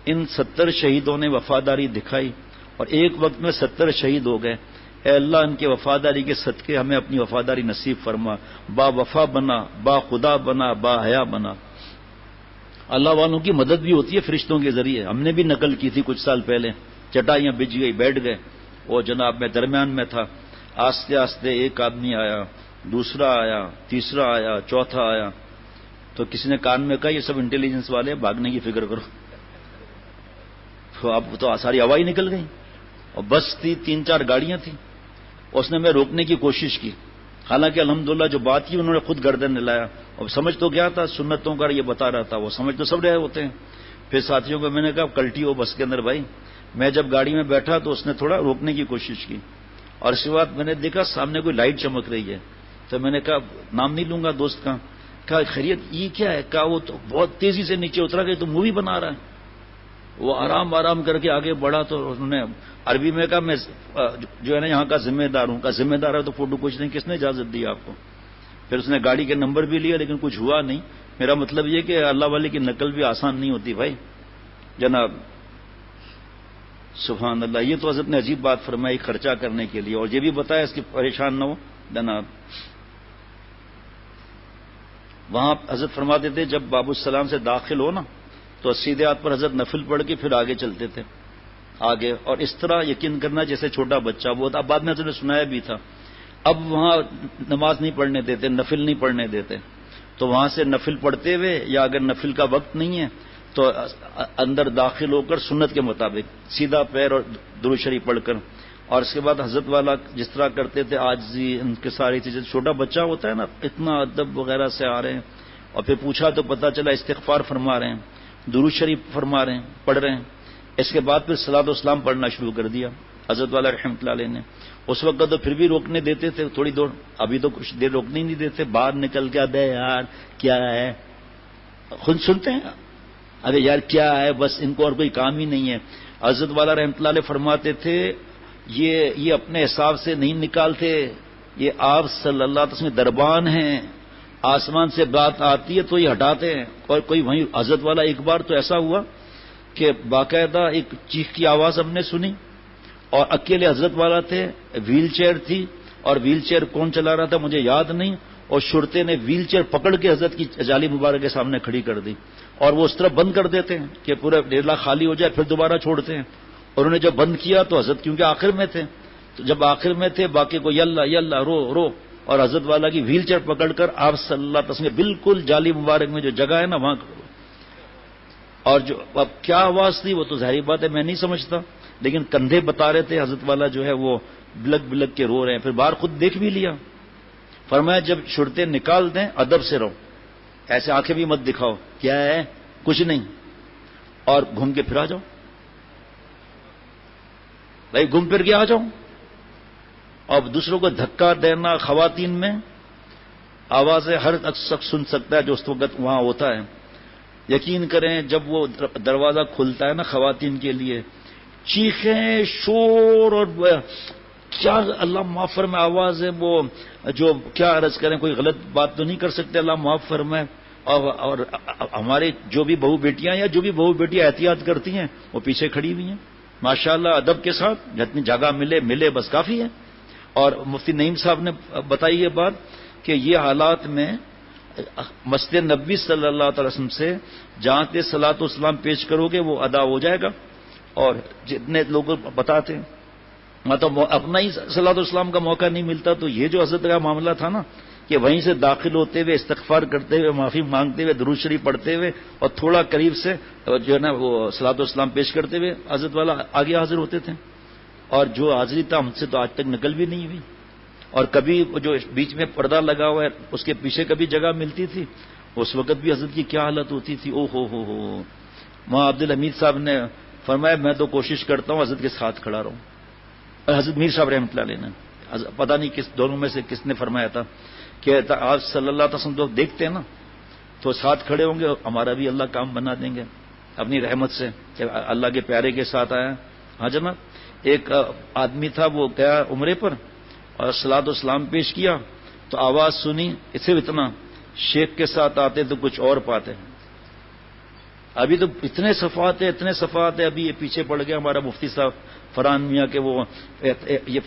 ان 70 شہیدوں نے وفاداری دکھائی اور ایک وقت میں 70 شہید ہو گئے، اے اللہ ان کے وفاداری کے صدقے ہمیں اپنی وفاداری نصیب فرما، با وفا بنا، با خدا بنا، با حیا بنا۔ اللہ والوں کی مدد بھی ہوتی ہے فرشتوں کے ذریعے، ہم نے بھی نقل کی تھی کچھ سال پہلے، چٹائیاں بچ گئی، بیٹھ گئے، وہ جناب میں درمیان میں تھا، آستے آستے ایک آدمی آیا، دوسرا آیا، تیسرا آیا، چوتھا آیا، تو کسی نے کان میں کہا یہ سب انٹیلیجنس والے بھاگنے کی فکر کرو، تو اب تو ساری ہوا ہی نکل گئی، اور بس تھی 3-4 گاڑیاں تھیں، اس نے میں روکنے کی کوشش کی، حالانکہ الحمدللہ جو بات کی انہوں نے خود گردن ہلایا، اور سمجھ تو کیا تھا سنتوں کا یہ بتا رہا تھا، وہ سمجھ تو سب رہے ہوتے ہیں۔ پھر ساتھیوں کو میں نے کہا کلٹی ہو بس کے اندر بھائی، میں جب گاڑی میں بیٹھا تو اس نے تھوڑا روکنے کی کوشش کی، اور اس کے بعد میں نے دیکھا سامنے کوئی لائٹ چمک رہی ہے، تو میں نے کہا نام نہیں لوں گا دوست کا، کہا خیریت یہ کیا ہے؟ کہا وہ تو بہت تیزی سے نیچے اترا کہ تو مووی بنا رہا ہے۔ وہ آرام آرام کر کے آگے بڑھا تو انہوں نے عربی میں کہا میں جو ہے نا یہاں کا ذمہ دار ہوں، کہا ذمہ دار ہے تو فوٹو کچھ نہیں، کس نے اجازت دی آپ کو؟ پھر اس نے گاڑی کے نمبر بھی لیا لیکن کچھ ہوا نہیں۔ میرا مطلب یہ کہ اللہ والے کی نقل بھی آسان نہیں ہوتی بھائی جناب، سبحان اللہ۔ یہ تو حضرت نے عجیب بات فرمائی خرچہ کرنے کے لیے، اور یہ بھی بتایا اس کی پریشان نہ ہو جناب۔ وہاں حضرت فرماتے تھے جب باب السلام سے داخل ہو نا تو سیدھے ہاتھ پر حضرت نفل پڑھ کے پھر آگے چلتے تھے آگے، اور اس طرح یقین کرنا جیسے چھوٹا بچہ، وہ اب بعد میں حضرت نے سنایا بھی تھا۔ اب وہاں نماز نہیں پڑھنے دیتے، نفل نہیں پڑھنے دیتے، تو وہاں سے نفل پڑھتے ہوئے یا اگر نفل کا وقت نہیں ہے تو اندر داخل ہو کر سنت کے مطابق سیدھا پیر اور درود شریف پڑھ کر، اور اس کے بعد حضرت والا جس طرح کرتے تھے عاجزی ان کے ساری چیزیں، چھوٹا بچہ ہوتا ہے نا اتنا ادب وغیرہ سے آ رہے ہیں، اور پھر پوچھا تو پتہ چلا استغفار فرما رہے ہیں، درود شریف فرما رہے ہیں، پڑھ رہے ہیں۔ اس کے بعد پھر صلاۃ و سلام پڑھنا شروع کر دیا حضرت والا رحمۃ اللہ علیہ نے۔ اس وقت تو پھر بھی روکنے دیتے تھے تھوڑی دور، ابھی تو کچھ دیر روکنے ہی نہیں دیتے، باہر نکل کے ابے یار کیا ہے، خود سنتے ہیں ارے یار کیا ہے، بس ان کو اور کوئی کام ہی نہیں ہے۔ حضرت والا رحمۃ اللہ علیہ فرماتے تھے یہ اپنے حساب سے نہیں نکالتے، یہ آپ صلی اللہ علیہ وسلم دربان ہیں، آسمان سے بات آتی ہے تو یہ ہٹاتے ہیں، اور کوئی وہیں حضرت والا ایک بار تو ایسا ہوا کہ باقاعدہ ایک چیخ کی آواز ہم نے سنی، اور اکیلے حضرت والا تھے، ویل چیئر تھی، اور ویل چیئر کون چلا رہا تھا مجھے یاد نہیں، اور شرطے نے ویل چیئر پکڑ کے حضرت کی جالی مبارک کے سامنے کھڑی کر دی، اور وہ اس طرح بند کر دیتے ہیں کہ پورا ڈیلا خالی ہو جائے پھر دوبارہ چھوڑتے ہیں۔ اور انہوں نے جب بند کیا تو حضرت کیونکہ آخر میں تھے، تو جب آخر میں تھے باقی کو یلا یلا رو رو، اور حضرت والا کی ویل چیئر پکڑ کر آپ صلی اللہ علیہ وسلم بالکل جالی مبارک میں جو جگہ ہے نا وہاں، اور جو اب کیا آواز تھی وہ تو ظاہری بات ہے میں نہیں سمجھتا، لیکن کندھے بتا رہے تھے حضرت والا جو ہے وہ بلک بلک کے رو رہے ہیں۔ پھر باہر خود دیکھ بھی لیا، فرمایا جب شرطیں نکال دیں ادب سے رہو، ایسے آنکھیں بھی مت دکھاؤ، کیا ہے کچھ نہیں، اور گھوم کے پھر آ جاؤ بھائی، گھوم پھر کے آ جاؤ۔ اور دوسروں کو دھکا دینا، خواتین میں آوازیں ہر شخص سن سکتا ہے جو اس وقت وہاں ہوتا ہے، یقین کریں جب وہ دروازہ کھلتا ہے نا خواتین کے لیے، چیخیں شور اور کیا اللہ معاف فرمائے آواز ہے، وہ جو کیا عرض کریں، کوئی غلط بات تو نہیں کر سکتے اللہ معاف فرمائے۔ اور ہمارے جو بھی بہو بیٹیاں یا جو بھی بہو بیٹیاں احتیاط کرتی ہیں وہ پیچھے کھڑی ہوئی ہیں ماشاءاللہ ادب کے ساتھ، جتنی جگہ ملے بس کافی ہے۔ اور مفتی نعیم صاحب نے بتائی یہ بات کہ یہ حالات میں مسجد نبوی صلی اللہ تعالی وسلم سے جہاں تک صلاۃ و سلام پیش کرو گے وہ ادا ہو جائے گا، اور جتنے لوگ بتاتے ہیں مطلب اپنا ہی صلاۃ و سلام کا موقع نہیں ملتا، تو یہ جو حضرت کا معاملہ تھا نا کہ وہیں سے داخل ہوتے ہوئے استغفار کرتے ہوئے معافی مانگتے ہوئے درود شریف پڑھتے ہوئے اور تھوڑا قریب سے جو ہے نا وہ صلاۃ و سلام پیش کرتے ہوئے حضرت والا آگے حاضر ہوتے تھے، اور جو حاضری تھا ہم سے تو آج تک نقل بھی نہیں ہوئی، اور کبھی جو بیچ میں پردہ لگا ہوا ہے اس کے پیچھے کبھی جگہ ملتی تھی، اس وقت بھی حضرت کی کیا حالت ہوتی تھی، او ہو وہاں عبد الحمید صاحب نے فرمایا میں تو کوشش کرتا ہوں حضرت کے ساتھ کھڑا رہوں، اور حضرت میر صاحب رحمۃ اللہ علیہ نے پتہ نہیں کس دونوں میں سے کس نے فرمایا تھا کہ آپ صلی اللہ علیہ وسلم تو دیکھتے ہیں نا تو ساتھ کھڑے ہوں گے، ہمارا بھی اللہ کام بنا دیں گے اپنی رحمت سے کہ اللہ کے پیارے کے ساتھ آیا۔ ہاں جناب، ایک آدمی تھا وہ گیا عمرے پر اور صلاۃ و سلام پیش کیا تو آواز سنی صرف اتنا شیخ کے ساتھ آتے تو کچھ اور پاتے ہیں. ابھی تو اتنے صفحات ہیں. ابھی یہ پیچھے پڑ گیا ہمارا مفتی صاحب فرحان میاں کہ وہ یہ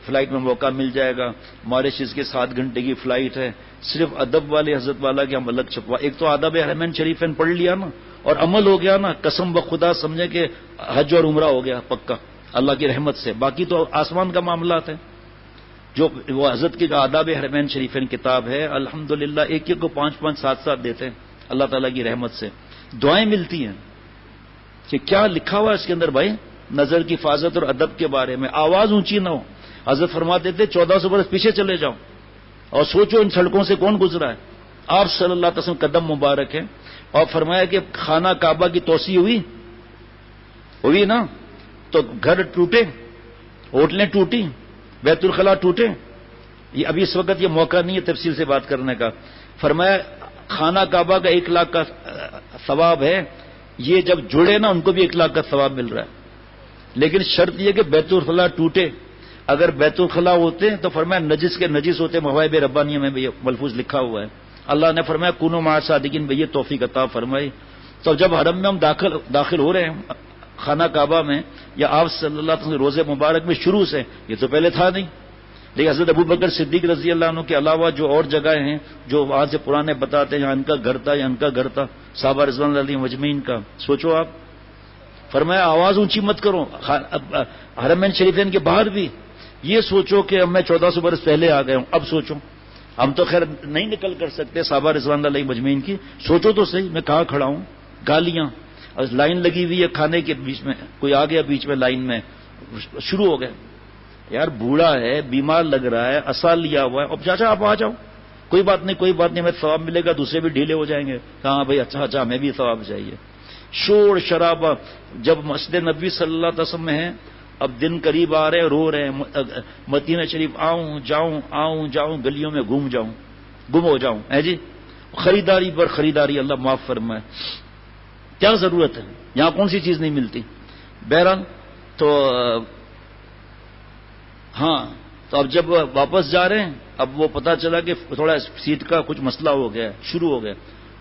فلائٹ میں موقع مل جائے گا. ماریشس کے 7 گھنٹے کی فلائٹ ہے. صرف ادب والے حضرت والا کے ہم الگ چھپوا. ایک تو آداب حرمین شریفین پڑھ لیا نا اور عمل ہو گیا نا, قسم بخدا سمجھے کہ حج اور عمرہ ہو گیا پکا اللہ کی رحمت سے. باقی تو آسمان کا معاملات ہے. جو وہ حضرت کی آداب حرمین شریفین کتاب ہے الحمدللہ ایک ایک کو 5-5 7-7 دیتے ہیں اللہ تعالیٰ کی رحمت سے. دعائیں ملتی ہیں کہ کیا لکھا ہوا ہے اس کے اندر بھائی, نظر کی حفاظت اور ادب کے بارے میں. آواز اونچی نہ ہو. حضرت فرماتے تھے 1400 برس پیچھے چلے جاؤ اور سوچو ان سڑکوں سے کون گزرا ہے. آپ صلی اللہ علیہ وسلم قدم مبارک ہے. اور فرمایا کہ خانہ کعبہ کی توسیع ہوئی نا تو گھر ٹوٹے, ہوٹلیں ٹوٹی, بیت الخلا ٹوٹے. یہ ابھی اس وقت یہ موقع نہیں ہے تفصیل سے بات کرنے کا. فرمایا خانہ کعبہ کا 1 لاکھ کا ثواب ہے. یہ جب جڑے نا ان کو بھی 1 لاکھ کا ثواب مل رہا ہے. لیکن شرط یہ کہ بیت الخلا ٹوٹے. اگر بیت الخلا ہوتے تو فرمایا نجس کے نجس ہوتے. مواہب ربانیہ میں بھی یہ ملفوظ لکھا ہوا ہے. اللہ نے فرمایا کونوا مع الصادقین, یہ توفیق عطا فرمائی. تو جب حرم میں ہم داخل ہو رہے ہیں خانہ کعبہ میں یا آپ صلی اللہ علیہ وسلم روزے مبارک میں شروع سے, یہ تو پہلے تھا نہیں. لیکن حضرت ابوبکر صدیق رضی اللہ عنہ کے علاوہ جو اور جگہیں ہیں جو وہاں سے پرانے بتاتے ہیں یہاں ان کا گھر تھا یا ان کا گھر تھا صحابہ رضوان اللہ علیہم اجمعین کا. سوچو آپ. فرمایا آواز اونچی مت کرو حرمین شریفین کے باہر بھی. یہ سوچو کہ اب میں 1400 برس پہلے آ گیا ہوں. اب سوچو, ہم تو خیر نہیں نکل کر سکتے صحابہ رضوان اللہ علیہم اجمعین کی. سوچو تو صحیح میں کہاں کھڑا ہوں. گالیاں, لائن لگی ہوئی ہے کھانے کے بیچ میں, کوئی آ گیا بیچ میں لائن میں, شروع ہو گئے. یار بوڑھا ہے, بیمار لگ رہا ہے, عصا لیا ہوا ہے. اب چاچا آپ آ جاؤ, کوئی بات نہیں ہمیں ثواب ملے گا. دوسرے بھی ڈھیلے ہو جائیں گے. کہاں بھائی اچھا ہمیں بھی ثواب چاہیے. شور شرابہ. جب مسجد نبوی صلی اللہ علیہ وسلم میں ہے, اب دن قریب آ رہے ہیں, رو رہے ہیں مدینہ شریف آؤں جاؤں گلیوں میں گم ہو جاؤں ہے جی. خریداری پر خریداری, اللہ معاف فرمائے. کیا ضرورت ہے, یہاں کون سی چیز نہیں ملتی. بہرحال تو ہاں, تو اب جب واپس جا رہے ہیں اب وہ پتا چلا کہ تھوڑا سیٹ کا کچھ مسئلہ ہو گیا, شروع ہو گیا.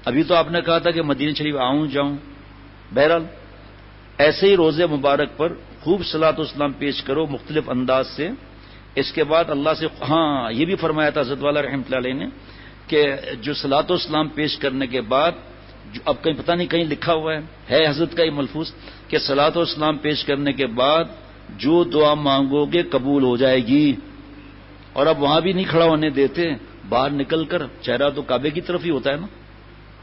ابھی تو آپ نے کہا تھا کہ مدینہ شریف آؤں جاؤں. بہرحال ایسے ہی روزے مبارک پر خوب صلاۃ و اسلام پیش کرو مختلف انداز سے. اس کے بعد اللہ سے ہاں یہ بھی فرمایا تھا حضرت والا رحمۃ اللہ علیہ نے کہ جو صلاۃ و اسلام پیش کرنے کے بعد اب کہیں پتہ نہیں کہیں لکھا ہوا ہے حضرت کا یہ ملفوظ کہ صلاۃ و اسلام پیش کرنے کے بعد جو دعا مانگو گے قبول ہو جائے گی. اور اب وہاں بھی نہیں کھڑا ہونے دیتے, باہر نکل کر چہرہ تو کعبے کی طرف ہی ہوتا ہے نا,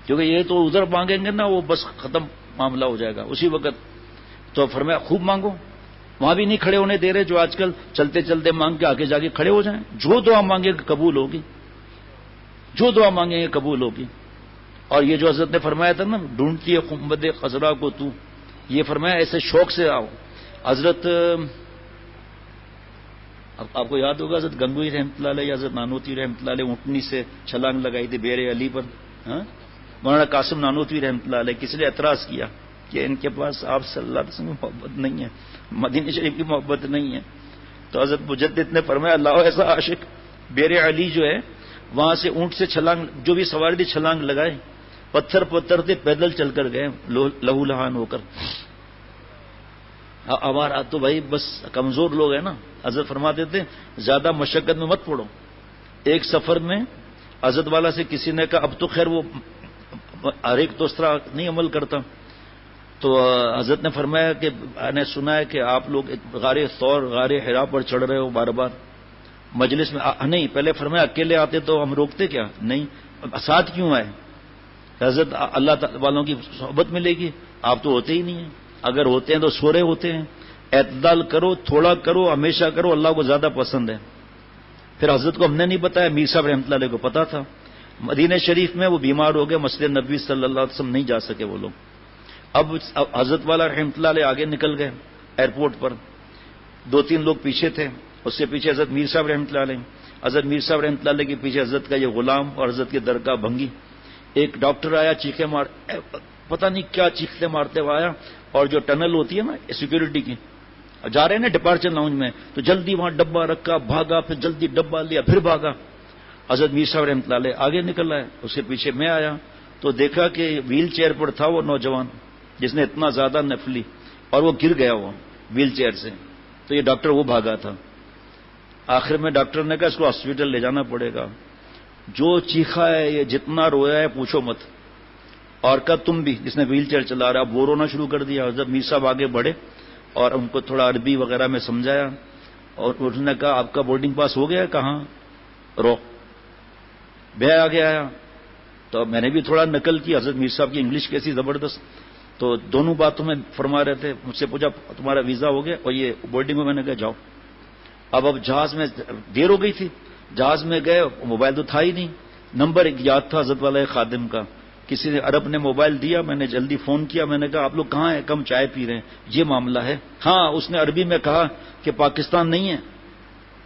کیونکہ یہ تو ادھر مانگیں گے نا وہ بس ختم معاملہ ہو جائے گا اسی وقت. تو فرمایا خوب مانگو. وہاں بھی نہیں کھڑے ہونے دے رہے جو آج کل چلتے چلتے مانگ کے آگے جا کے کھڑے ہو جائیں. جو دعا مانگے گے قبول ہوگی, جو دعا مانگیں گے قبول ہوگی. اور یہ جو حضرت نے فرمایا تھا نا ڈھونڈتی ہے خمبد خضرا کو تو, یہ فرمایا ایسے شوق سے آؤ. حضرت آپ کو یاد ہوگا حضرت گنگوئی رحمۃ اللہ علیہ, حضرت نانوتوی رحمۃ اللہ علیہ اونٹنی سے چھلانگ لگائی تھی بیر علی پر. مولانا قاسم نانوتوی رحمۃ اللہ علیہ کسی نے اعتراض کیا کہ ان کے پاس آپ صلی اللہ علیہ وسلم کی محبت نہیں ہے, مدینہ شریف کی محبت نہیں ہے. تو حضرت مجدد نے فرمایا اللہ ایسا عاشق. بیر علی جو ہے وہاں سے اونٹ سے چھلانگ, جو بھی سواری تھی چھلانگ لگائے, پتھر تھے پیدل چل کر گئے لہو لہان ہو کر. ہمارا تو بھائی بس کمزور لوگ ہیں نا. حضرت فرماتے تھے زیادہ مشقت میں مت پڑو. ایک سفر میں حضرت والا سے کسی نے کہا, اب تو خیر وہ ہر ایک تو اس طرح نہیں عمل کرتا, تو حضرت نے فرمایا کہ میں نے سنا ہے کہ آپ لوگ غار ثور غار حرا پر چڑھ رہے ہو بار بار مجلس میں. نہیں, پہلے فرمایا اکیلے آتے تو ہم روکتے کیا, نہیں ساتھ کیوں آئے. حضرت اللہ والوں کی صحبت ملے گی, آپ تو ہوتے ہی نہیں ہیں. اگر ہوتے ہیں تو سورے ہوتے ہیں. اعتدال کرو, تھوڑا کرو, ہمیشہ کرو, اللہ کو زیادہ پسند ہے. پھر حضرت کو ہم نے نہیں بتایا, میر صاحب رحمۃ اللہ علیہ کو پتا تھا. مدینہ شریف میں وہ بیمار ہو گئے, مسجد نبوی صلی اللہ علیہ وسلم نہیں جا سکے وہ لوگ. اب حضرت والا رحمۃ اللہ علیہ آگے نکل گئے ایئرپورٹ پر, 2-3 لوگ پیچھے تھے. اس سے پیچھے حضرت میر صاحب رحمۃ اللہ علیہ. حضرت میر صاحب رحمۃ اللہ علیہ کے پیچھے حضرت کا یہ غلام اور حضرت کے درگاہ بھنگی. ایک ڈاکٹر آیا, چیخے مار, پتہ نہیں کیا چیختے مارتے ہوا آیا, اور جو ٹنل ہوتی ہے نا سیکورٹی کی, جا رہے ہیں نا ڈپارچر لاؤنج میں, تو جلدی وہاں ڈبہ رکھا, بھاگا, پھر جلدی ڈبہ لیا, پھر بھاگا. حضرت میر صاحب رحمۃ اللہ علیہ آگے نکل آئے، اس کے پیچھے میں آیا تو دیکھا کہ ویل چیئر پر تھا وہ نوجوان جس نے اتنا زیادہ نفلی، اور وہ گر گیا وہ ویل چیئر سے، تو یہ ڈاکٹر وہ بھاگا تھا۔ آخر میں ڈاکٹر نے کہا اس کو ہاسپٹل لے جانا پڑے گا، جو چیخا ہے یہ جتنا رویا ہے پوچھو مت، اور کہا تم بھی جس نے ویل چیئر چلا رہا، وہ رونا شروع کر دیا۔ حضرت میر صاحب آگے بڑھے اور ان کو تھوڑا عربی وغیرہ میں سمجھایا، اور انہوں نے کہا آپ کا بورڈنگ پاس ہو گیا؟ کہاں رو بے آگے آیا، تو میں نے بھی تھوڑا نقل کی، حضرت میر صاحب کی انگلش کیسی زبردست، تو دونوں باتوں میں فرما رہے تھے۔ مجھ سے پوچھا تمہارا ویزا ہو گیا اور یہ بورڈنگ میں؟ میں نے کہا جاؤ۔ اب جہاز میں دیر ہو گئی تھی، جہاز میں گئے، موبائل تو تھا ہی نہیں، نمبر ایک یاد تھا حضرت والا خادم کا، کسی نے عرب نے موبائل دیا، میں نے جلدی فون کیا، میں نے کہا آپ لوگ کہاں ہیں؟ کم چائے پی رہے ہیں، یہ معاملہ ہے۔ ہاں اس نے عربی میں کہا کہ پاکستان نہیں ہے،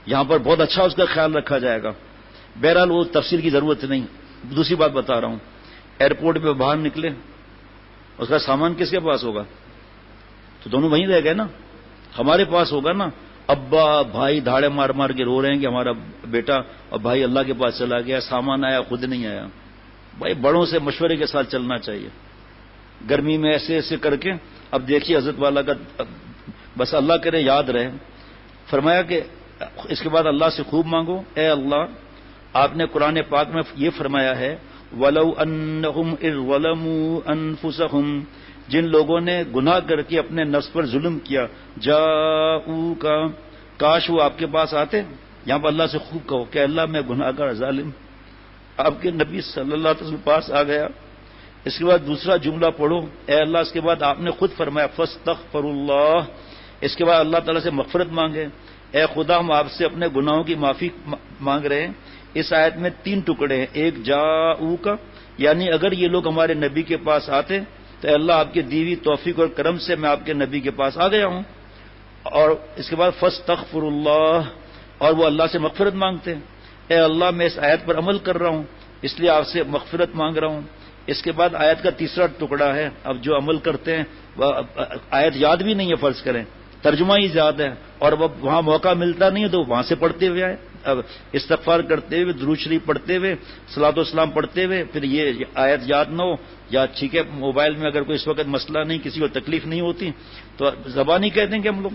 یہاں پر بہت اچھا اس کا خیال رکھا جائے گا۔ بہرحال وہ تفصیل کی ضرورت نہیں، دوسری بات بتا رہا ہوں، ایئرپورٹ پہ باہر نکلے، اس کا سامان کس کے پاس ہوگا؟ تو دونوں وہیں رہ گئے نا، ہمارے پاس ہوگا نا۔ ابا بھائی دھاڑے مار مار کے رو رہے ہیں کہ ہمارا بیٹا اور بھائی اللہ کے پاس چلا گیا، سامان آیا خود نہیں آیا۔ بھائی بڑوں سے مشورے کے ساتھ چلنا چاہیے، گرمی میں ایسے ایسے کر کے۔ اب دیکھیے حضرت والا کا بس اللہ کرے یاد رہے، فرمایا کہ اس کے بعد اللہ سے خوب مانگو، اے اللہ آپ نے قرآن پاک میں یہ فرمایا ہے وَلَوْ أَنَّهُمْ إِذْ ظَلَمُوا أَنفُسَهُمْ، جن لوگوں نے گناہ کر کے اپنے نفس پر ظلم کیا، جاؤک، کاش وہ آپ کے پاس آتے۔ یہاں پر اللہ سے خوب کہو کہ اللہ میں گناہ گار ظالم آپ کے نبی صلی اللہ علیہ وسلم پاس آ گیا۔ اس کے بعد دوسرا جملہ پڑھو، اے اللہ، اس کے بعد آپ نے خود فرمایا فاستغفر اللہ، اس کے بعد اللہ تعالیٰ سے مغفرت مانگے، اے خدا ہم آپ سے اپنے گناہوں کی معافی مانگ رہے ہیں۔ اس آیت میں 3 ٹکڑے ہیں، ایک جاؤ کا یعنی اگر یہ لوگ ہمارے نبی کے پاس آتے تو اللہ آپ کے دیوی توفیق اور کرم سے میں آپ کے نبی کے پاس آ گیا ہوں، اور اس کے بعد فاستغفر اللہ، اور وہ اللہ سے مغفرت مانگتے ہیں، اے اللہ میں اس آیت پر عمل کر رہا ہوں اس لیے آپ سے مغفرت مانگ رہا ہوں۔ اس کے بعد آیت کا تیسرا ٹکڑا ہے، اب جو عمل کرتے ہیں وہ آیت یاد بھی نہیں ہے، فرض کریں ترجمہ ہی یاد ہے اور وہاں موقع ملتا نہیں ہے تو وہاں سے پڑھتے ہوئے آئے، اب استغفار کرتے ہوئے، درود شریف پڑھتے ہوئے، صلاۃ و سلام پڑھتے ہوئے، پھر یہ آیت یاد نہ ہو یا ٹھیک ہے موبائل میں اگر کوئی اس وقت مسئلہ نہیں، کسی کو تکلیف نہیں ہوتی تو زبانی کہہ دیں گے ہم لوگ۔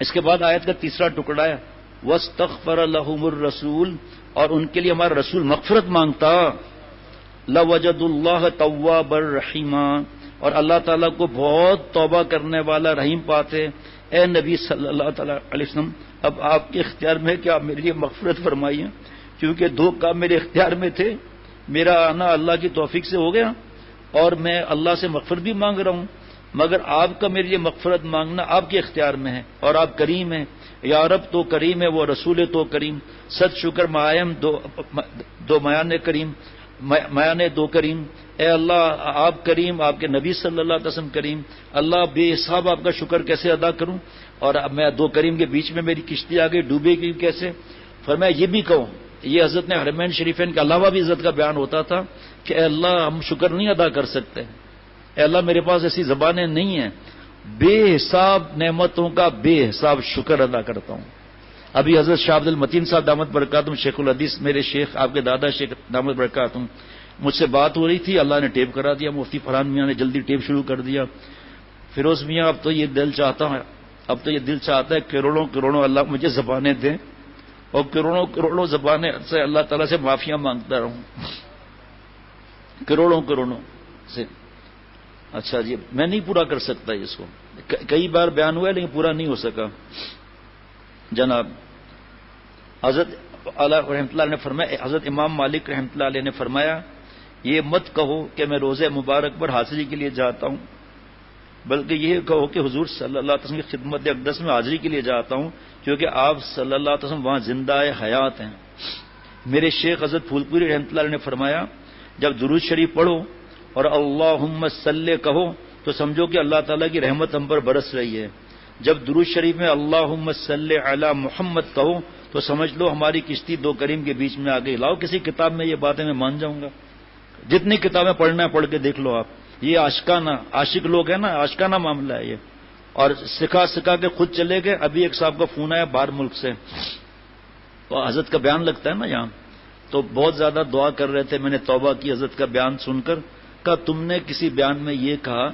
اس کے بعد آیت کا تیسرا ٹکڑا ہے وَاسْتَغْفَرَ لَهُمُ الرَّسُولُ، اور ان کے لیے ہمارا رسول مغفرت مانگتا، لَوَجَدُوا اللَّهَ تَوَّابًا رَحِيمًا، اور اللہ تعالیٰ کو بہت توبہ کرنے والا رحیم پاتے۔ اے نبی صلی اللہ تعالیٰ علیہ وسلم اب آپ کے اختیار میں ہے کہ آپ میرے لیے مغفرت فرمائیے، کیونکہ 2 کام میرے اختیار میں تھے، میرا آنا اللہ کی توفیق سے ہو گیا اور میں اللہ سے مغفرت بھی مانگ رہا ہوں، مگر آپ کا میرے لیے مغفرت مانگنا آپ کے اختیار میں ہے، اور آپ کریم ہیں، یا رب تو کریم ہے، وہ رسول تو کریم، صد شکر معایم دو میان کریم، میان 2 کریم، اے اللہ آپ کریم، آپ کے نبی صلی اللہ علیہ وسلم کریم، اللہ بے حساب آپ کا شکر کیسے ادا کروں، اور اب میں 2 کریم کے بیچ میں میری کشتی آ گئی، ڈوبے گی کیسے؟ فرمایا یہ بھی کہو، یہ حضرت نے حرمین شریفین کے علاوہ بھی عزت کا بیان ہوتا تھا کہ اے اللہ ہم شکر نہیں ادا کر سکتے، اے اللہ میرے پاس ایسی زبانیں نہیں ہیں، بے حساب نعمتوں کا بے حساب شکر ادا کرتا ہوں۔ ابھی حضرت شاہ عبد المتین صاحب دامت برکاتہم شیخ الحدیث، میرے شیخ آپ کے دادا شیخ دامت برکاتہم، مجھ سے بات ہو رہی تھی، اللہ نے ٹیپ کرا دیا، مفتی فرحان میاں نے جلدی ٹیپ شروع کر دیا، فیروز میاں اب تو یہ دل چاہتا ہے کروڑوں کروڑوں اللہ مجھے زبانیں دیں اور کروڑوں زبانیں سے اللہ تعالیٰ سے معافیاں مانگتا رہوں، کروڑوں سے۔ اچھا جی میں نہیں پورا کر سکتا اس کو، کئی بار بیان ہوا ہے لیکن پورا نہیں ہو سکا۔ جناب حضرت علیہ رحمۃ اللہ نے فرمایا، حضرت امام مالک رحمۃ اللہ علیہ نے فرمایا یہ مت کہو کہ میں روزہ مبارک پر حاضری کے لیے جاتا ہوں، بلکہ یہ کہو کہ حضور صلی اللہ علیہ وسلم کی خدمت اقدس میں حاضری کے لیے جاتا ہوں، کیونکہ آپ صلی اللہ علیہ وسلم وہاں زندہ حیات ہیں۔ میرے شیخ حضرت پھول پوری رحمۃ اللہ علیہ نے فرمایا جب درود شریف پڑھو اور اللہم صلی کہو تو سمجھو کہ اللہ تعالیٰ کی رحمت ہم پر برس رہی ہے، جب درود شریف میں اللہم صلی علی محمد کہو تو سمجھ لو ہماری کشتی 2 کریم کے بیچ میں آ گئی۔ لاؤ کسی کتاب میں یہ باتیں میں مان جاؤں گا، جتنی کتابیں پڑھنا ہے پڑھ کے دیکھ لو آپ، یہ عاشق لوگ ہیں نا، عاشقانہ معاملہ ہے یہ، اور سکھا کے خود چلے گئے۔ ابھی ایک صاحب کا فون آیا باہر ملک سے، تو حضرت کا بیان لگتا ہے نا یہاں، تو بہت زیادہ دعا کر رہے تھے. میں نے توبہ کی حضرت کا بیان سن کر. کہا تم نے کسی بیان میں یہ کہا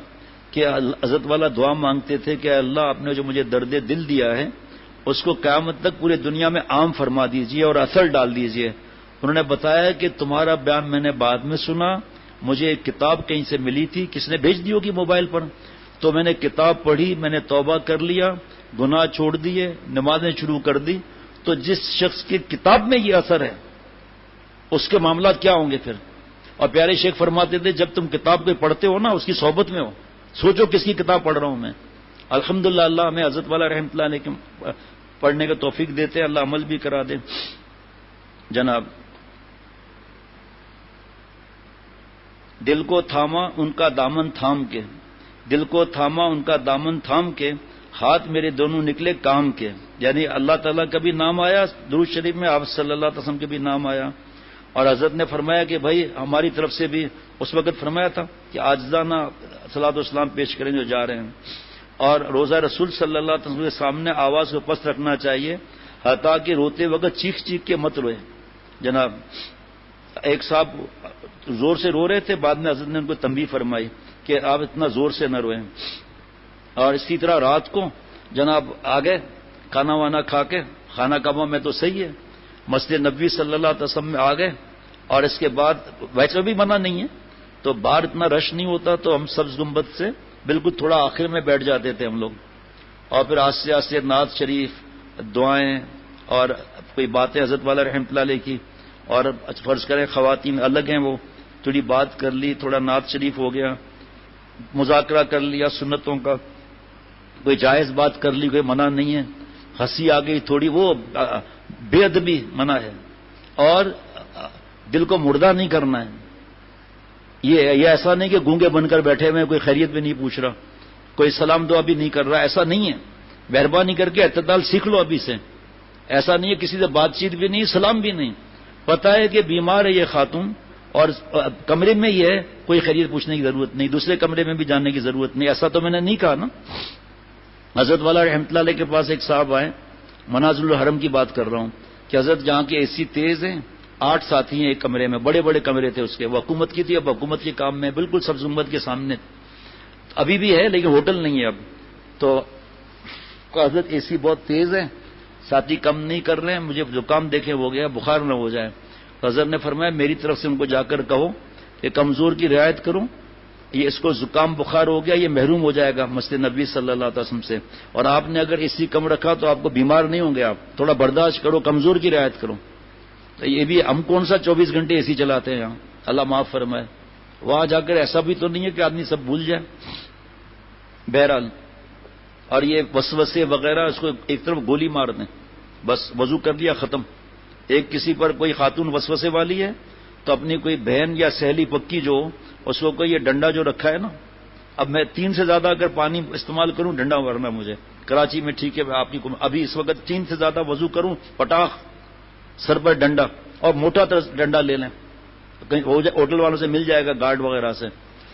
کہ حضرت والا دعا مانگتے تھے کہ اللہ آپ نے جو مجھے درد دل دیا ہے اس کو قیامت تک پورے دنیا میں عام فرما دیجئے اور اثر ڈال دیجئے. انہوں نے بتایا کہ تمہارا بیان میں نے بعد میں سنا, مجھے ایک کتاب کہیں سے ملی تھی, کس نے بھیج دی ہوگی موبائل پر, تو میں نے کتاب پڑھی, میں نے توبہ کر لیا, گناہ چھوڑ دیے, نمازیں شروع کر دی. تو جس شخص کی کتاب میں یہ اثر ہے اس کے معاملات کیا ہوں گے پھر. اور پیارے شیخ فرماتے تھے جب تم کتاب کو پڑھتے ہو نا اس کی صحبت میں ہو, سوچو کس کی کتاب پڑھ رہا ہوں میں. الحمدللہ اللہ ہمیں حضرت والا رحمۃ اللہ علیہ پڑھنے کا توفیق دیتے, اللہ عمل بھی کرا دے. جناب دل کو تھاما ان کا دامن تھام کے, دل کو تھاما ان کا دامن تھام کے, ہاتھ میرے دونوں نکلے کام کے. یعنی اللہ تعالیٰ کا بھی نام آیا درود شریف میں, آپ صلی اللہ علیہ وسلم کے بھی نام آیا. اور حضرت نے فرمایا کہ بھائی ہماری طرف سے بھی اس وقت فرمایا تھا کہ عاجزانہ صلاۃ والسلام پیش کریں جو جا رہے ہیں. اور روزہ رسول صلی اللہ علیہ وسلم کے سامنے آواز کو پست رکھنا چاہیے, حتیٰ کہ روتے وقت چیخ چیخ کے مت روئے. جناب ایک صاحب زور سے رو رہے تھے, بعد میں حضرت نے ان کو تنبیہ فرمائی کہ آپ اتنا زور سے نہ روئیں. اور اسی طرح رات کو جناب آگے کھانا وانا کھا کے, خانہ کعبہ میں تو صحیح ہے, مسجد نبوی صلی اللہ علیہ وسلم میں آ گئے. اور اس کے بعد ویسے بھی منع نہیں ہے, تو باہر اتنا رش نہیں ہوتا, تو ہم سبز گنبد سے بالکل تھوڑا آخر میں بیٹھ جاتے تھے ہم لوگ. اور پھر آستے آستے نعت شریف, دعائیں اور کوئی باتیں حضرت والا رحمۃ اللہ علیہ کی. اور فرض کریں خواتین الگ ہیں, وہ تھوڑی بات کر لی, تھوڑا نعت شریف ہو گیا, مذاکرہ کر لیا سنتوں کا, کوئی جائز بات کر لی, کوئی منع نہیں ہے. ہنسی آ گئی تھوڑی, وہ بے ادبی منع ہے. اور دل کو مردہ نہیں کرنا ہے. یہ ایسا نہیں کہ گونگے بن کر بیٹھے ہوئے, کوئی خیریت بھی نہیں پوچھ رہا, کوئی سلام دعا بھی نہیں کر رہا, ایسا نہیں ہے. مہربانی کر کے اعتدال سیکھ لو ابھی سے. ایسا نہیں ہے کسی سے بات چیت بھی نہیں, سلام بھی نہیں. پتا ہے کہ بیمار ہے یہ خاتون, اور کمرے میں یہ ہے, کوئی خیریت پوچھنے کی ضرورت نہیں, دوسرے کمرے میں بھی جانے کی ضرورت نہیں. ایسا تو میں نے نہیں کہا نا. حضرت والا رحمۃ اللہ علیہ کے پاس ایک صاحب آئے, منازل الحرم کی بات کر رہا ہوں, کہ حضرت جہاں کی اے سی تیز ہیں, 8 ساتھی ہیں ایک کمرے میں, بڑے بڑے کمرے تھے اس کے, وہ حکومت کی تھی, اب حکومت کے کام میں بالکل سبز گنبد کے سامنے ابھی بھی ہے, لیکن ہوٹل نہیں ہے اب. تو حضرت اے سی بہت تیز ہے, ساتھی کم نہیں کر رہے ہیں, مجھے زکام دیکھے ہو گیا, بخار نہ ہو جائے. حضرت نے فرمایا میری طرف سے ان کو جا کر کہو کہ کمزور کی رعایت کروں, یہ اس کو زکام بخار ہو گیا, یہ محروم ہو جائے گا مسجد نبوی صلی اللہ علیہ وسلم سے. اور آپ نے اگر اسی کم رکھا تو آپ کو بیمار نہیں ہوں گے, آپ تھوڑا برداشت کرو, کمزور کی رعایت کرو. تو یہ بھی ہم کون سا 24 گھنٹے اے سی چلاتے ہیں یہاں, اللہ معاف فرمائے. وہاں جا کر ایسا بھی تو نہیں ہے کہ آدمی سب بھول جائے. بہرحال اور یہ وسوسے وغیرہ, اس کو ایک طرف گولی مار دیں, بس وضو کر دیا ختم. ایک کسی پر کوئی خاتون وسوسے والی ہے تو اپنی کوئی بہن یا سہیلی پکی جو اس کو کوئی یہ ڈنڈا جو رکھا ہے نا, اب میں 3 سے زیادہ اگر پانی استعمال کروں ڈنڈا ورنا مجھے, کراچی میں ٹھیک ہے, آپ کی ابھی اس وقت 3 سے زیادہ وضو کروں پٹاخ سر پر ڈنڈا, اور موٹا ڈنڈا لے لیں, کہیں ہوٹل والوں سے مل جائے گا گارڈ وغیرہ سے,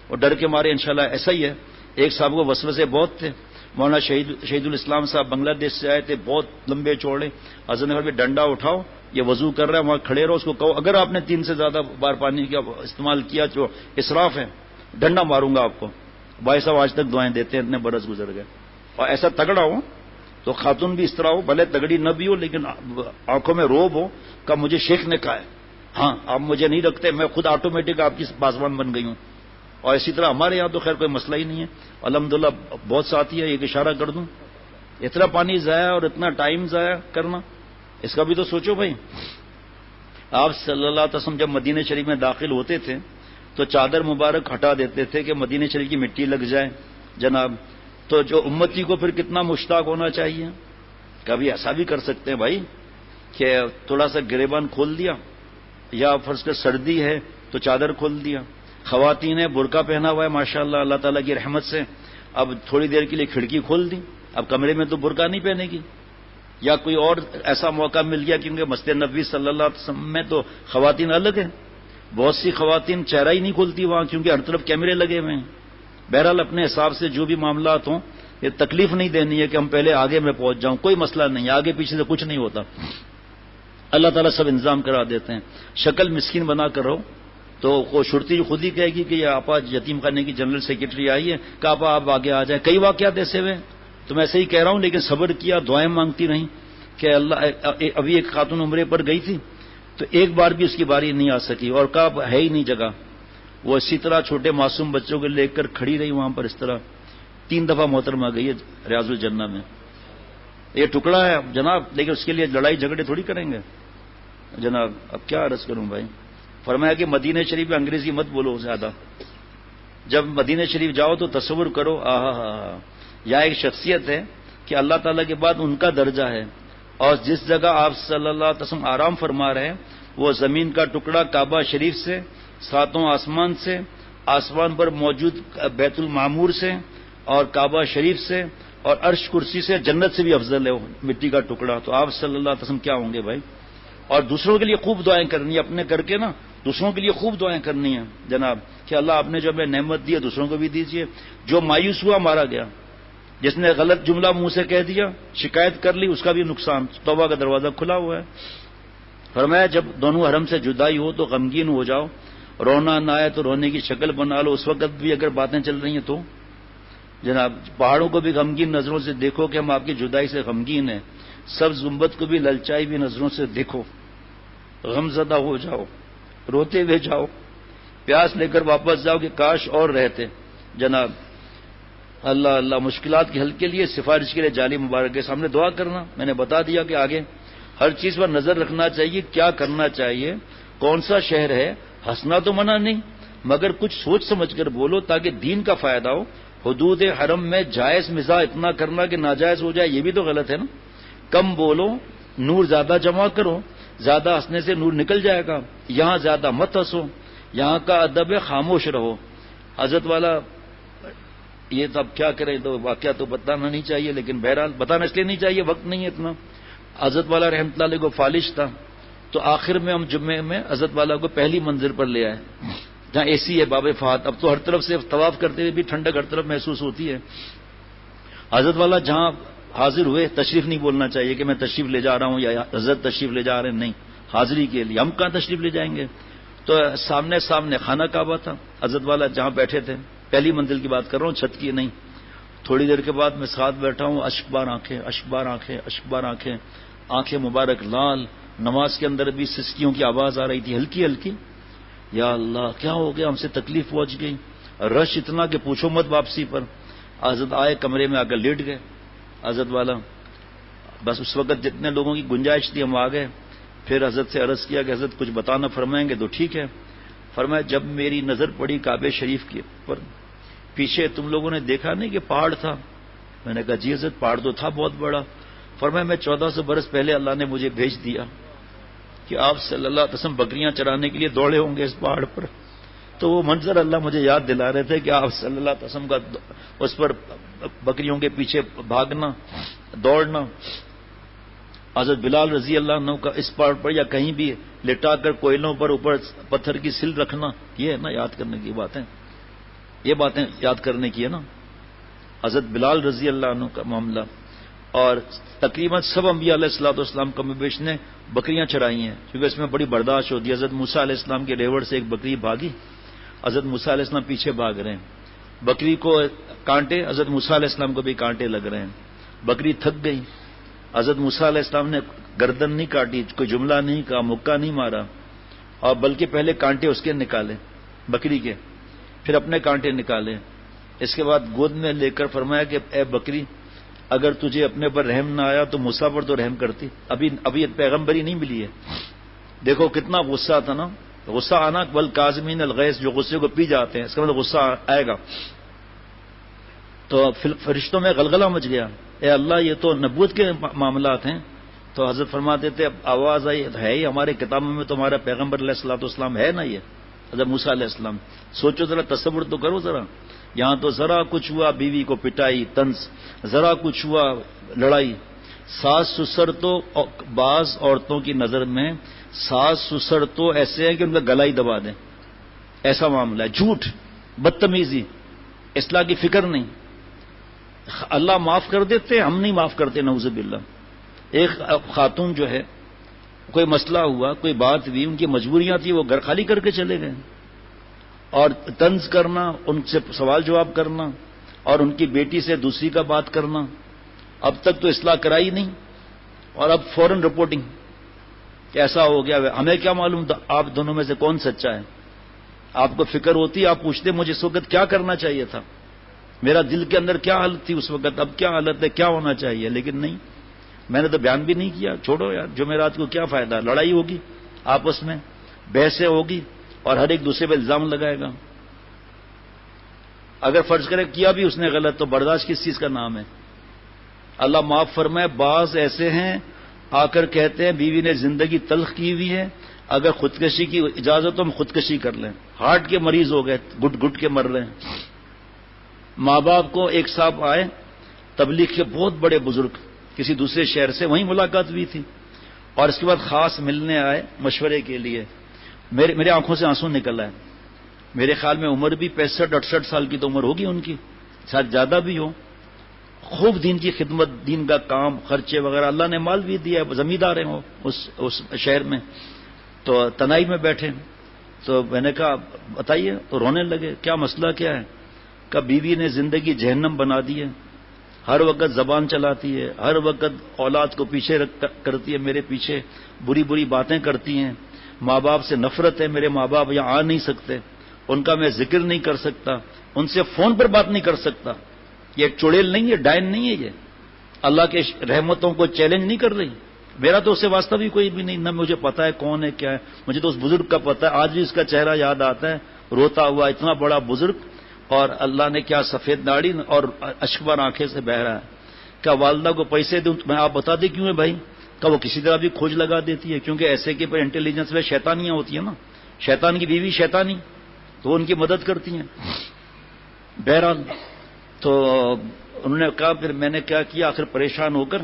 اور ڈر کے مارے انشاءاللہ. ایسا ہی ہے, ایک صاحب کو وسوسے بہت تھے, مولانا شہید الاسلام صاحب بنگلہ دیش سے آئے تھے, بہت لمبے چوڑے. حضرت نے ڈنڈا اٹھاؤ, یہ وضو کر رہا ہے, وہاں کھڑے رہو, اس کو کہو اگر آپ نے 3 سے زیادہ بار پانی کا استعمال کیا جو اسراف ہے, ڈنڈا ماروں گا آپ کو. بھائی صاحب آج تک دعائیں دیتے ہیں, اتنے برس گزر گئے. اور ایسا تگڑا ہو تو خاتون بھی اس طرح ہو, بھلے تگڑی نہ بھی ہو لیکن آنکھوں میں روب ہو, کہ مجھے شیخ نے کہا ہے, ہاں آپ مجھے نہیں رکھتے, میں خود آٹومیٹک آپ کی پاسبان بن گئی ہوں. اور اسی طرح ہمارے یہاں تو خیر کوئی مسئلہ ہی نہیں ہے, الحمدللہ بہت ساتھی ہے. ایک اشارہ کر دوں, اتنا پانی ضائع اور اتنا ٹائم ضائع کرنا, اس کا بھی تو سوچو بھائی. آپ صلی اللہ علیہ وسلم جب مدینہ شریف میں داخل ہوتے تھے تو چادر مبارک ہٹا دیتے تھے کہ مدینہ شریف کی مٹی لگ جائے. جناب تو جو امتی کو پھر کتنا مشتاق ہونا چاہیے. کبھی ایسا بھی کر سکتے ہیں بھائی کہ تھوڑا سا گریبان کھول دیا, یا فرض کر سردی ہے تو چادر کھول دیا. خواتین نے برقع پہنا ہوا ہے ماشاءاللہ اللہ تعالیٰ کی رحمت سے, اب تھوڑی دیر کے لیے کھڑکی کھول دی, اب کمرے میں تو برقع نہیں پہنے گی. یا کوئی اور ایسا موقع مل گیا, کیونکہ مسجد نبوی صلی اللہ علیہ وسلم میں تو خواتین الگ ہیں, بہت سی خواتین چہرہ ہی نہیں کھولتی وہاں, کیونکہ ہر طرف کیمرے لگے ہوئے ہیں. بہرحال اپنے حساب سے جو بھی معاملات ہوں, یہ تکلیف نہیں دینی ہے کہ ہم پہلے آگے میں پہنچ جاؤں, کوئی مسئلہ نہیں, آگے پیچھے سے کچھ نہیں ہوتا. اللہ تعالیٰ سب انتظام کرا دیتے ہیں. شکل مسکین بنا کر رہو تو وہ شرطی خود ہی کہے گی کہ یہ آپا یتیم خانے کی جنرل سیکرٹری آئی ہے کہ آپا آپ آگے آ جائیں. کئی واقعات ایسے ہوئے تو میں ایسے ہی کہہ رہا ہوں، لیکن صبر کیا، دعائیں مانگتی رہیں کہ اللہ. ابھی ایک خاتون عمرے پر گئی تھی تو ایک بار بھی اس کی باری نہیں آ سکی اور کہا ہے ہی نہیں جگہ. وہ اسی طرح چھوٹے معصوم بچوں کو لے کر کھڑی رہی وہاں پر اس طرح. 3 دفعہ محترمہ گئی ہے ریاض الجنہ میں. یہ ٹکڑا ہے جناب، لیکن اس کے لیے لڑائی جھگڑے تھوڑی کریں گے جناب. اب کیا عرض کروں بھائی. فرمایا کہ مدینہ شریف میں انگریزی مت بولو زیادہ. جب مدینہ شریف جاؤ تو تصور کرو یہاں ایک شخصیت ہے کہ اللہ تعالیٰ کے بعد ان کا درجہ ہے، اور جس جگہ آپ صلی اللہ علیہ وسلم آرام فرما رہے ہیں وہ زمین کا ٹکڑا کعبہ شریف سے، 7 آسمان سے، آسمان پر موجود بیت المعمور سے اور کعبہ شریف سے اور عرش کرسی سے، جنت سے بھی افضل ہے وہ مٹی کا ٹکڑا. تو آپ صلی اللہ علیہ وسلم کیا ہوں گے بھائی. اور دوسروں کے لیے خوب دعائیں کرنی ہے، اپنے کر کے نا دوسروں کے لیے خوب دعائیں کرنی ہے جناب کہ اللہ آپ نے جو ہمیں نعمت دی ہے دوسروں کو بھی دیجیے. جو مایوس ہوا مارا گیا، جس نے غلط جملہ منہ سے کہہ دیا، شکایت کر لی، اس کا بھی نقصان. توبہ کا دروازہ کھلا ہوا ہے. فرمایا جب دونوں حرم سے جدائی ہو تو غمگین ہو جاؤ، رونا نہ آئے تو رونے کی شکل بنا لو. اس وقت بھی اگر باتیں چل رہی ہیں تو جناب پہاڑوں کو بھی غمگین نظروں سے دیکھو کہ ہم آپ کی جدائی سے غمگین ہیں. سبز گنبد کو بھی للچائی ہوئی نظروں سے دیکھو، غم زدہ ہو جاؤ، روتے ہوئے جاؤ، پیاس لے کر واپس جاؤ کہ کاش اور رہتے جناب. اللہ اللہ مشکلات کے حل کے لیے، سفارش کے لیے جالی مبارک کے سامنے دعا کرنا. میں نے بتا دیا کہ آگے ہر چیز پر نظر رکھنا چاہیے، کیا کرنا چاہیے، کون سا شہر ہے. ہنسنا تو منع نہیں، مگر کچھ سوچ سمجھ کر بولو تاکہ دین کا فائدہ ہو. حدود حرم میں جائز مزاح اتنا کرنا کہ ناجائز ہو جائے، یہ بھی تو غلط ہے نا. کم بولو، نور زیادہ جمع کرو. زیادہ ہنسنے سے نور نکل جائے گا. یہاں زیادہ مت ہنسو، یہاں کا ادب ہے خاموش رہو. حضرت والا یہ تو اب کیا کریں، تو واقعہ تو بتانا نہیں چاہیے، لیکن بہرحال بتانا اس لیے نہیں چاہیے، وقت نہیں ہے اتنا. حضرت والا رحمۃ اللہ علیہ کو فالش تھا، تو آخر میں ہم جمعے میں حضرت والا کو پہلی منزل پر لے آئے جہاں اے سی ہے باب فہد. اب تو ہر طرف سے طواف کرتے ہوئے بھی ٹھنڈک ہر طرف محسوس ہوتی ہے. حضرت والا جہاں حاضر ہوئے، تشریف نہیں بولنا چاہیے کہ میں تشریف لے جا رہا ہوں یا حضرت تشریف لے جا رہے ہیں، نہیں، حاضری کے لیے. ہم کہاں تشریف لے جائیں گے. تو سامنے خانہ کعبہ تھا. حضرت والا جہاں بیٹھے تھے، پہلی منزل کی بات کر رہا ہوں، چھت کی نہیں. تھوڑی دیر کے بعد میں ساتھ بیٹھا ہوں، اشکبار آنکھیں، اشکبار آنکھیں، اشکبار آنکھیں، آنکھیں مبارک لال. نماز کے اندر بھی سسکیوں کی آواز آ رہی تھی ہلکی ہلکی. یا اللہ کیا ہو گیا، ہم سے تکلیف پہنچ گئی. رش اتنا کہ پوچھو مت. واپسی پر حضرت آئے، کمرے میں آ کر لیٹ گئے حضرت والا. بس اس وقت جتنے لوگوں کی گنجائش تھی ہم آ گئے. پھر حضرت سے عرض کیا کہ حضرت کچھ بتانا فرمائیں گے تو ٹھیک ہے. فرمایا جب میری نظر پڑی کعبہ شریف کے پر، پیچھے تم لوگوں نے دیکھا نہیں کہ پہاڑ تھا. میں نے کہا جی حضرت پہاڑ تو تھا بہت بڑا. فرمایا میں 1400 برس پہلے اللہ نے مجھے بھیج دیا کہ آپ صلی اللہ علیہ وسلم بکریاں چرانے کے لیے دوڑے ہوں گے اس پہاڑ پر. تو وہ منظر اللہ مجھے یاد دلا رہے تھے کہ آپ صلی اللہ علیہ وسلم کا اس پر بکریوں کے پیچھے بھاگنا، دوڑنا. حضرت بلال رضی اللہ عنہ کا اس پہاڑ پر یا کہیں بھی لٹا کر کوئلوں پر اوپر پتھر کی سل رکھنا، یہ ہے نا یاد کرنے کی باتیں. یہ باتیں یاد کرنے کی ہے نا. حضرت بلال رضی اللہ عنہ کا معاملہ. اور تقریباً سب انبیاء علیہ الصلوۃ والسلام کم بیش نے بکریاں چرائی ہیں، کیونکہ اس میں بڑی برداشت ہوتی ہے. حضرت موسیٰ علیہ السلام کے ریوڑ سے ایک بکری بھاگی، حضرت موسیٰ علیہ السلام پیچھے بھاگ رہے ہیں. بکری کو کانٹے، حضرت موسیٰ علیہ السلام کو بھی کانٹے لگ رہے ہیں. بکری تھک گئی. حضرت موسیٰ علیہ السلام نے گردن نہیں کاٹی، کوئی جملہ نہیں کہا، مکہ نہیں مارا، اور بلکہ پہلے کانٹے اس کے نکالے بکری کے، پھر اپنے کانٹے نکالے. اس کے بعد گود میں لے کر فرمایا کہ اے بکری، اگر تجھے اپنے پر رحم نہ آیا تو موسیٰ پر تو رحم کرتی. ابھی پیغمبری نہیں ملی ہے. دیکھو کتنا غصہ تھا نا. غصہ آنا والکاظمین الغیظ، جو غصے کو پی جاتے ہیں، اس کا مطلب غصہ آئے گا. تو فرشتوں میں غلغلہ مچ گیا. اے اللہ یہ تو نبوت کے معاملات ہیں. تو حضرت فرماتے تھے اب آواز آئی ہے ہی ہمارے کتابوں میں تمہارا پیغمبر علیہ الصلوۃ والسلام ہے نا. یہ حضرت موسیٰ علیہ السلام، سوچو ذرا، تصور تو کرو ذرا. یہاں تو ذرا کچھ ہوا بیوی کو پٹائی طنز، ذرا کچھ ہوا لڑائی. ساس سسر تو بعض عورتوں کی نظر میں ساس سسر تو ایسے ہیں کہ ان کا گلا ہی دبا دیں، ایسا معاملہ ہے. جھوٹ، بدتمیزی، اصلاح کی فکر نہیں. اللہ معاف کر دیتے، ہم نہیں معاف کرتے، نعوذ باللہ. ایک خاتون جو ہے کوئی مسئلہ ہوا، کوئی بات ہوئی، ان کی مجبوریاں تھی، وہ گھر خالی کر کے چلے گئے. اور طنز کرنا، ان سے سوال جواب کرنا، اور ان کی بیٹی سے دوسری کا بات کرنا، اب تک تو اصلاح کرائی نہیں، اور اب فوراً رپورٹنگ کہ ایسا ہو گیا. ہمیں کیا معلوم تھا آپ دونوں میں سے کون سچا ہے؟ آپ کو فکر ہوتی، آپ پوچھتے مجھے اس وقت کیا کرنا چاہیے تھا، میرا دل کے اندر کیا حالت تھی اس وقت، اب کیا حالت ہے، کیا ہونا چاہیے. لیکن نہیں، میں نے تو بیان بھی نہیں کیا. چھوڑو یار، جمعرات کو کیا فائدہ، لڑائی ہوگی آپس میں، بحثیں ہوگی، اور ہر ایک دوسرے پہ الزام لگائے گا. اگر فرض کرے کیا بھی اس نے غلط، تو برداشت کس چیز کا نام ہے؟ اللہ معاف فرمائے. بعض ایسے ہیں آ کر کہتے ہیں بیوی نے زندگی تلخ کی ہوئی ہے، اگر خودکشی کی اجازت تو ہم خودکشی کر لیں. ہارٹ کے مریض ہو گئے، گٹ گٹ کے مر رہے ہیں. ماں باپ کو ایک صاحب آئے، تبلیغ کے بہت بڑے بزرگ، کسی دوسرے شہر سے، وہیں ملاقات ہوئی تھی، اور اس کے بعد خاص ملنے آئے مشورے کے لیے. میرے آنکھوں سے آنسو نکل آئے. میرے خیال میں عمر بھی 65-68 سال کی تو عمر ہوگی ان کی، شاید زیادہ بھی ہو. خوب دین کی خدمت، دین کا کام، خرچے وغیرہ، اللہ نے مال بھی دیا ہے، زمیندار ہیں وہ اس شہر میں. تو تنہائی میں بیٹھے، تو میں نے کہا بتائیے، تو رونے لگے. کیا مسئلہ کیا ہے؟ کہ بیوی نے زندگی جہنم بنا دی ہے، ہر وقت زبان چلاتی ہے، ہر وقت اولاد کو پیچھے کرتی ہے، میرے پیچھے بری بری باتیں کرتی ہیں. ماں باپ سے نفرت ہے، میرے ماں باپ یہاں آ نہیں سکتے، ان کا میں ذکر نہیں کر سکتا، ان سے فون پر بات نہیں کر سکتا. یہ چڑیل نہیں ہے، ڈائن نہیں ہے، یہ اللہ کے رحمتوں کو چیلنج نہیں کر رہی. میرا تو اس سے واسطہ بھی کوئی بھی نہیں، نہ مجھے پتا ہے کون ہے کیا ہے. مجھے تو اس بزرگ کا پتا ہے، آج بھی اس کا چہرہ یاد آتا ہے، روتا ہوا، اتنا بڑا بزرگ، اور اللہ نے کیا سفید داڑھی اور اشکبار آنکھیں سے بہ رہا ہے. کیا والدہ کو پیسے دوں؟ میں آپ بتا دیں کیوں ہے بھائی؟ کہ وہ کسی طرح بھی کھوج لگا دیتی ہے، کیونکہ ایسے کے پر انٹیلیجنس میں شیطانیاں ہوتی ہیں نا، شیطان کی بیوی شیطانی، تو ان کی مدد کرتی ہیں. بہرحال تو انہوں نے کہا، پھر میں نے کیا کیا، آخر پریشان ہو کر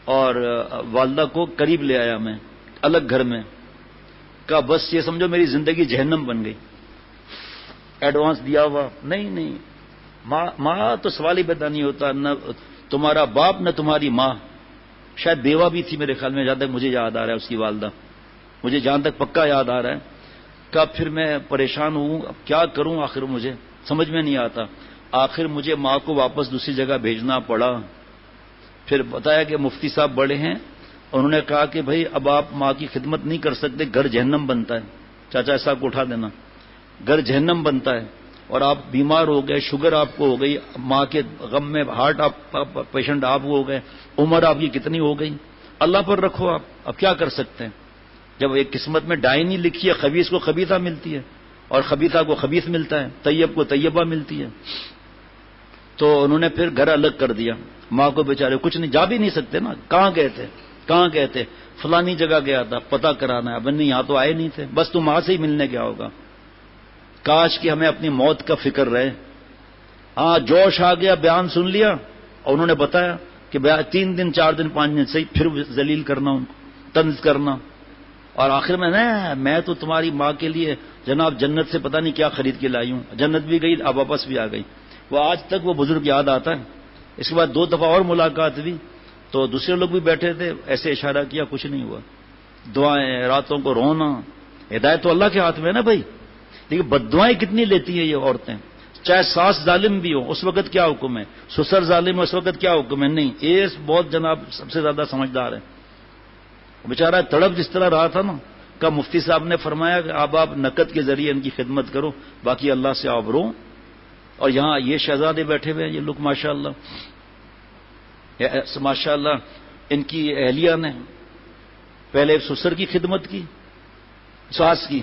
اور والدہ کو قریب لے آیا میں، الگ گھر میں. کہا بس یہ سمجھو میری زندگی جہنم بن گئی. ایڈوانس دیا ہوا نہیں، ماں تو سوال ہی پیدا نہیں ہوتا، نہ تمہارا باپ نہ تمہاری ماں. شاید بیوہ بھی تھی میرے خیال میں، جہاں تک مجھے یاد آ رہا ہے اس کی والدہ، مجھے جہاں تک پکا یاد آ رہا ہے. کہا پھر میں پریشان ہوں، اب کیا کروں، آخر مجھے سمجھ میں نہیں آتا. آخر مجھے ماں کو واپس دوسری جگہ بھیجنا پڑا. پھر بتایا کہ مفتی صاحب بڑے ہیں، انہوں نے کہا کہ بھائی اب آپ ماں کی خدمت نہیں کر سکتے، گھر جہنم بنتا ہے. چاچا صاحب کو اٹھا دینا، گھر جہنم بنتا ہے. اور آپ بیمار ہو گئے، شوگر آپ کو ہو گئی، ماں کے غم میں ہارٹ آپ پیشنٹ آپ ہو گئے، عمر آپ کی کتنی ہو گئی، اللہ پر رکھو آپ، اب کیا کر سکتے ہیں. جب ایک قسمت میں ڈائنی لکھی ہے، خبیث کو خبیثہ ملتی ہے، اور خبیثہ کو خبیث ملتا ہے، طیب کو طیبہ ملتی ہے. تو انہوں نے پھر گھر الگ کر دیا. ماں کو بیچارے کچھ نہیں، جا بھی نہیں سکتے نا. کہاں گئے تھے؟ فلانی جگہ گیا تھا، پتہ کرانا ہے. اب نہیں، یہاں تو آئے نہیں تھے، بس تم ماں سے ہی ملنے گیا ہوگا. کاش کہ ہمیں اپنی موت کا فکر رہے. ہاں جوش آ گیا، بیان سن لیا، اور انہوں نے بتایا کہ 3 دن 4 دن 5 دن صحیح، پھر ذلیل کرنا، ان کو طنز کرنا. اور آخر میں تو تمہاری ماں کے لیے جناب جنت سے پتہ نہیں کیا خرید کے لائی ہوں. جنت بھی گئی، اب واپس بھی آ گئی. وہ آج تک وہ بزرگ یاد آتا ہے. اس کے بعد 2 دفعہ اور ملاقات ہوئی، تو دوسرے لوگ بھی بیٹھے تھے، ایسے اشارہ کیا، کچھ نہیں ہوا. دعائیں، راتوں کو رونا، ہدایت تو اللہ کے ہاتھ میں ہے نا بھائی. لیکن بد دعائیں کتنی لیتی ہیں یہ عورتیں. چاہے ساس ظالم بھی ہو، اس وقت کیا حکم ہے، سسر ظالم ہے، اس وقت کیا حکم ہے. نہیں، یہ بہت جناب سب سے زیادہ سمجھدار ہے. بیچارہ تڑپ جس طرح رہا تھا نا، کہ مفتی صاحب نے فرمایا کہ اب آپ نقد کے ذریعے ان کی خدمت کرو، باقی اللہ سے آپ رو. اور یہاں یہ شہزادے بیٹھے ہوئے ہیں، یہ لوگ ماشاءاللہ ان کی اہلیہ نے پہلے سسر کی خدمت کی، ساس کی،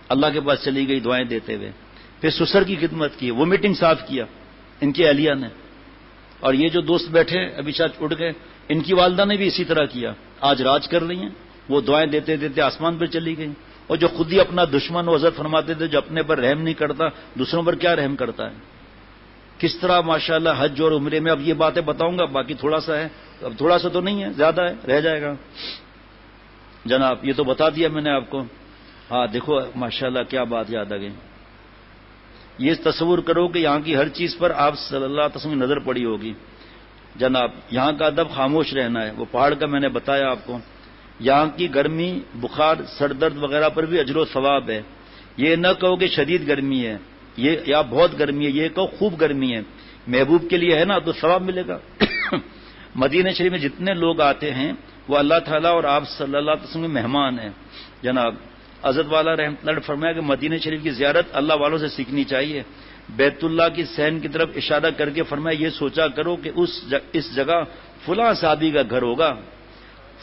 اللہ کے پاس چلی گئی دعائیں دیتے ہوئے. پھر سسر کی خدمت کی، وہ میٹنگ صاف کیا ان کی اہلیہ نے. اور یہ جو دوست بیٹھے ابھی شاید اٹھ گئے، ان کی والدہ نے بھی اسی طرح کیا. آج راج کر رہی ہیں، وہ دعائیں دیتے دیتے آسمان پر چلی گئی. اور جو خود ہی اپنا دشمن، حضرت فرماتے تھے جو اپنے پر رحم نہیں کرتا دوسروں پر کیا رحم کرتا ہے. کس طرح ماشاءاللہ حج اور عمرے میں، اب یہ باتیں بتاؤں گا، باقی تھوڑا سا ہے، اب تھوڑا سا تو نہیں ہے، زیادہ ہے، رہ جائے گا جناب. یہ تو بتا دیا میں نے آپ کو. ہاں دیکھو ماشاءاللہ کیا بات یاد آ گئی. یہ تصور کرو کہ یہاں کی ہر چیز پر آپ صلی اللہ علیہ وسلم کی نظر پڑی ہوگی. جناب یہاں کا ادب خاموش رہنا ہے. وہ پہاڑ کا میں نے بتایا آپ کو، یہاں کی گرمی، بخار، سر درد وغیرہ پر بھی اجر و ثواب ہے. یہ نہ کہو کہ شدید گرمی ہے یہ یا بہت گرمی ہے، یہ کہو خوب گرمی ہے، محبوب کے لیے ہے نا تو ثواب ملے گا. مدینہ شریف میں جتنے لوگ آتے ہیں وہ اللہ تعالیٰ اور آپ صلی اللہ علیہ وسلم کے مہمان ہیں. جناب حضرت والا رحمۃ اللہ نے فرمایا کہ مدینہ شریف کی زیارت اللہ والوں سے سیکھنی چاہیے. بیت اللہ کی صحن کی طرف اشارہ کر کے فرمایا یہ سوچا کرو کہ اس جگہ فلاں صحابی کا گھر ہوگا،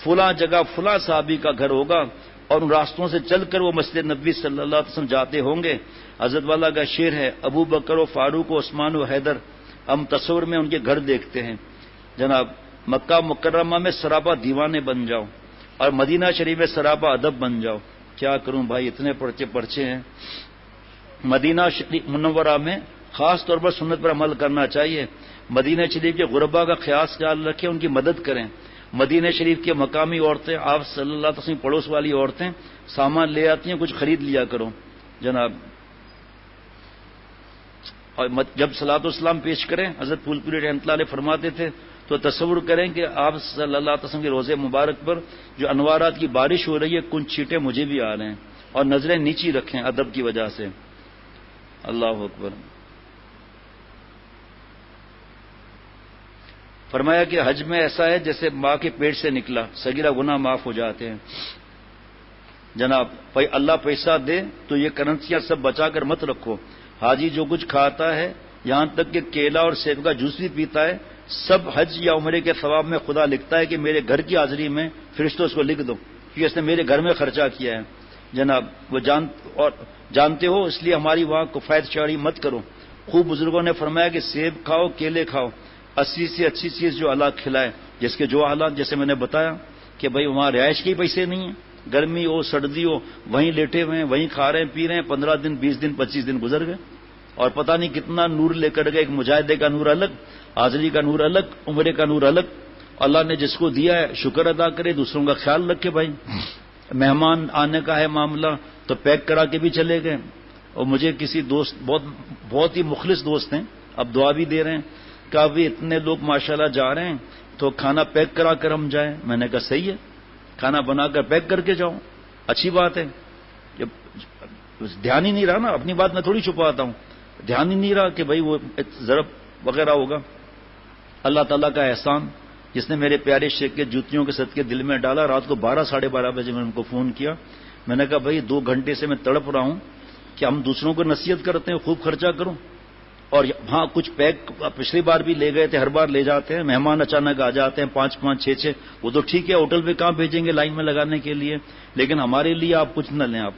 فلاں جگہ فلاں صحابی کا گھر ہوگا، اور ان راستوں سے چل کر وہ مسجد نبوی صلی اللہ علیہ وسلم جاتے ہوں گے. حضرت والا کا شعر ہے، ابو بکر و فاروق و عثمان و حیدر، ہم تصور میں ان کے گھر دیکھتے ہیں. جناب مکہ مکرمہ میں سراپا دیوانے بن جاؤ اور مدینہ شریف میں سراپا ادب بن جاؤ. کیا کروں بھائی، اتنے پرچے ہیں. مدینہ شریف منورہ میں خاص طور پر سنت پر عمل کرنا چاہیے. مدینہ شریف کے غربا کا خیال رکھیں، ان کی مدد کریں. مدینہ شریف کے مقامی عورتیں، آپ صلی اللہ علیہ وسلم پڑوس والی عورتیں سامان لے آتی ہیں، کچھ خرید لیا کرو جناب. اور جب صلاۃ والسلام پیش کریں، حضرت پھول پوری رحمۃ اللہ علیہ فرماتے تھے تو تصور کریں کہ آپ صلی اللہ علیہ وسلم کے روزے مبارک پر جو انوارات کی بارش ہو رہی ہے، کچھ چھینٹے مجھے بھی آ رہے ہیں، اور نظریں نیچی رکھیں ادب کی وجہ سے. اللہ اکبر. فرمایا کہ حج میں ایسا ہے جیسے ماں کے پیٹ سے نکلا، صغیرہ گناہ معاف ہو جاتے ہیں. جناب اللہ پیسہ دے تو یہ کرنسیاں سب بچا کر مت رکھو. حاجی جو کچھ کھاتا ہے، یہاں تک کہ کیلا اور سیب کا جوس بھی پیتا ہے، سب حج یا عمرے کے ثواب میں خدا لکھتا ہے کہ میرے گھر کی حاضری میں فرشتوں اس کو لکھ دو، کیونکہ اس نے میرے گھر میں خرچہ کیا ہے. جناب وہ جانتے ہو، اس لیے ہماری وہاں کفایت شعری مت کرو. خوب بزرگوں نے فرمایا کہ سیب کھاؤ، کیلے کھاؤ، اچھی سے اچھی چیز جو اللہ کھلائے. جس کے جو حالات، جیسے میں نے بتایا کہ بھائی وہاں رہائش کے پیسے نہیں ہیں، گرمی ہو سردی ہو وہیں لیٹے ہوئے ہیں، وہیں کھا رہے ہیں پی رہے ہیں، 15 دن 20 دن 25 دن گزر گئے اور پتہ نہیں کتنا نور لے کر گئے. ایک مجاہدے کا نور الگ، حاضری کا نور الگ، عمرے کا نور الگ. اللہ نے جس کو دیا ہے شکر ادا کرے، دوسروں کا خیال رکھے. بھائی مہمان آنے کا ہے معاملہ تو پیک کرا کے بھی چلے گئے. اور مجھے کسی دوست، بہت ہی مخلص دوست ہیں، اب دعا بھی دے رہے ہیں کہ ابھی اتنے لوگ ماشاءاللہ جا رہے ہیں تو کھانا پیک کرا کر ہم جائیں. میں نے کہا صحیح ہے، کھانا بنا کر پیک کر کے جاؤ، اچھی بات ہے. جب دھیان ہی نہیں رہا نا، اپنی بات میں تھوڑی چھپاتا ہوں، دھیان ہی نہیں رہا کہ بھائی وہ ضرب وغیرہ ہوگا. اللہ تعالیٰ کا احسان جس نے میرے پیارے شیخ کے جوتیوں کے صدقے دل میں ڈالا. رات کو 12 ساڑھے 12 بجے میں نے ان کو فون کیا. میں نے کہا بھائی 2 گھنٹے سے میں تڑپ رہا ہوں کہ ہم دوسروں کو نصیحت کرتے ہیں خوب خرچہ کروں، اور ہاں کچھ پیک پچھلی بار بھی لے گئے تھے، ہر بار لے جاتے ہیں. مہمان اچانک آ جاتے ہیں 5-5 6-6، وہ تو ٹھیک ہے، ہوٹل پہ کہاں بھیجیں گے لائن میں لگانے کے لیے، لیکن ہمارے لیے آپ کچھ نہ لیں. آپ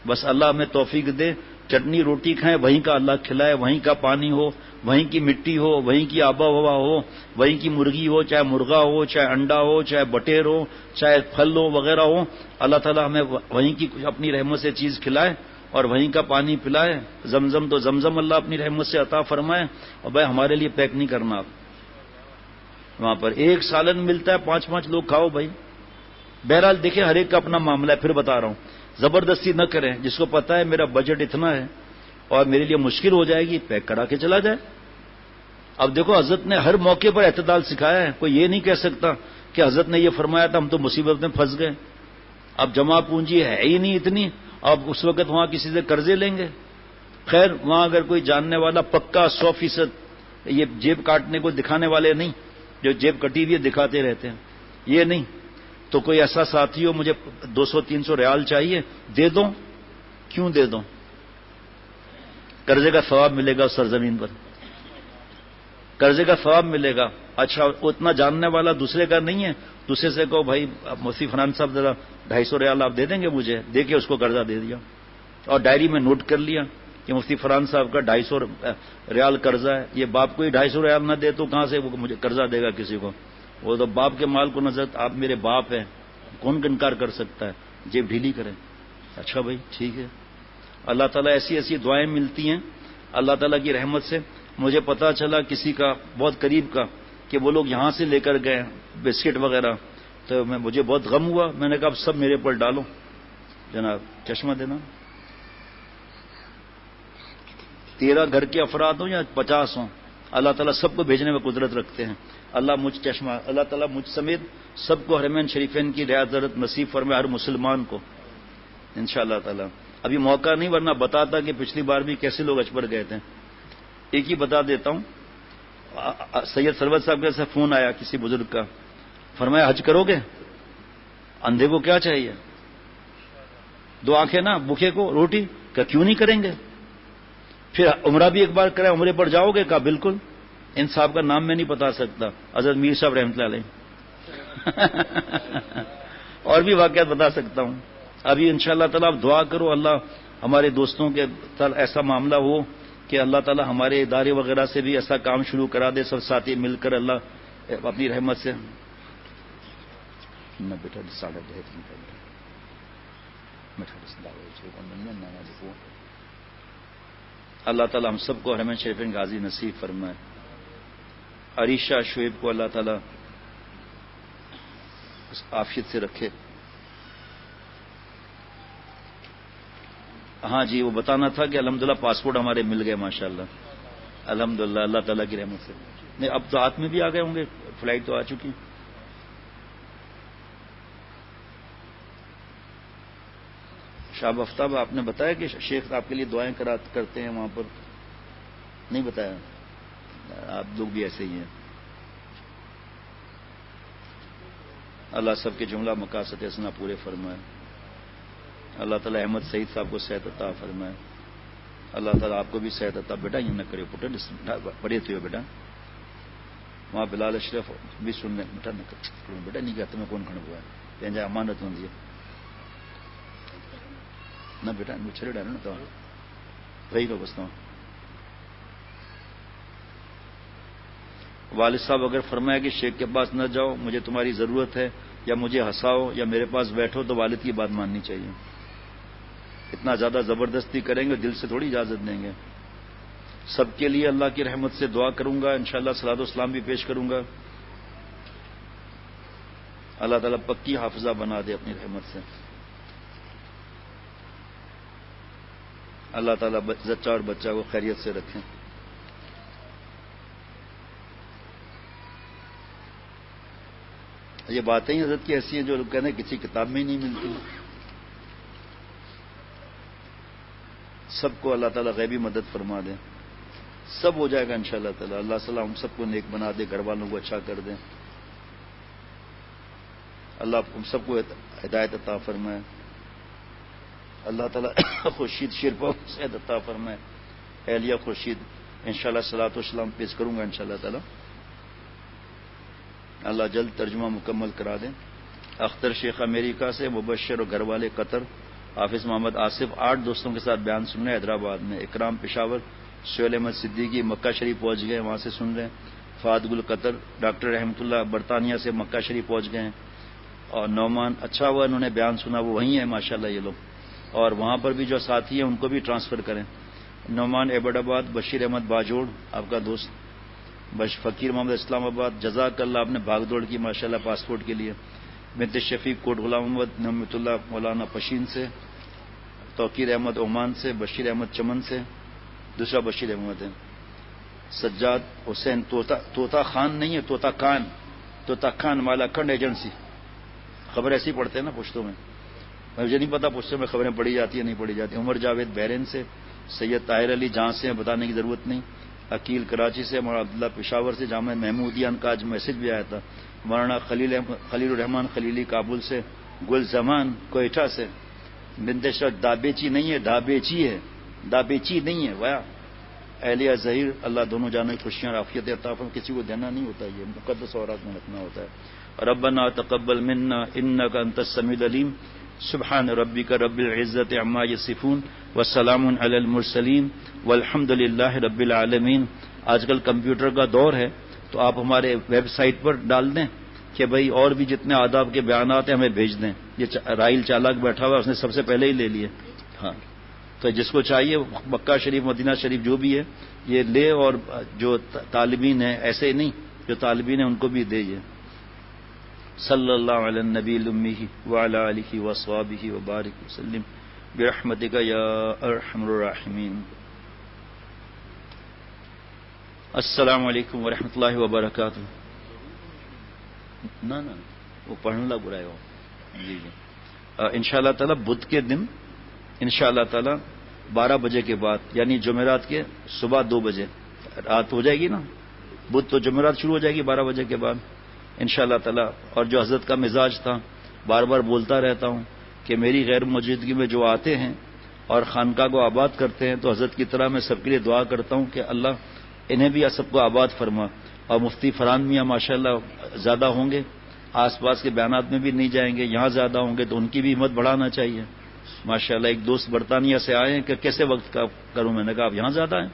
بس اللہ ہمیں توفیق دے، چٹنی روٹی کھائیں، وہیں کا اللہ کھلائے، وہیں کا پانی ہو، وہیں کی مٹی ہو، وہیں کی آب و ہوا ہو، وہیں کی مرغی ہو، چاہے مرغا ہو، چاہے انڈا ہو، چاہے بٹیر ہو، چاہے پھل ہو وغیرہ ہو. اللہ تعالیٰ ہمیں وہیں کی اپنی رحمت سے چیز کھلائے اور وہیں کا پانی پلائے. زمزم تو زمزم اللہ اپنی رحمت سے عطا فرمائے. اور بھائی ہمارے لیے پیک نہیں کرنا. آپ وہاں پر ایک سالن ملتا ہے، 5-5 لوگ کھاؤ. بھائی بہرحال دیکھیں ہر ایک کا اپنا معاملہ ہے. پھر بتا رہا ہوں، زبردستی نہ کریں. جس کو پتا ہے میرا بجٹ اتنا ہے اور میرے لیے مشکل ہو جائے گی، پیک کرا کے چلا جائے. اب دیکھو حضرت نے ہر موقع پر اعتدال سکھایا ہے. کوئی یہ نہیں کہہ سکتا کہ حضرت نے یہ فرمایا تھا ہم تو مصیبت میں پھنس گئے. اب جمع پونجی ہے ہی نہیں اتنی، اب اس وقت وہاں کسی سے قرضے لیں گے. خیر وہاں اگر کوئی جاننے والا پکا 100%، یہ جیب کاٹنے کو دکھانے والے نہیں جو جیب کٹی ہوئی دکھاتے رہتے ہیں، یہ نہیں، تو کوئی ایسا ساتھی ہو مجھے 200-300 ریال چاہیے، دے دو. کیوں دے دو؟ قرضے کا ثواب ملے گا اس سرزمین پر، قرضے کا ثواب ملے گا. اچھا اتنا جاننے والا دوسرے کا نہیں ہے، دوسرے سے کہو بھائی مفتی فرحان صاحب ذرا 250 ریال آپ دے دیں گے مجھے، دے کے اس کو قرضہ دے دیا اور ڈائری میں نوٹ کر لیا کہ مفتی فرحان صاحب کا 250 ریال قرضہ ہے. یہ باپ کو ہی 250 ریال نہ دے تو کہاں سے وہ مجھے قرضہ دے گا کسی کو؟ وہ تو باپ کے مال کو نظر، آپ میرے باپ ہیں، کون انکار کر سکتا ہے؟ جیب ڈھیلی کریں. اچھا بھائی ٹھیک ہے. اللہ تعالیٰ ایسی ایسی دعائیں ملتی ہیں اللہ تعالیٰ کی رحمت سے. مجھے پتا چلا کسی کا بہت قریب کا کہ وہ لوگ یہاں سے لے کر گئے بسکٹ وغیرہ، تو مجھے بہت غم ہوا. میں نے کہا اب سب میرے پر ڈالو. جناب چشمہ دینا. 13 گھر کے افراد ہوں یا 50 ہوں، اللہ تعالیٰ سب کو بھیجنے میں قدرت رکھتے ہیں. اللہ تعالیٰ مجھ سمیت سب کو حرمین شریفین کی رعایت نصیب فرمائے، ہر مسلمان کو انشاءاللہ تعالیٰ. ابھی موقع نہیں، ورنہ بتاتا کہ پچھلی بار بھی کیسے لوگ اچ پڑ گئے تھے. ایک ہی بتا دیتا ہوں. سید سرور صاحب کے سے فون آیا کسی بزرگ کا، فرمایا حج کرو گے؟ اندھے کو کیا چاہیے؟ 2 آنکھیں نا، بھوکے کو روٹی. کہ کیوں نہیں کریں گے؟ پھر عمرہ بھی ایک بار کریں، عمرے پر جاؤ گے؟ کہا بالکل. ان صاحب کا نام میں نہیں بتا سکتا، حضرت میر صاحب رحمۃ اللہ علیہ. اور بھی واقعات بتا سکتا ہوں. ابھی انشاءاللہ تعالیٰ آپ دعا کرو، اللہ ہمارے دوستوں کے ایسا معاملہ ہو کہ اللہ تعالیٰ ہمارے ادارے وغیرہ سے بھی ایسا کام شروع کرا دے، سب ساتھی مل کر اللہ اپنی رحمت سے. نہ بیٹا اللہ تعالیٰ ہم سب کو حرمین شریفین غازی نصیب فرمائے. عریشہ شعیب کو اللہ تعالیٰ عافیت سے رکھے. ہاں جی، وہ بتانا تھا کہ الحمدللہ پاسپورٹ ہمارے مل گئے ماشاءاللہ، الحمدللہ اللہ تعالیٰ کی رحمت سے. نہیں اب تو ہاتھ میں بھی آ گئے ہوں گے، فلائٹ تو آ چکی. شاب افتاب آپ نے بتایا کہ شیخ آپ کے لیے دعائیں کرتے ہیں وہاں پر؟ نہیں بتایا؟ آپ لوگ بھی ایسے ہی ہیں. اللہ سب کے جملہ مقاصد حسنہ پورے فرمائے. اللہ تعالیٰ احمد سعید صاحب کو صحت عطا فرمائے. اللہ تعالیٰ آپ کو بھی صحت عطا. بیٹا یہ نہ کرے پٹر پڑھے تھے بیٹا، وہاں بلال اشرف بھی سن لیں. بیٹا نہ کرو بیٹا، نہیں کہتے میں کون کھڑا ہوا ہے، پہنچا امانت ہوں دی نہ بیٹا چھڑے ڈالو نا تو وہی لو بستا ہوں. والد صاحب اگر فرمایا کہ شیخ کے پاس نہ جاؤ، مجھے تمہاری ضرورت ہے، یا مجھے ہنساؤ یا میرے پاس بیٹھو، تو والد کی بات ماننی چاہیے. اتنا زیادہ زبردستی کریں گے، دل سے تھوڑی اجازت دیں گے. سب کے لیے اللہ کی رحمت سے دعا کروں گا انشاءاللہ. صلاۃ و سلام بھی پیش کروں گا. اللہ تعالیٰ پکی حافظہ بنا دے اپنی رحمت سے. اللہ تعالیٰ زچہ اور بچہ کو خیریت سے رکھیں. یہ باتیں ہی حضرت کی ایسی ہیں جو لوگ کہتے ہیں کسی کتاب میں ہی نہیں ملتی. سب کو اللہ تعالیٰ غیبی مدد فرما دے، سب ہو جائے گا انشاءاللہ تعالیٰ. اللہ تعالیٰ ہم سب کو نیک بنا دے، گھر والوں کو اچھا کر دے. اللہ ہم سب کو ہدایت عطا فرمائے. اللہ تعالیٰ خورشید شیرپا صحت عطا فرمائے. اہلیہ خورشید انشاءاللہ صلاۃ و سلام پیش کروں گا انشاءاللہ تعالیٰ. اللہ جلد ترجمہ مکمل کرا دیں. اختر شیخ امریکہ سے، مبشر اور گھر والے قطر، حافظ محمد آصف 8 دوستوں کے ساتھ بیان سن رہے ہیں حیدرآباد میں. اکرام پشاور، سہیل احمد صدیقی مکہ شریف پہنچ گئے، وہاں سے سن رہے ہیں. فہد گل قطر، ڈاکٹر رحمت اللہ برطانیہ سے مکہ شریف پہنچ گئے ہیں. اور نعمان، اچھا ہوا انہوں نے بیان سنا، وہ وہیں ہیں ماشاءاللہ یہ لوگ. اور وہاں پر بھی جو ساتھی ہیں ان کو بھی ٹرانسفر کریں. نعمان ایبٹ آباد، بشیر احمد باجوڑ آپ کا دوست، فقیر محمد اسلام آباد، جزاک اللہ آپ نے بھاگ دوڑ کی ماشاءاللہ پاسپورٹ کے لیے. بنت شفیق کوٹ غلام محمد، نعمت اللہ مولانا پشین سے، توقیر احمد عمان سے، بشیر احمد چمن سے، دوسرا بشیر احمد ہے. سجاد حسین طوطا خان نہیں ہے، طوطا خان مالا کنڈ ایجنسی. خبر ایسی پڑھتے ہیں نا پشتوں میں، مجھے نہیں پتا پشتوں میں خبریں پڑھی جاتی ہیں نہیں پڑھی جاتی. عمر جاوید بحرین سے، سید طاہر علی جہاں سے بتانے کی ضرورت نہیں. عقیل کراچی سے، مولانا عبداللہ پشاور سے. جامعہ محمودیہ کا آج میسج بھی آیا تھا. مولانا خلیل الرحمان خلیلی کابل سے. گل زمان کوئٹہ سے. بندشر دابیچی نہیں ہے، ڈھابیچی ہے، دابیچی نہیں ہے. وایا اہلیہ ظہیر، اللہ دونوں جانے خوشیاں اور عافیت عطا فرمائے. کسی کو دینا نہیں ہوتا، یہ مقدس اوراق میں رکھنا ہوتا ہے. ربنا تقبل منا انک انت السمیع العلیم. سبحان ربک رب العزت عما یصفون وسلام علی المرسلین والحمد للہ رب العالمین. آج کل کمپیوٹر کا دور ہے، تو آپ ہمارے ویب سائٹ پر ڈال دیں کہ بھئی اور بھی جتنے آداب کے بیانات ہیں ہمیں بھیج دیں. یہ رائل چالاک بیٹھا ہوا ہے، اس نے سب سے پہلے ہی لے لیے. ہاں تو جس کو چاہیے مکہ شریف مدینہ شریف جو بھی ہے یہ لے، اور جو طالبین ہیں ایسے نہیں، جو طالبین ہیں ان کو بھی دے. یہ صلی اللہ علی النبی الامی وعلی آلہ وصحبہ وبارک وسلم برحمتک یا ارحم الراحمین. السلام علیکم ورحمۃ اللہ وبرکاتہ. نہ وہ پڑھنے لگ رہا ہے وہ. جی ان شاء اللہ تعالیٰ بدھ کے دن ان شاء اللہ تعالیٰ 12 بجے کے بعد یعنی جمعرات کے صبح 2 بجے رات ہو جائے گی نا. بدھ تو جمعرات شروع ہو جائے گی 12 بجے کے بعد ان شاء اللہ تعالیٰ. اور جو حضرت کا مزاج تھا بار بار بولتا رہتا ہوں کہ میری غیر موجودگی میں جو آتے ہیں اور خانقاہ کو آباد کرتے ہیں تو حضرت کی طرح میں سب کے لیے دعا کرتا ہوں کہ اللہ انہیں بھی سب کو آباد فرما. اور مفتی فرحان میاں ماشاءاللہ زیادہ ہوں گے, آس پاس کے بیانات میں بھی نہیں جائیں گے, یہاں زیادہ ہوں گے تو ان کی بھی ہمت بڑھانا چاہیے. ماشاءاللہ ایک دوست برطانیہ سے آئے ہیں کہ کیسے وقت کا کروں, میں نے کہا آپ یہاں زیادہ ہیں,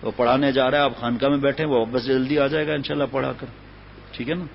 وہ پڑھانے جا رہا ہے, آپ خانقاہ میں بیٹھے, وہ بس جلدی آ جائے گا انشاءاللہ پڑھا کر. ٹھیک ہے نا.